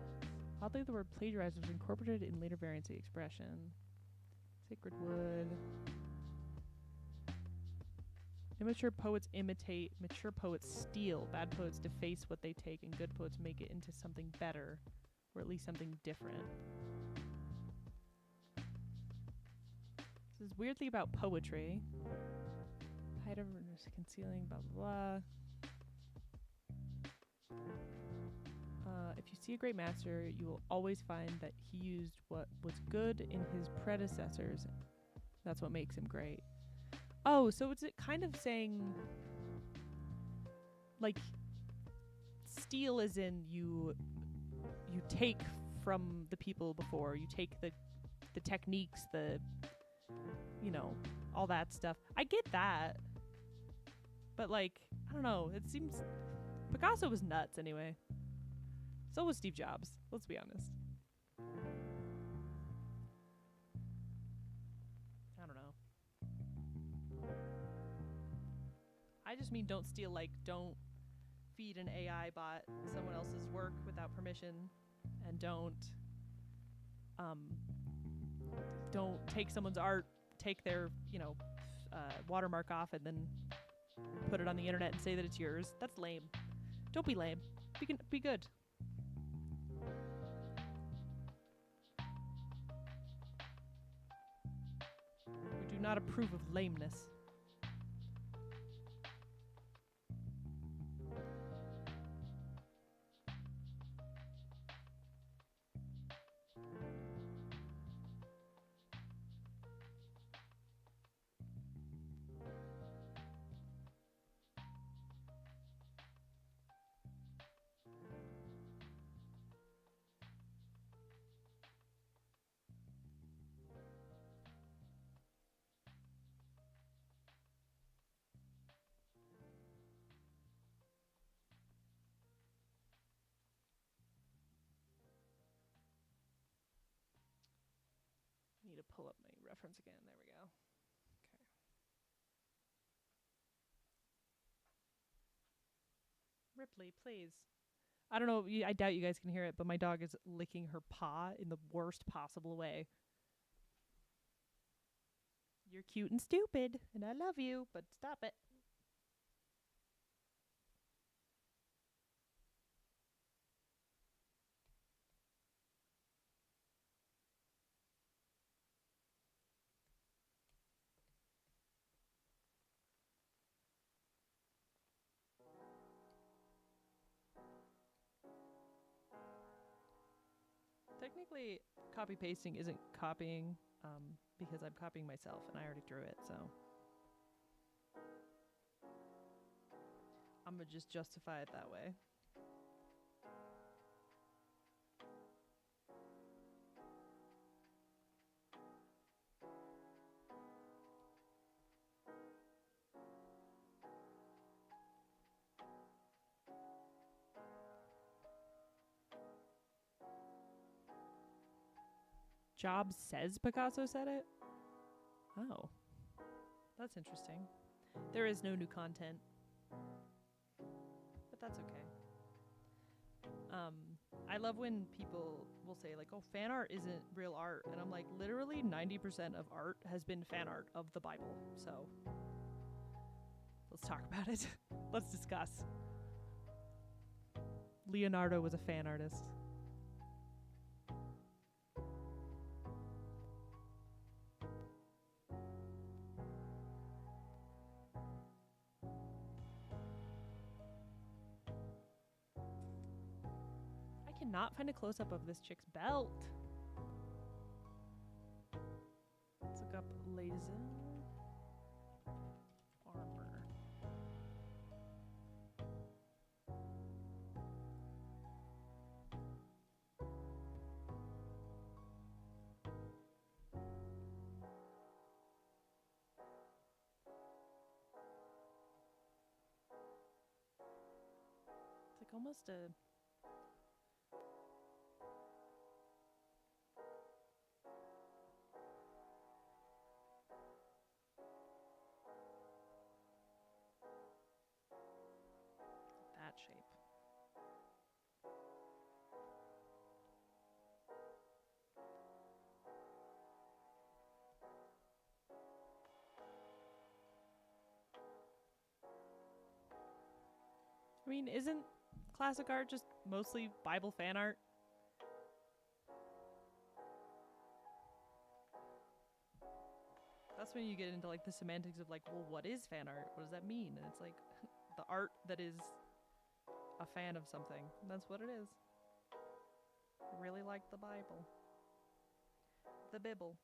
Oddly, the word plagiarize was incorporated in later variants of the expression. Sacred wood. Immature poets imitate, mature poets steal, bad poets deface what they take, and good poets make it into something better, or at least something different. This is weirdly about poetry. Hide over concealing, blah, blah, blah. If you see a great master, you will always find that he used what was good in his predecessors. That's what makes him great. Oh, so it's kind of saying, like, steal as in you take from the people before, you take the techniques, all that stuff. I get that. But, like, I don't know, it seems Picasso was nuts anyway. So was Steve Jobs, let's be honest. I don't know. I just mean don't steal, like, don't feed an AI bot someone else's work without permission, and don't take someone's art, take their, watermark off and then put it on the internet and say that it's yours. That's lame. Don't be lame. Be good. We do not approve of lameness. Need to pull up my reference again. There we go. Okay. Ripley, please. I don't know. I doubt you guys can hear it, but my dog is licking her paw in the worst possible way. You're cute and stupid, and I love you, but stop it. Technically, copy pasting isn't copying, because I'm copying myself and I already drew it, so I'm gonna just justify it that way. Jobs says Picasso said it? Oh. That's interesting. There is no new content. But that's okay. I love when people will say like, oh, fan art isn't real art. And I'm like, literally 90% of art has been fan art of the Bible. So let's talk about it. Let's discuss. Leonardo was a fan artist. I cannot find a close-up of this chick's belt. Let's look up Lae'zel armor. It's like almost a... that shape. I mean, isn't classic art just mostly Bible fan art? That's when you get into like the semantics of like, well, what is fan art? What does that mean? And it's like the art that is a fan of something. That's what it is. I really like the Bible. The Bible.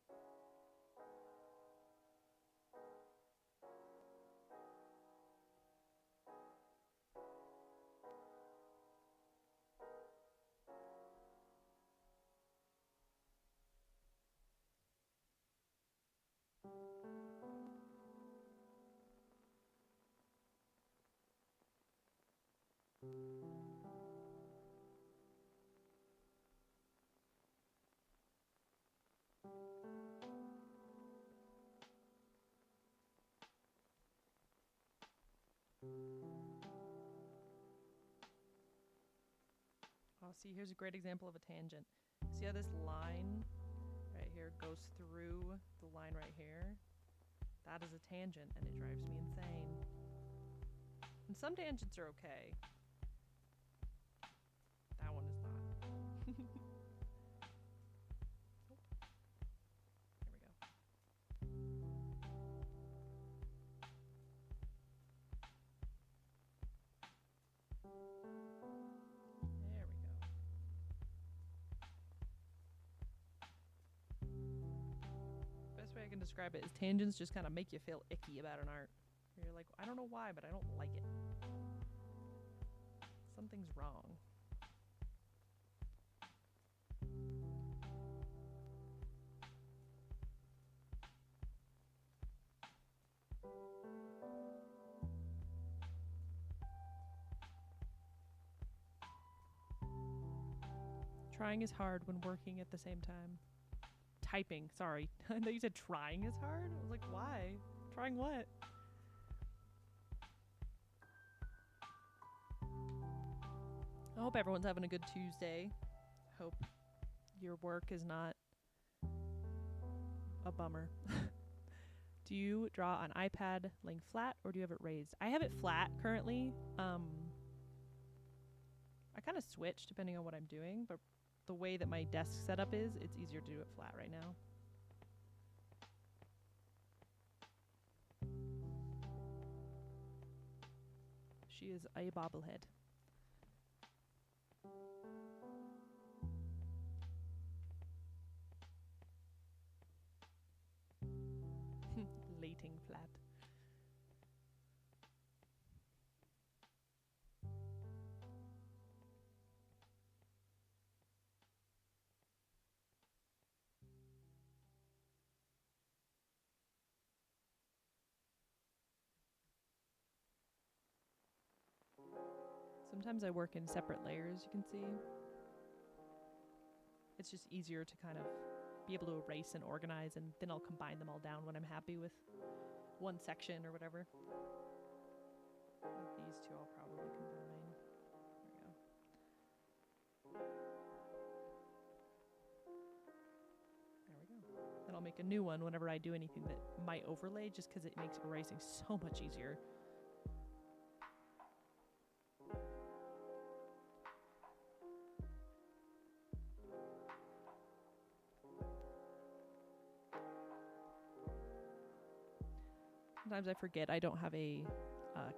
Oh, see, here's a great example of a tangent. See how this line right here goes through the line right here? That is a tangent, and it drives me insane. And some tangents are okay. That one is not. Nope. Here we go. There we go. Best way I can describe it is tangents just kind of make you feel icky about an art. You're like, I don't know why, but I don't like it. Something's wrong. Trying is hard when working at the same time. Typing, sorry. I thought you said trying is hard? I was like, why? Trying what? I hope everyone's having a good Tuesday. Hope your work is not a bummer. Do you draw on iPad laying flat or do you have it raised? I have it flat currently. I kind of switch depending on what I'm doing, but the way that my desk setup is, it's easier to do it flat right now. She is a bobblehead. Lating flat. Sometimes I work in separate layers, you can see. It's just easier to kind of be able to erase and organize, and then I'll combine them all down when I'm happy with one section or whatever. These two I'll probably combine. There we go. There we go. Then I'll make a new one whenever I do anything that might overlay, just because it makes erasing so much easier. Sometimes I forget I don't have a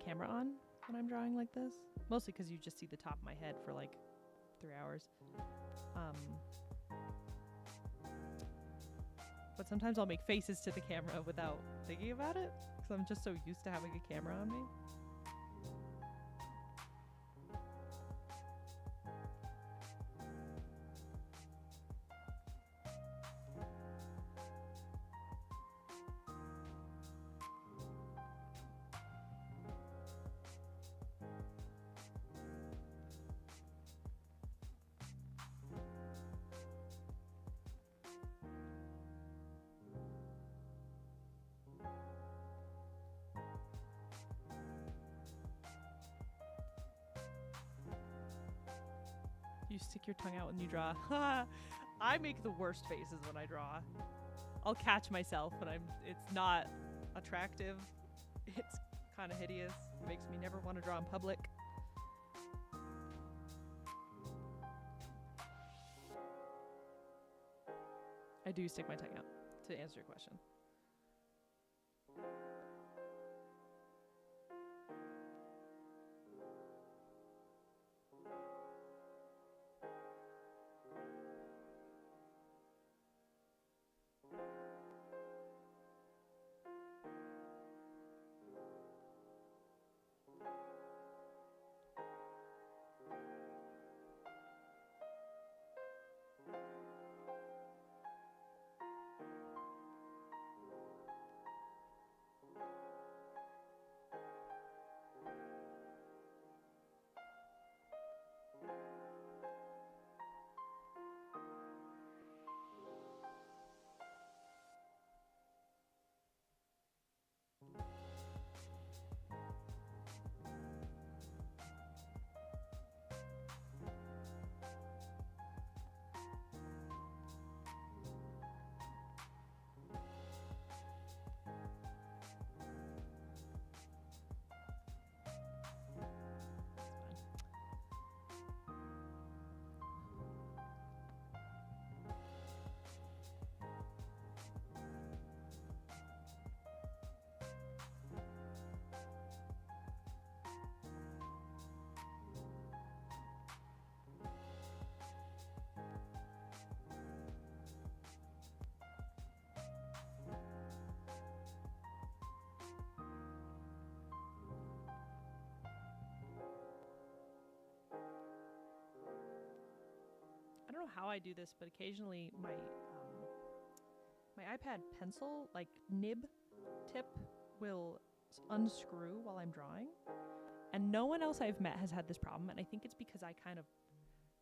camera on when I'm drawing like this. Mostly because you just see the top of my head for like 3 hours. But sometimes I'll make faces to the camera without thinking about it, because I'm just so used to having a camera on me. You stick your tongue out when you draw. I make the worst faces when I draw. I'll catch myself, but it's not attractive. It's kind of hideous. It makes me never want to draw in public. I do stick my tongue out, to answer your question. I don't know how I do this, but occasionally my iPad pencil, like nib tip, will unscrew while I'm drawing. And no one else I've met has had this problem, and I think it's because I kind of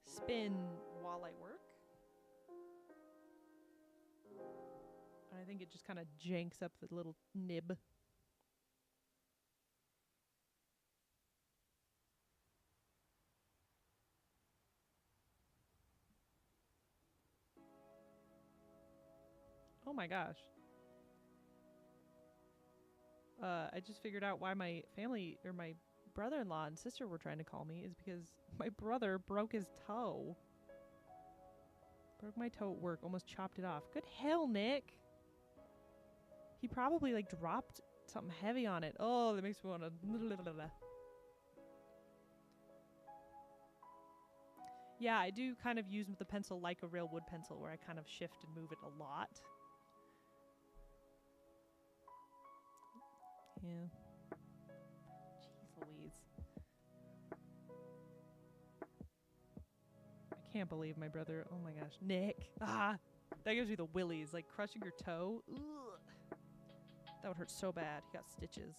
spin while I work. And I think it just kind of janks up the little nib. Oh my gosh. I just figured out why my family, or my brother-in-law and sister were trying to call me, is because my brother broke his toe. Broke my toe at work, almost chopped it off. Good hell, Nick. He probably like dropped something heavy on it. Oh, that makes me want to... Yeah, I do kind of use the pencil like a real wood pencil, where I kind of shift and move it a lot. Yeah. Jeez Louise. I can't believe my brother. Oh my gosh. Nick. Ah! That gives me the willies. Like crushing your toe. Ugh. That would hurt so bad. He got stitches.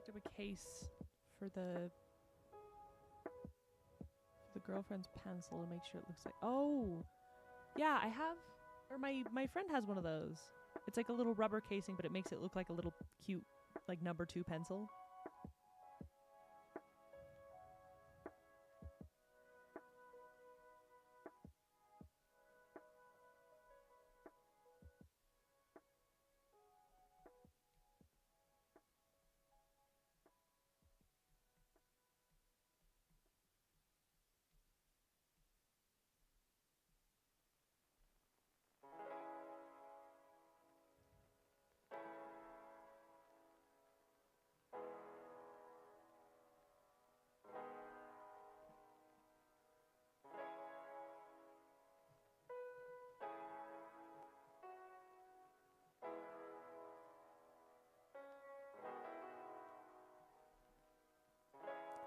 Picked up a case for the girlfriend's pencil to make sure it looks like. Oh, yeah, I have, or my friend has one of those. It's like a little rubber casing, but it makes it look like a little cute, like number 2 pencil.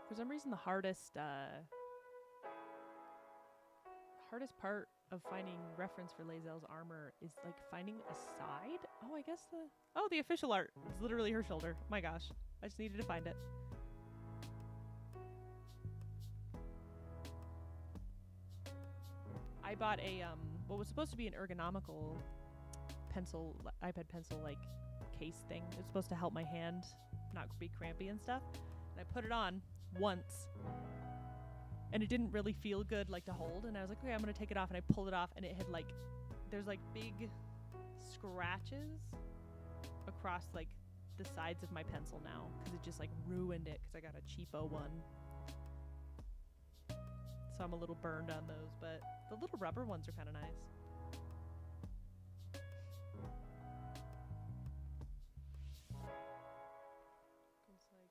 For some reason, the hardest part of finding reference for Lae'zel's armor is like finding a side. Oh, I guess the official art is literally her shoulder. My gosh, I just needed to find it. I bought a what was supposed to be an ergonomical pencil, iPad pencil like case thing. It's supposed to help my hand not be crampy and stuff. And I put it on once, and it didn't really feel good like to hold. And I was like, okay, I'm gonna take it off. And I pulled it off, and it had like, there's like big scratches across like the sides of my pencil now because it just like ruined it because I got a cheapo one. So I'm a little burned on those, but the little rubber ones are kind of nice. Goes like.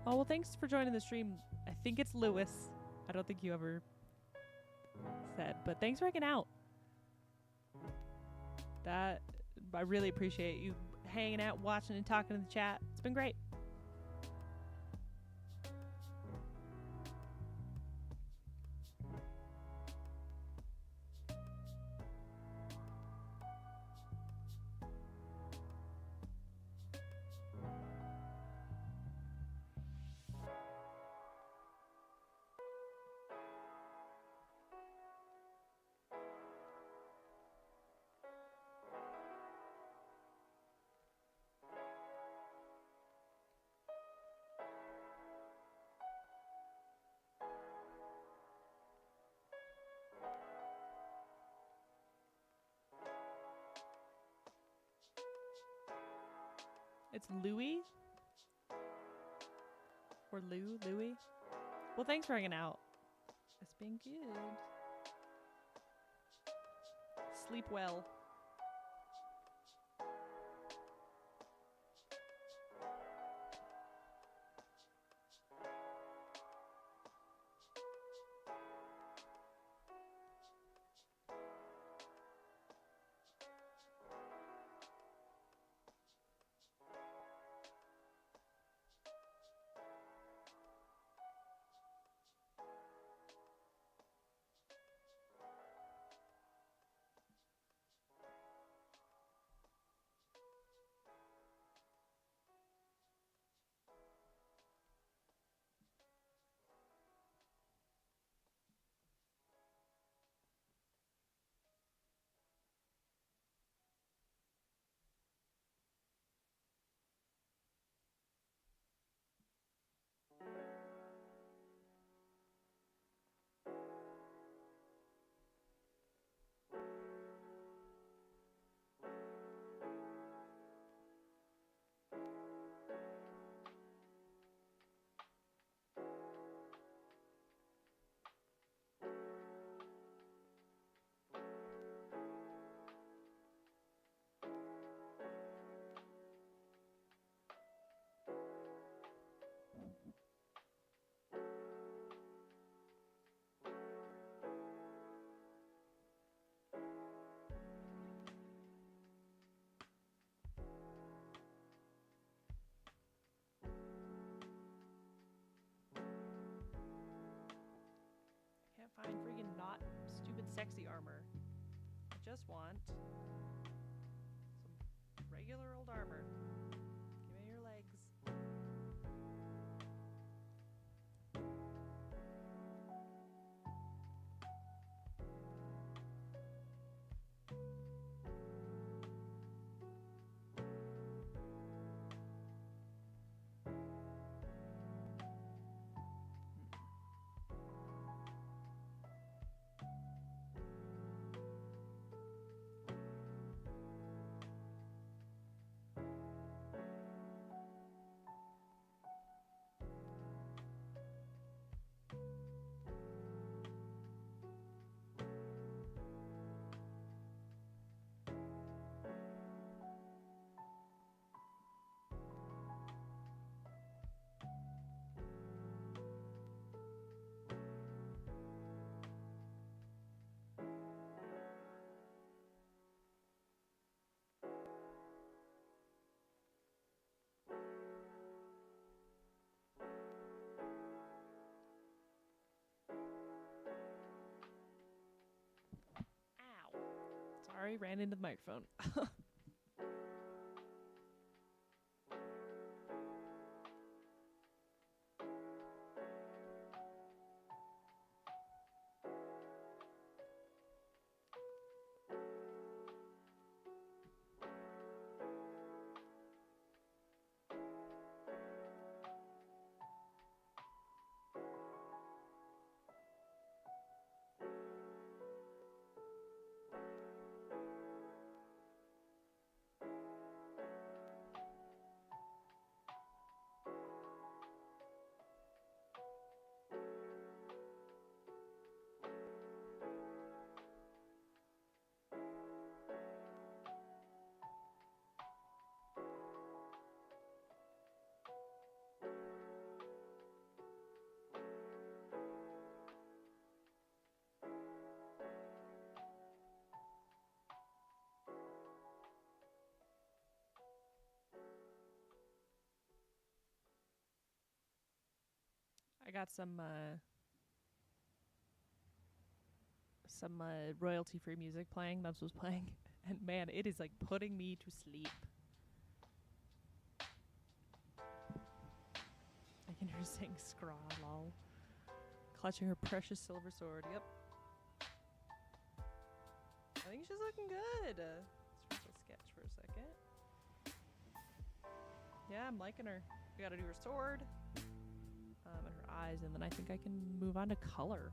Oh, well, thanks for joining the stream. I think it's Lewis. I don't think you ever said, but thanks for hanging out. That, I really appreciate you hanging out, watching, and talking in the chat. It's been great. It's Louie? Or Louie? Well, thanks for hanging out. It's been good. Sleep well. sexy armor. I just want some regular old armor. Give me your legs. Ow. Sorry, ran into the microphone. I got some royalty-free music playing. Nubs was playing, and man, it is like putting me to sleep. I can hear her saying "scraw lol," clutching her precious silver sword. Yep. I think she's looking good. Let's read the sketch for a second. Yeah, I'm liking her. We gotta do her sword. And her eyes, and then I think I can move on to color.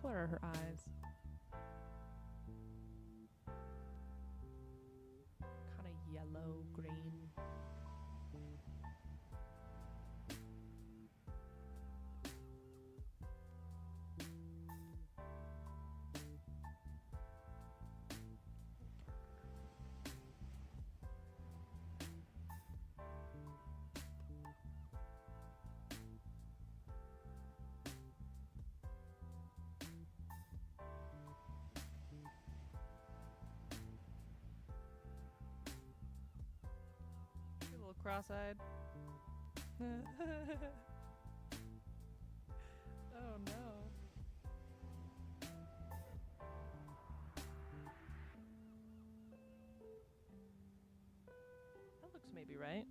Color are her eyes. Kind of yellow, green. A little cross-eyed. Oh no. That looks maybe right.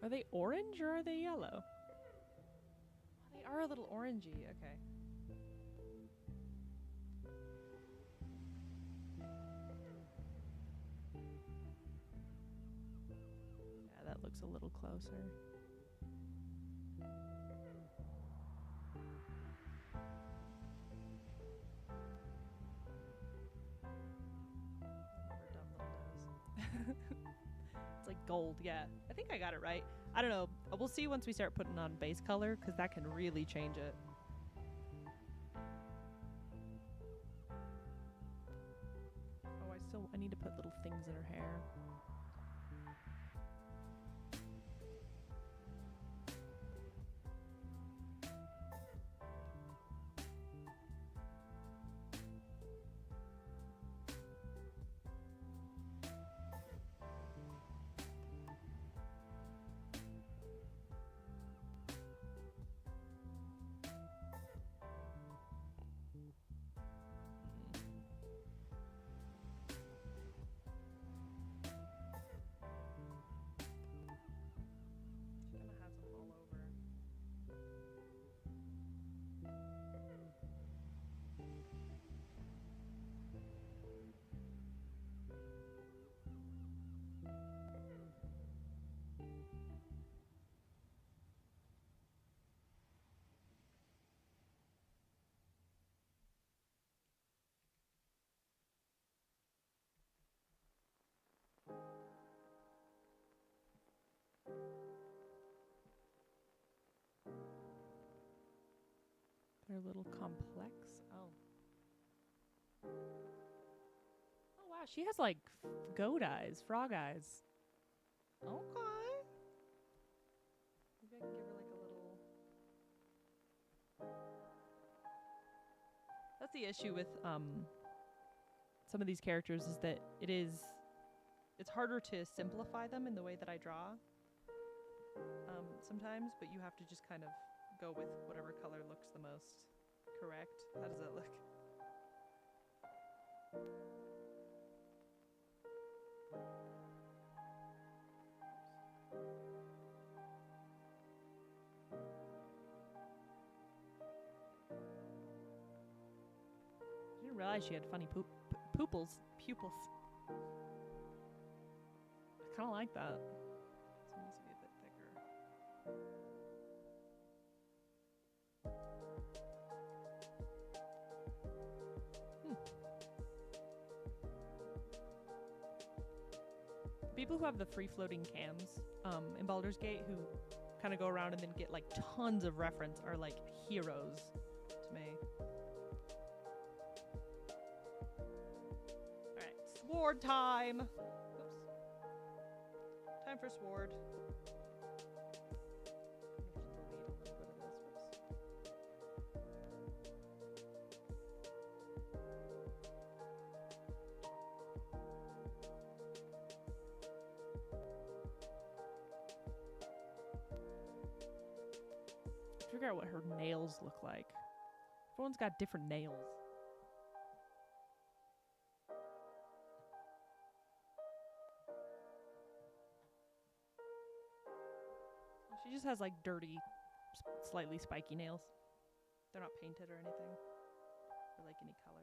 Are they orange or are they yellow? Oh, they are a little orangey. Okay. Yeah, that looks a little closer. Her dumb little nose. It's like gold, yeah. I think I got it right. I don't know. We'll see once we start putting on base color, because that can really change it. Oh, I need to put little things in her hair. a little complex. Oh. Oh wow, she has like goat eyes, frog eyes. Okay. Maybe I can give her like a little. That's the issue with some of these characters is that it's harder to simplify them in the way that I draw sometimes, but you have to just kind of go with whatever color looks the most correct. How does that look? I didn't realize she had funny pupils. I kind of like that. This one needs to be a bit thicker. People who have the free-floating cams in Baldur's Gate who kind of go around and then get like tons of reference are like heroes to me. Alright, sword time! Oops. Time for sword. I'm gonna delete a little bit of this. Whoops. Figure out what her nails look like. Everyone's got different nails. She just has like dirty, slightly spiky nails. They're not painted or anything, or like any color.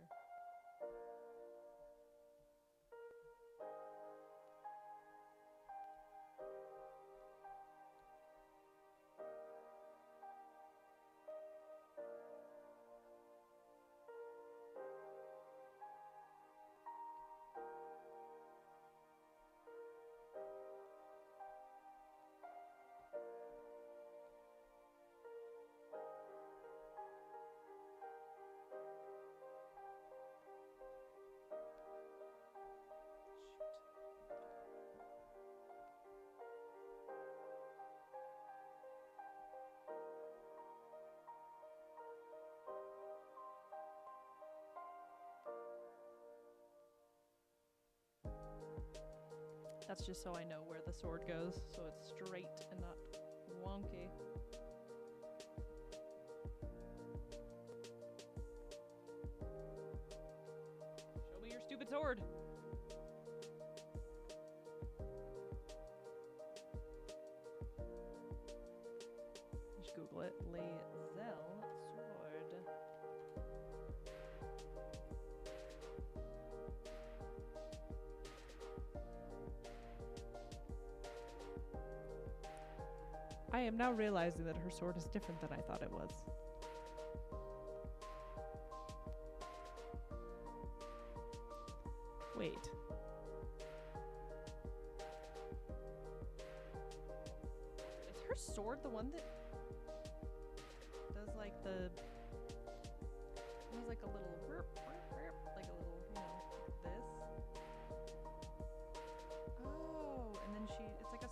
That's just so I know where the sword goes, so it's straight and not wonky. Show me your stupid sword! Just Google it. Lae'zel sword. I am now realizing that her sword is different than I thought it was. Wait. Is her sword the one that does like the... It has like a little... Like a little, you know, this. Oh, and then it's like a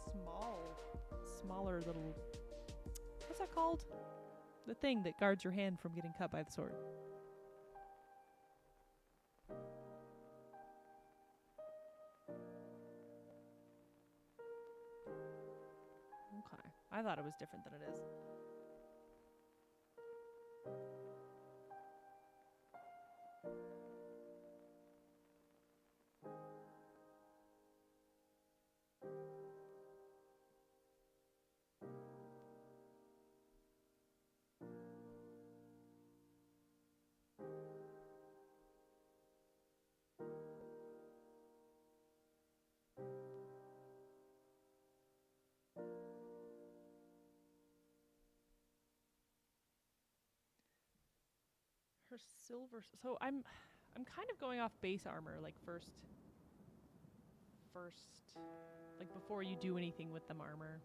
smaller little... What's that called? The thing that guards your hand from getting cut by the sword. Okay. I thought it was different than it is. Her silver. So I'm kind of going off base armor, like first, like before you do anything with them armor.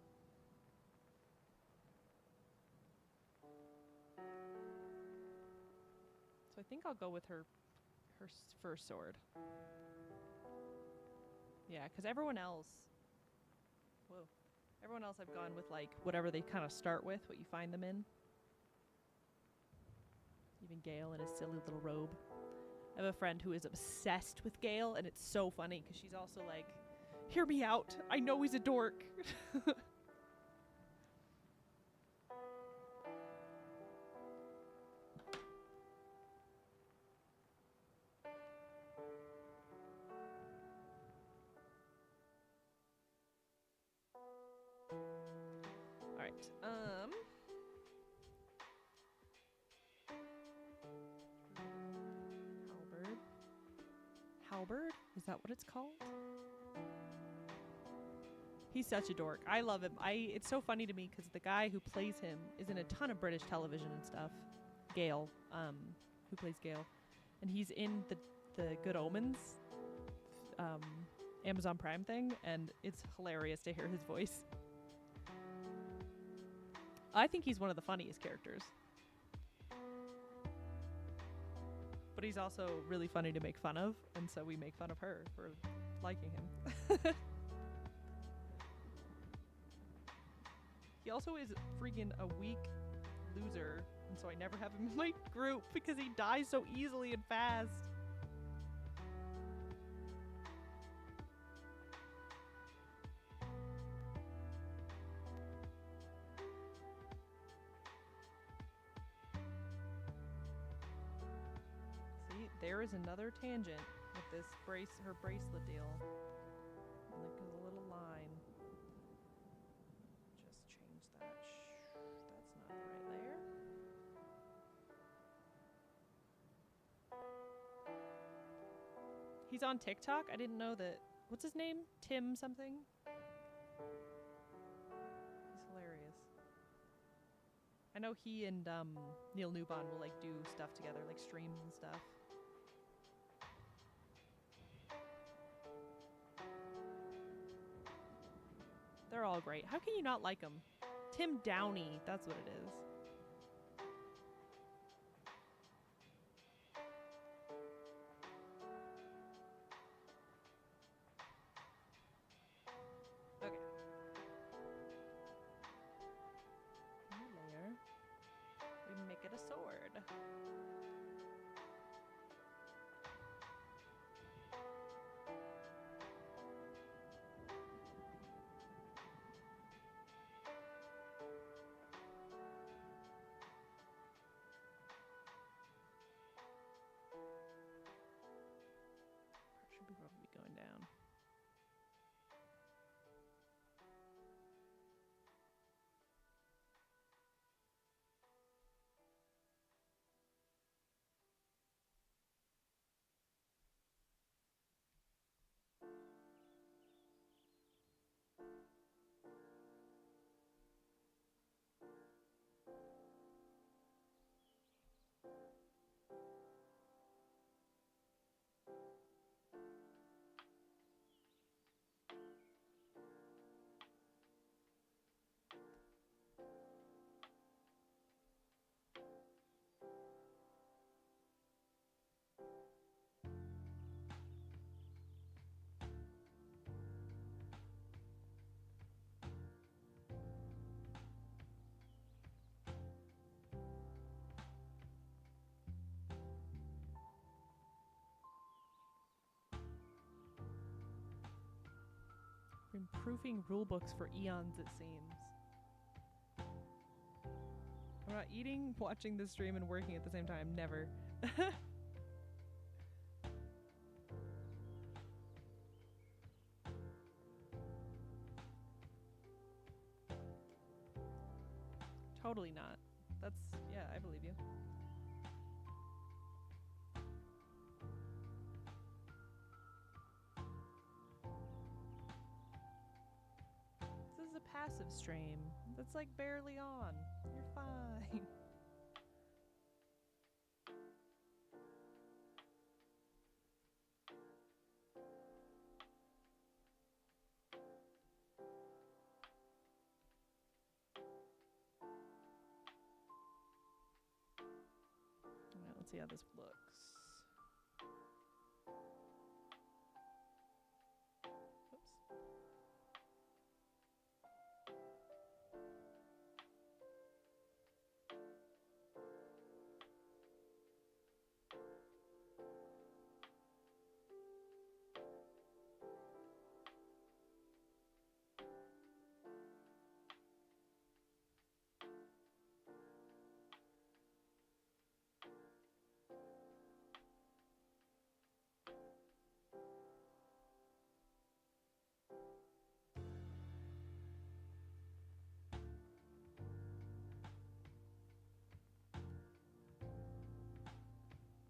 I think I'll go with her first sword. Yeah, because everyone else... Whoa. Everyone else I've gone with, like, whatever they kind of start with, what you find them in. Even Gale in his silly little robe. I have a friend who is obsessed with Gale, and it's so funny, because she's also like, hear me out, I know he's a dork. Alright, Halberd. Halberd? Is that what it's called? He's such a dork. I love him. It's so funny to me because the guy who plays him is in a ton of British television and stuff. Gale, who plays Gale, and he's in the Good Omens, Amazon Prime thing, and it's hilarious to hear his voice. I think he's one of the funniest characters, but he's also really funny to make fun of, and so we make fun of her for liking him. He also is freaking a weak loser, and so I never have him in my group because he dies so easily and fast. See, there is another tangent with this her bracelet deal. Look at the little line. Change that. That's not right there. He's on TikTok? I didn't know that. What's his name? Tim something? He's hilarious. I know he and Neil Newbon will like do stuff together, like streams and stuff. They're all great. How can you not like them? Tim Downey, that's what it is. Okay. New layer. We make it a sword. Should be probably going down. Improving rulebooks for eons, it seems. I'm not eating, watching the stream, and working at the same time. Never. Totally not. That's, yeah, I believe you. This is a passive stream. That's like barely on. You're fine. Let's see how this looks. Oops.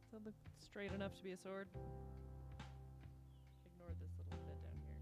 Does that look straight enough to be a sword? Ignore this little bit down here.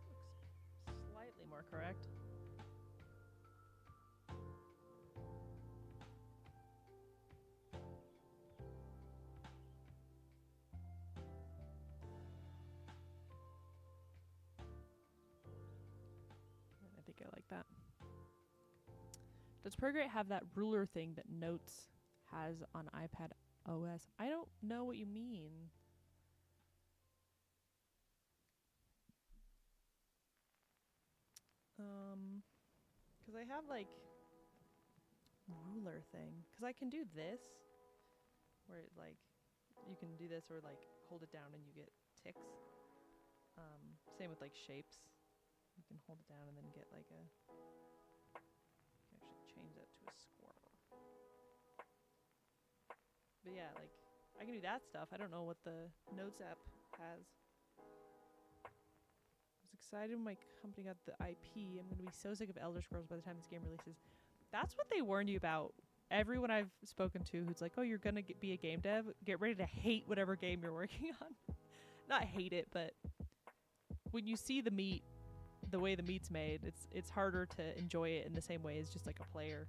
Looks slightly more correct. I think I like that. Does Prograde have that ruler thing that Notes has on iPad OS? I don't know what you mean. Because I have like ruler thing. Because I can do this, where it like you can do this or like hold it down and you get ticks. Same with like shapes. You can hold it down and then get like a. You can actually change that to a squirrel. But yeah, like I can do that stuff. I don't know what the Notes app has. I was excited when my company got the IP. I'm going to be so sick of Elder Scrolls by the time this game releases. That's what they warned you about. Everyone I've spoken to who's like, oh, you're going to be a game dev, get ready to hate whatever game you're working on. Not hate it, but when you see the meat, the way the meat's made, it's harder to enjoy it in the same way as just like a player.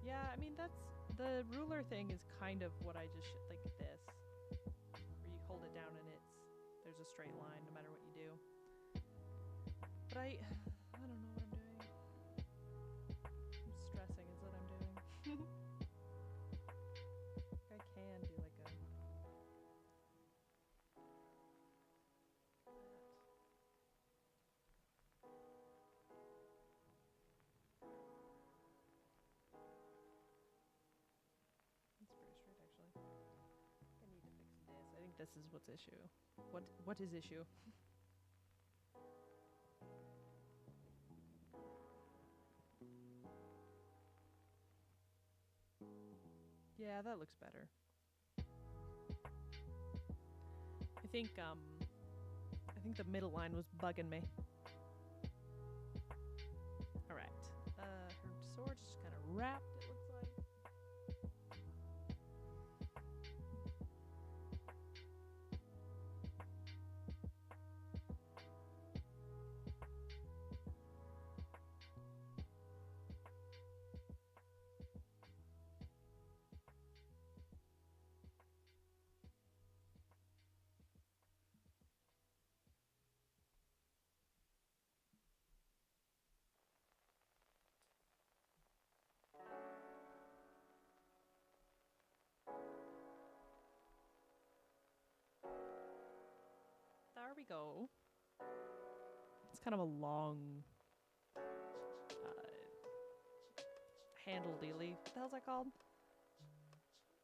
Yeah, I mean, that's the ruler thing is kind of what I just like this, where you hold it down and there's a straight line no matter what you do. But I don't know what I'm doing. I'm stressing is what I'm doing. I can do like a. That's pretty straight, actually. I need to fix this. I think this is what's issue. What is issue? Yeah, that looks better. I think the middle line was bugging me. All right. Her sword's just kind of wrapped, it looks like. There we go. It's kind of a long handle dealy. What the hell's that called?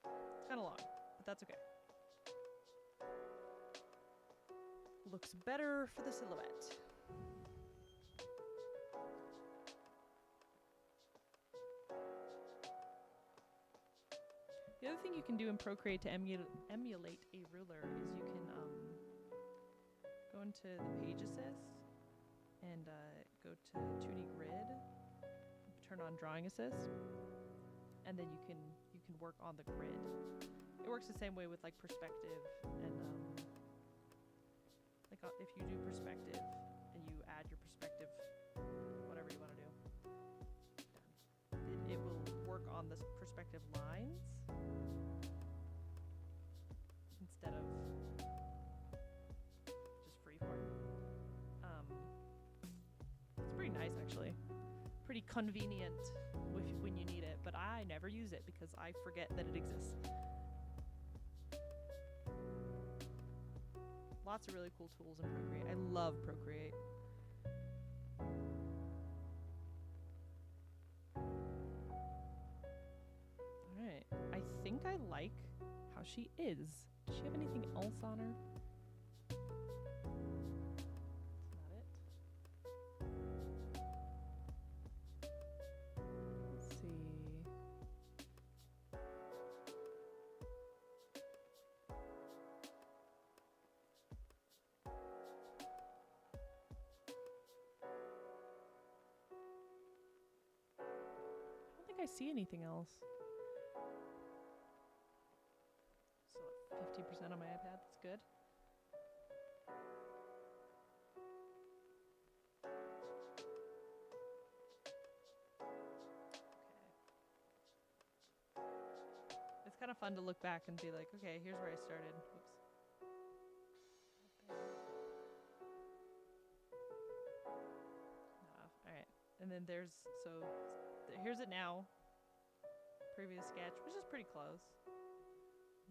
It's kind of long, but that's okay. looks better for the silhouette. The other thing you can do in Procreate to emulate a ruler is you can go into the Page Assist and go to 2D Grid, turn on Drawing Assist, and then you can work on the grid. It works the same way with like perspective and like if you do perspective and you add your perspective, whatever you want to do, it will work on the perspective lines instead of just freeform. It's pretty nice actually. Pretty convenient when you need it, but I never use it because I forget that it exists. Lots of really cool tools in Procreate. I love Procreate. Alright, I think I like how she is. Does she have anything else on her? I see anything else. So 50% on my iPad, that's good. Okay. It's kind of fun to look back and be like, okay, here's where I started. Whoops. Alright. And then there's, so here's it now. Previous sketch, which is pretty close.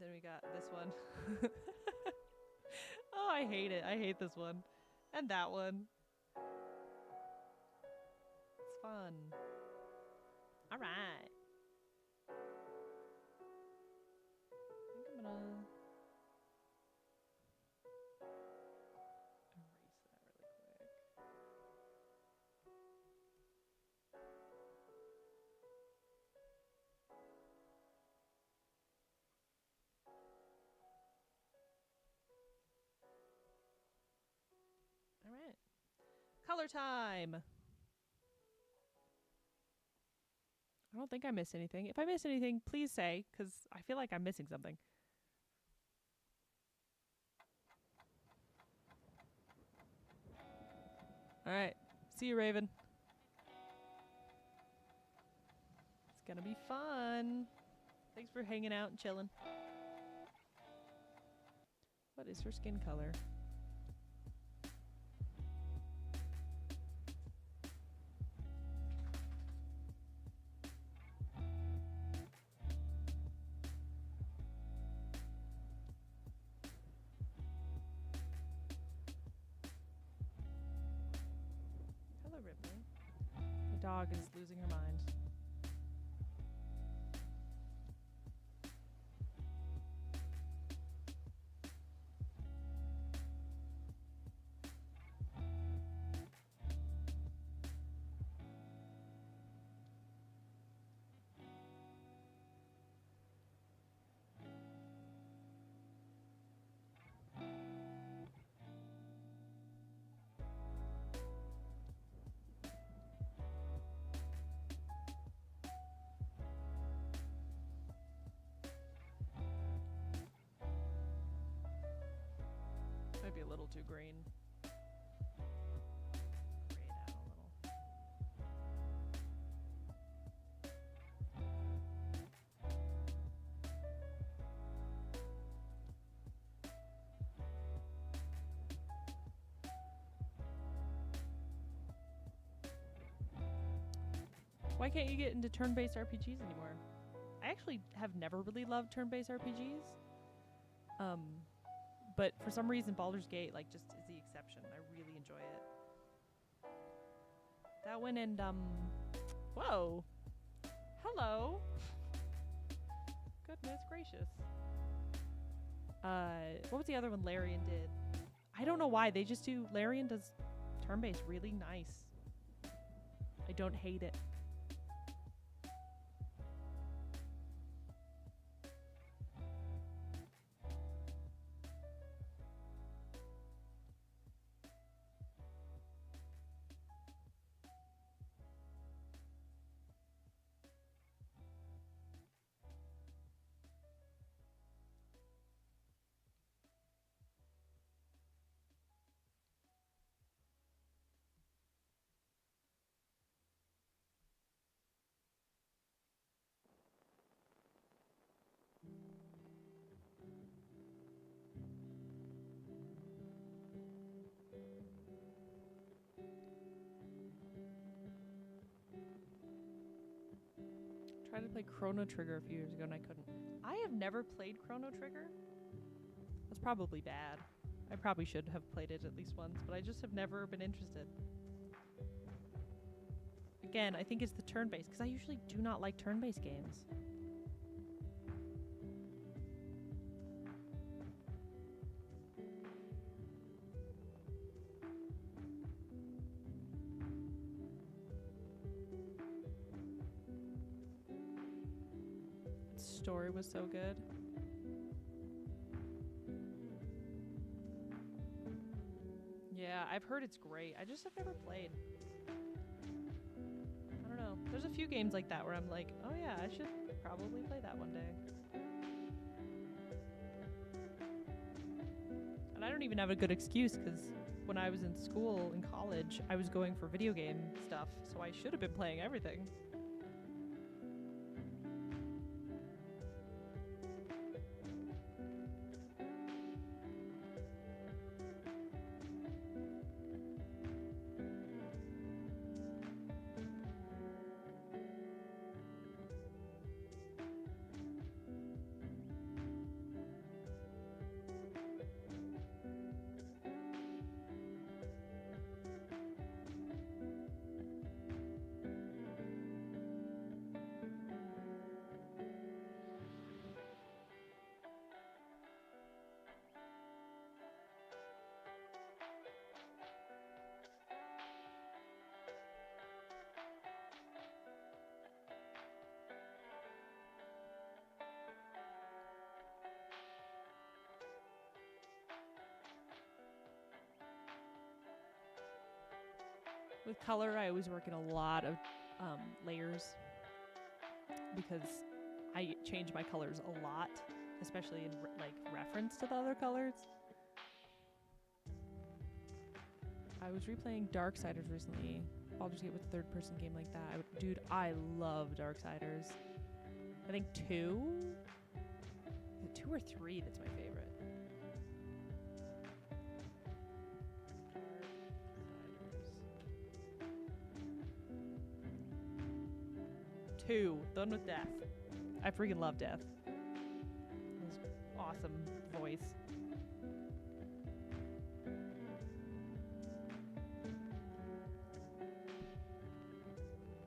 Then we got this one. Oh, I hate it. I hate this one. And that one. It's fun. Alright. I think I'm gonna erase that really quick. Alright. Color time! I don't think I missed anything. If I missed anything, please say, because I feel like I'm missing something. Alright. See you, Raven. It's gonna be fun. Thanks for hanging out and chilling. What is her skin color? Hello, Ripley. The dog is losing her mind. Might be a little too green. Gray it out a little. Why can't you get into turn-based RPGs anymore? I actually have never really loved turn-based RPGs. But for some reason, Baldur's Gate just is the exception. I really enjoy it. That one and whoa, hello. Goodness gracious. What was the other one Larian did? I don't know why. They just do... Larian does turn-based really nice. I don't hate it. Tried to play Chrono Trigger a few years ago and I couldn't. I have never played Chrono Trigger. That's probably bad. I probably should have played it at least once, but I just have never been interested. Again, I think it's the turn-based, because I usually do not like turn-based games. Story was so good. Yeah, I've heard it's great. I just have never played. I don't know. There's a few games like that where I'm like, oh yeah, I should probably play that one day. And I don't even have a good excuse because when I was in school, in college, I was going for video game stuff, so I should have been playing everything. With color, I always work in a lot of layers because I change my colors a lot, especially in reference to the other colors. I was replaying Darksiders recently. Baldur's Gate with a third-person game like that. Dude, I love Darksiders. I think 2? 2 or 3 that's my favorite. 2, the one with Death. I freaking love Death. His awesome voice.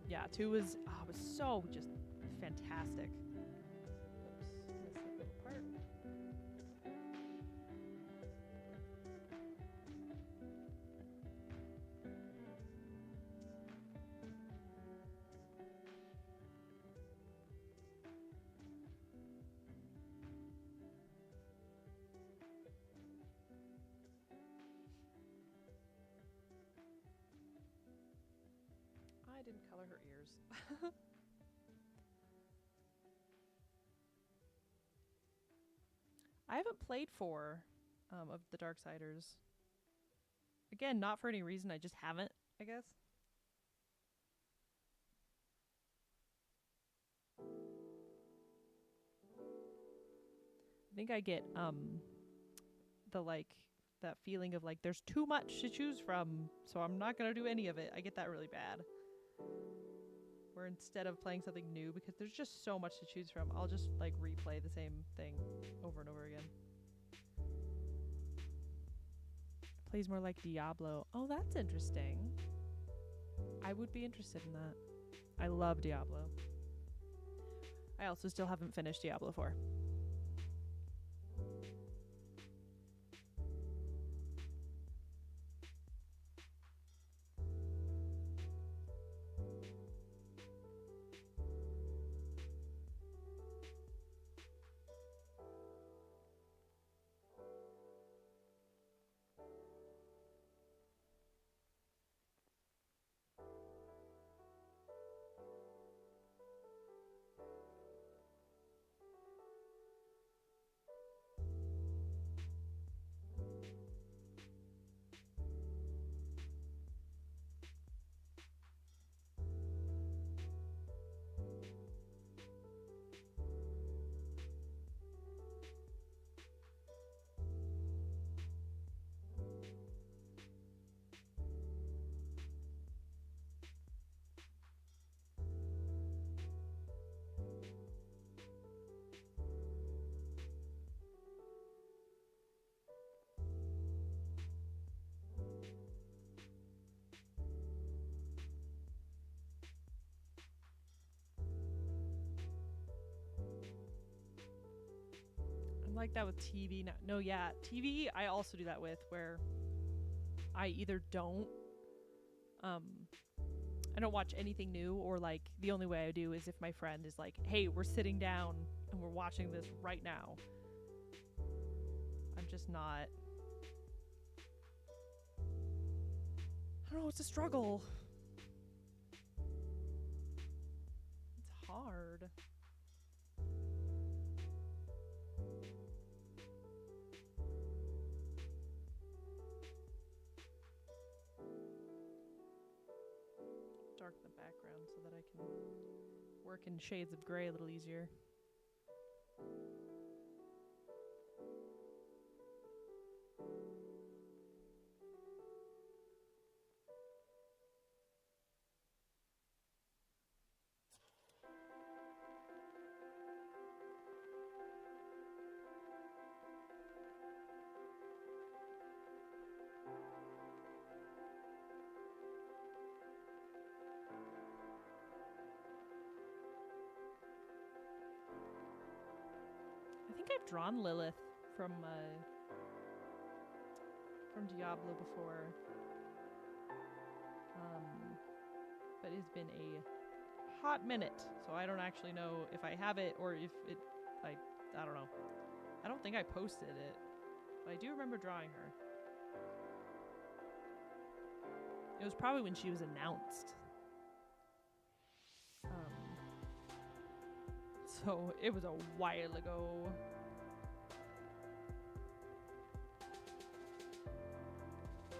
Yeah, 2 was so just fantastic. Oops, missed that little part. I didn't color her ears. I haven't played 4 of the Darksiders. Again, not for any reason, I just haven't, I guess. I think I get that feeling of like there's too much to choose from, so I'm not gonna do any of it. I get that really bad. Where instead of playing something new, because there's just so much to choose from, I'll just like replay the same thing over and over again. Plays more like Diablo. Oh, that's interesting. I would be interested in that. I love Diablo. I also still haven't finished Diablo 4. like that with TV. No, yeah, TV. I also do that with where I either don't, I don't watch anything new, or like the only way I do is if my friend is like, "Hey, we're sitting down and we're watching this right now." I'm just not. I don't know. It's a struggle. It's hard. Darken the background so that I can work in shades of gray a little easier. I think I've drawn Lilith from Diablo before, but it's been a hot minute, so I don't actually know if I have it or if it. I don't know. I don't think I posted it, but I do remember drawing her. It was probably when she was announced. So it was a while ago.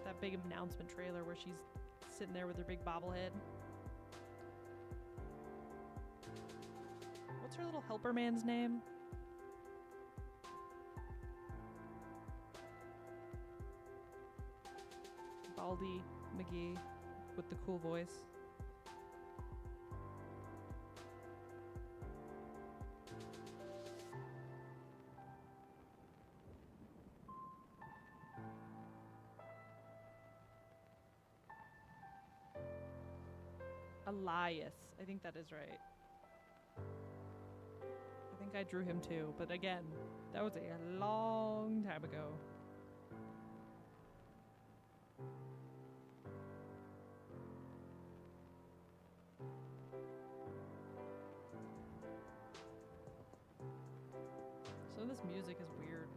That big announcement trailer where she's sitting there with her big bobblehead. What's her little helper man's name? Baldy McGee with the cool voice. Elias. I think that is right. I think I drew him too, but again, that was a long time ago. So this music is weird.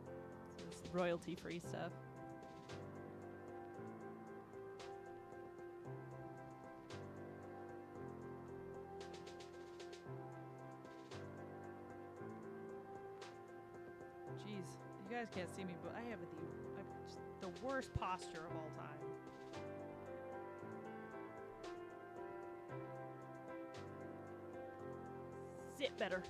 It's this royalty-free stuff. Jeez, you guys can't see me, but I have the worst posture of all time. Sit better.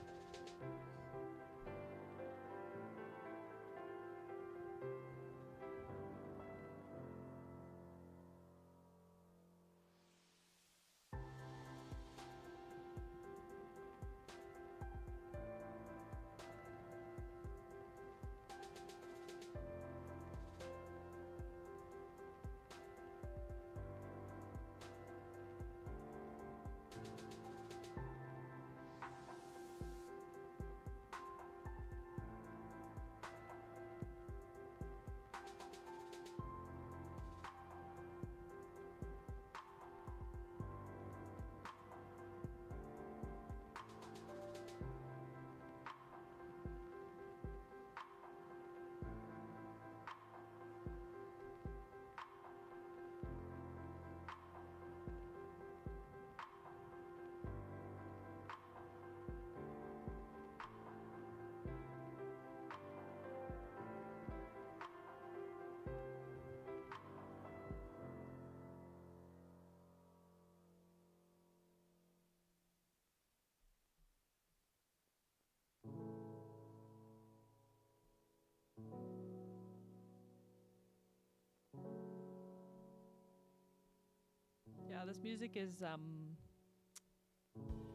Yeah, this music is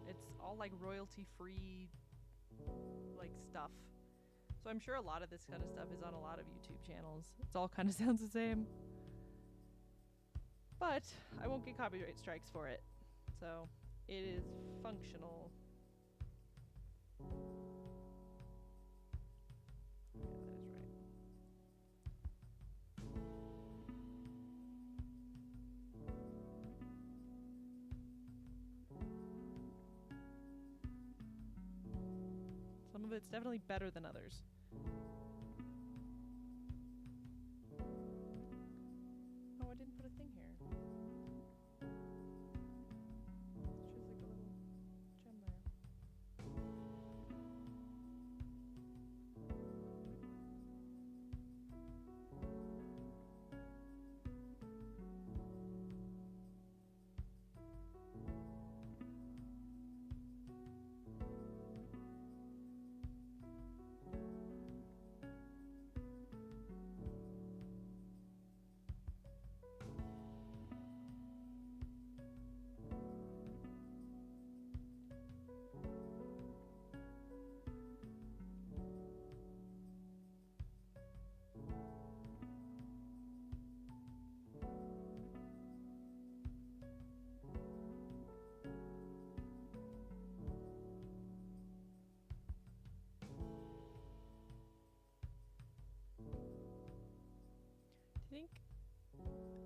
it's all like royalty free like stuff. So I'm sure a lot of this kind of stuff is on a lot of YouTube channels. It's all kind of sounds the same. But I won't get copyright strikes for it. So it is functional. of it's definitely better than others. Oh, I didn't put a thing here. There's like a little gem there.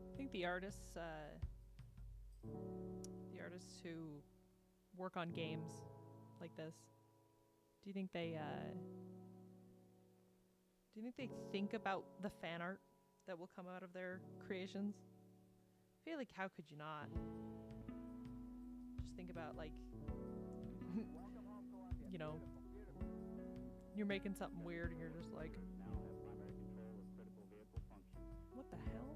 I think the artists who work on games like this, do you think they think about the fan art that will come out of their creations? I feel like how could you not? Just think about like you know, you're making something weird and you're just like, Now have primary control of critical vehicle function. what the hell?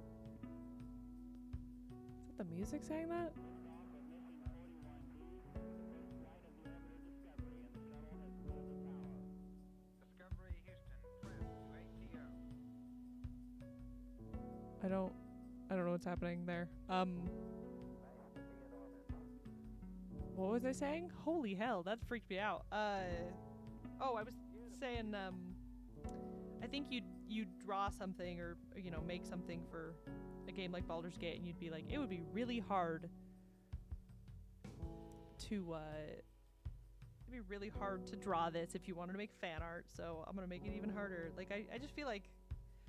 Is that the music saying that? Liftoff of mission 41B, the first flight of the orbiter Discovery, and the shuttle has cleared the tower. Discovery Houston, press to ATO. I don't know what's happening there. What was I saying? Holy hell, that freaked me out. Oh, I was saying, I think you'd draw something or you know, make something for a game like Baldur's Gate and you'd be like, it would be really hard to, it'd be really hard to draw this if you wanted to make fan art, so I'm gonna make it even harder. Like, I just feel like,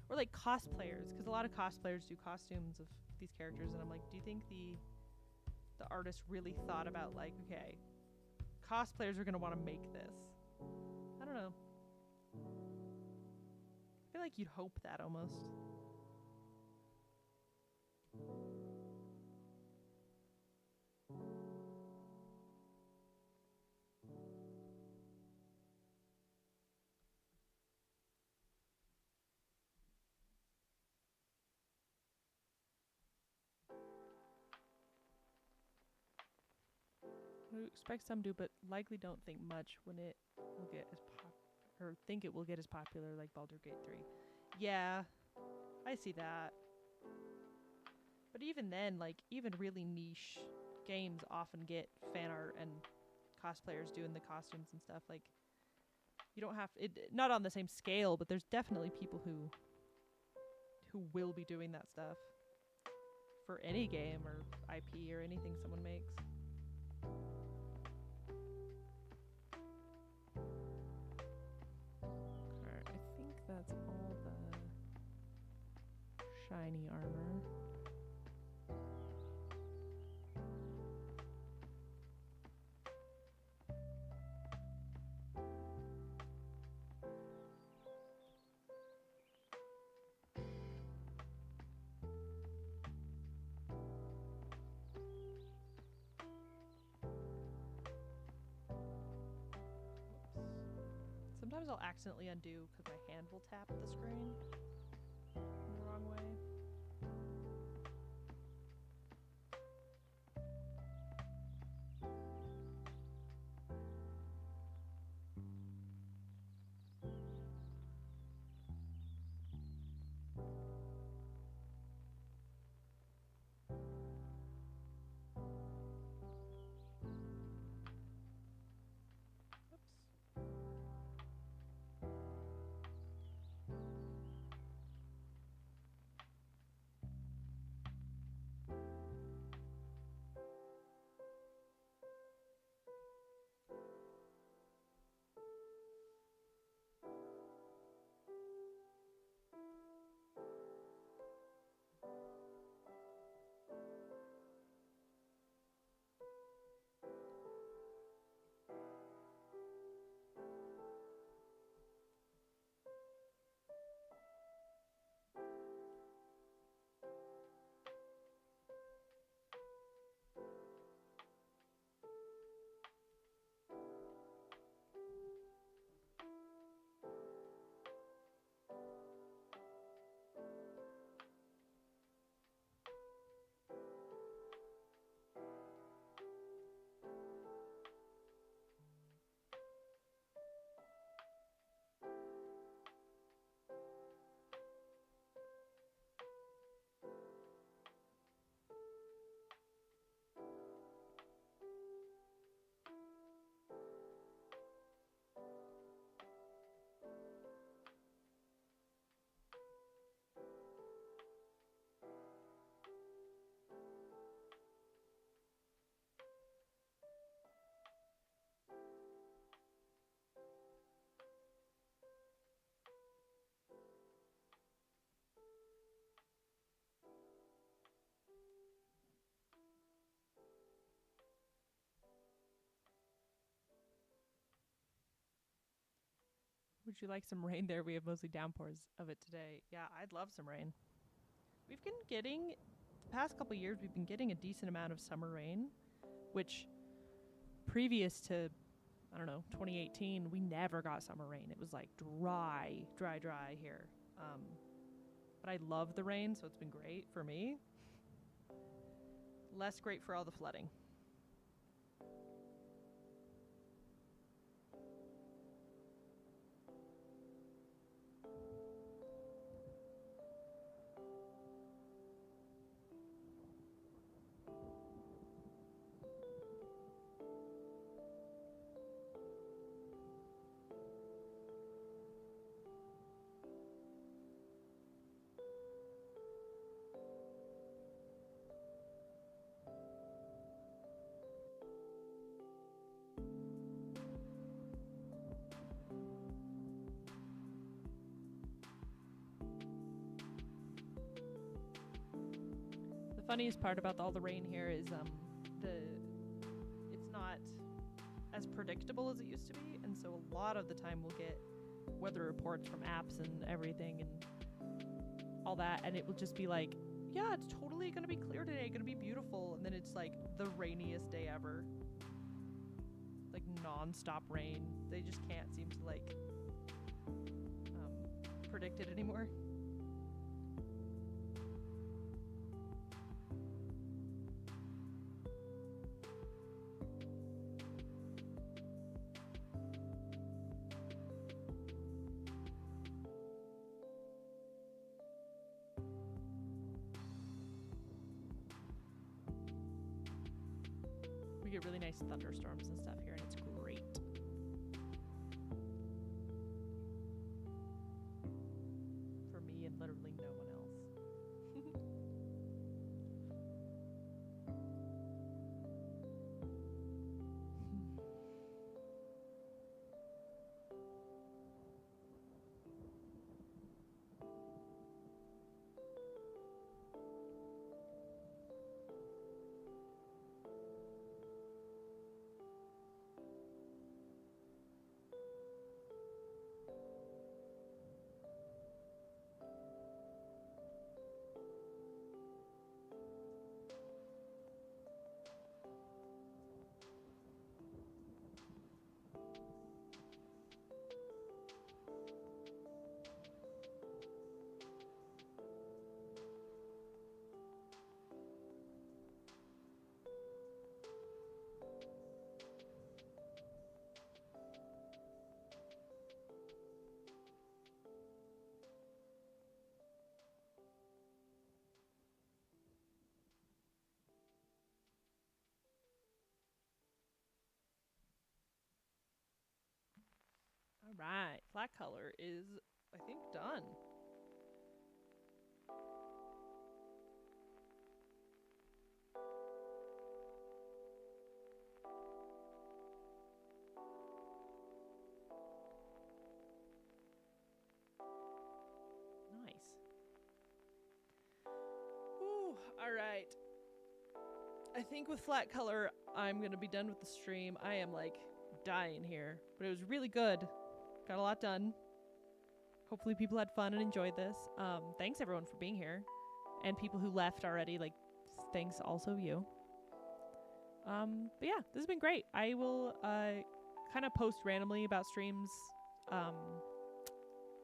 or like cosplayers, because a lot of cosplayers do costumes of these characters, and I'm like, do you think the artist really thought about like, okay, cosplayers are gonna want to make this? I don't know. I feel like you'd hope that almost. I expect some do, but likely don't think much when it will get as or think it will get as popular like Baldur's Gate 3. Yeah, I see that. But even then, like, even really niche games often get fan art and cosplayers doing the costumes and stuff. Like, you don't have it, not on the same scale, but there's definitely people who will be doing that stuff for any game or IP or anything someone makes. Alright, I think that's all the shiny armor. Sometimes I'll accidentally undo because my hand will tap the screen in the wrong way. Oops. Would you like some rain there? We have mostly downpours of it today. Yeah, I'd love some rain. We've been getting, the past couple years, we've been getting a decent amount of summer rain, which previous to, I don't know, 2018, we never got summer rain. It was like dry here. But I love the rain, so it's been great for me. Less great for all the flooding. The funniest part about all the rain here is it's not as predictable as it used to be, and so a lot of the time we'll get weather reports from apps and everything and all that, and it will just be like, yeah, it's totally gonna be clear today, gonna be beautiful, and then it's like the rainiest day ever. Like non-stop rain. They just can't seem to like predict it anymore. We get really nice thunderstorms and stuff here, and it's great. For me and literally no one else. All right, flat color is, I think, done. Nice. Ooh, all right. I think with flat color, I'm going to be done with the stream. I am like dying here, but it was really good. Got a lot done. Hopefully people had fun and enjoyed this. Thanks everyone for being here. And people who left already, like, thanks also you. But yeah, this has been great. I will kind of post randomly about streams.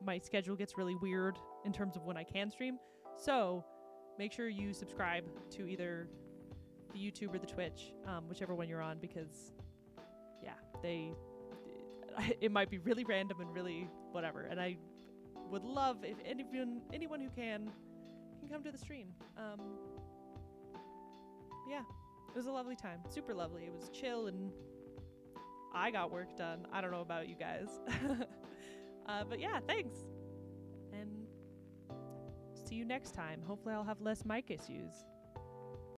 My schedule gets really weird in terms of when I can stream. So make sure you subscribe to either the YouTube or the Twitch, whichever one you're on, because yeah, it might be really random and really whatever. And I would love if anyone who can come to the stream. Yeah, it was a lovely time. Super lovely. It was chill and I got work done. I don't know about you guys. But yeah, thanks. And see you next time. Hopefully I'll have less mic issues.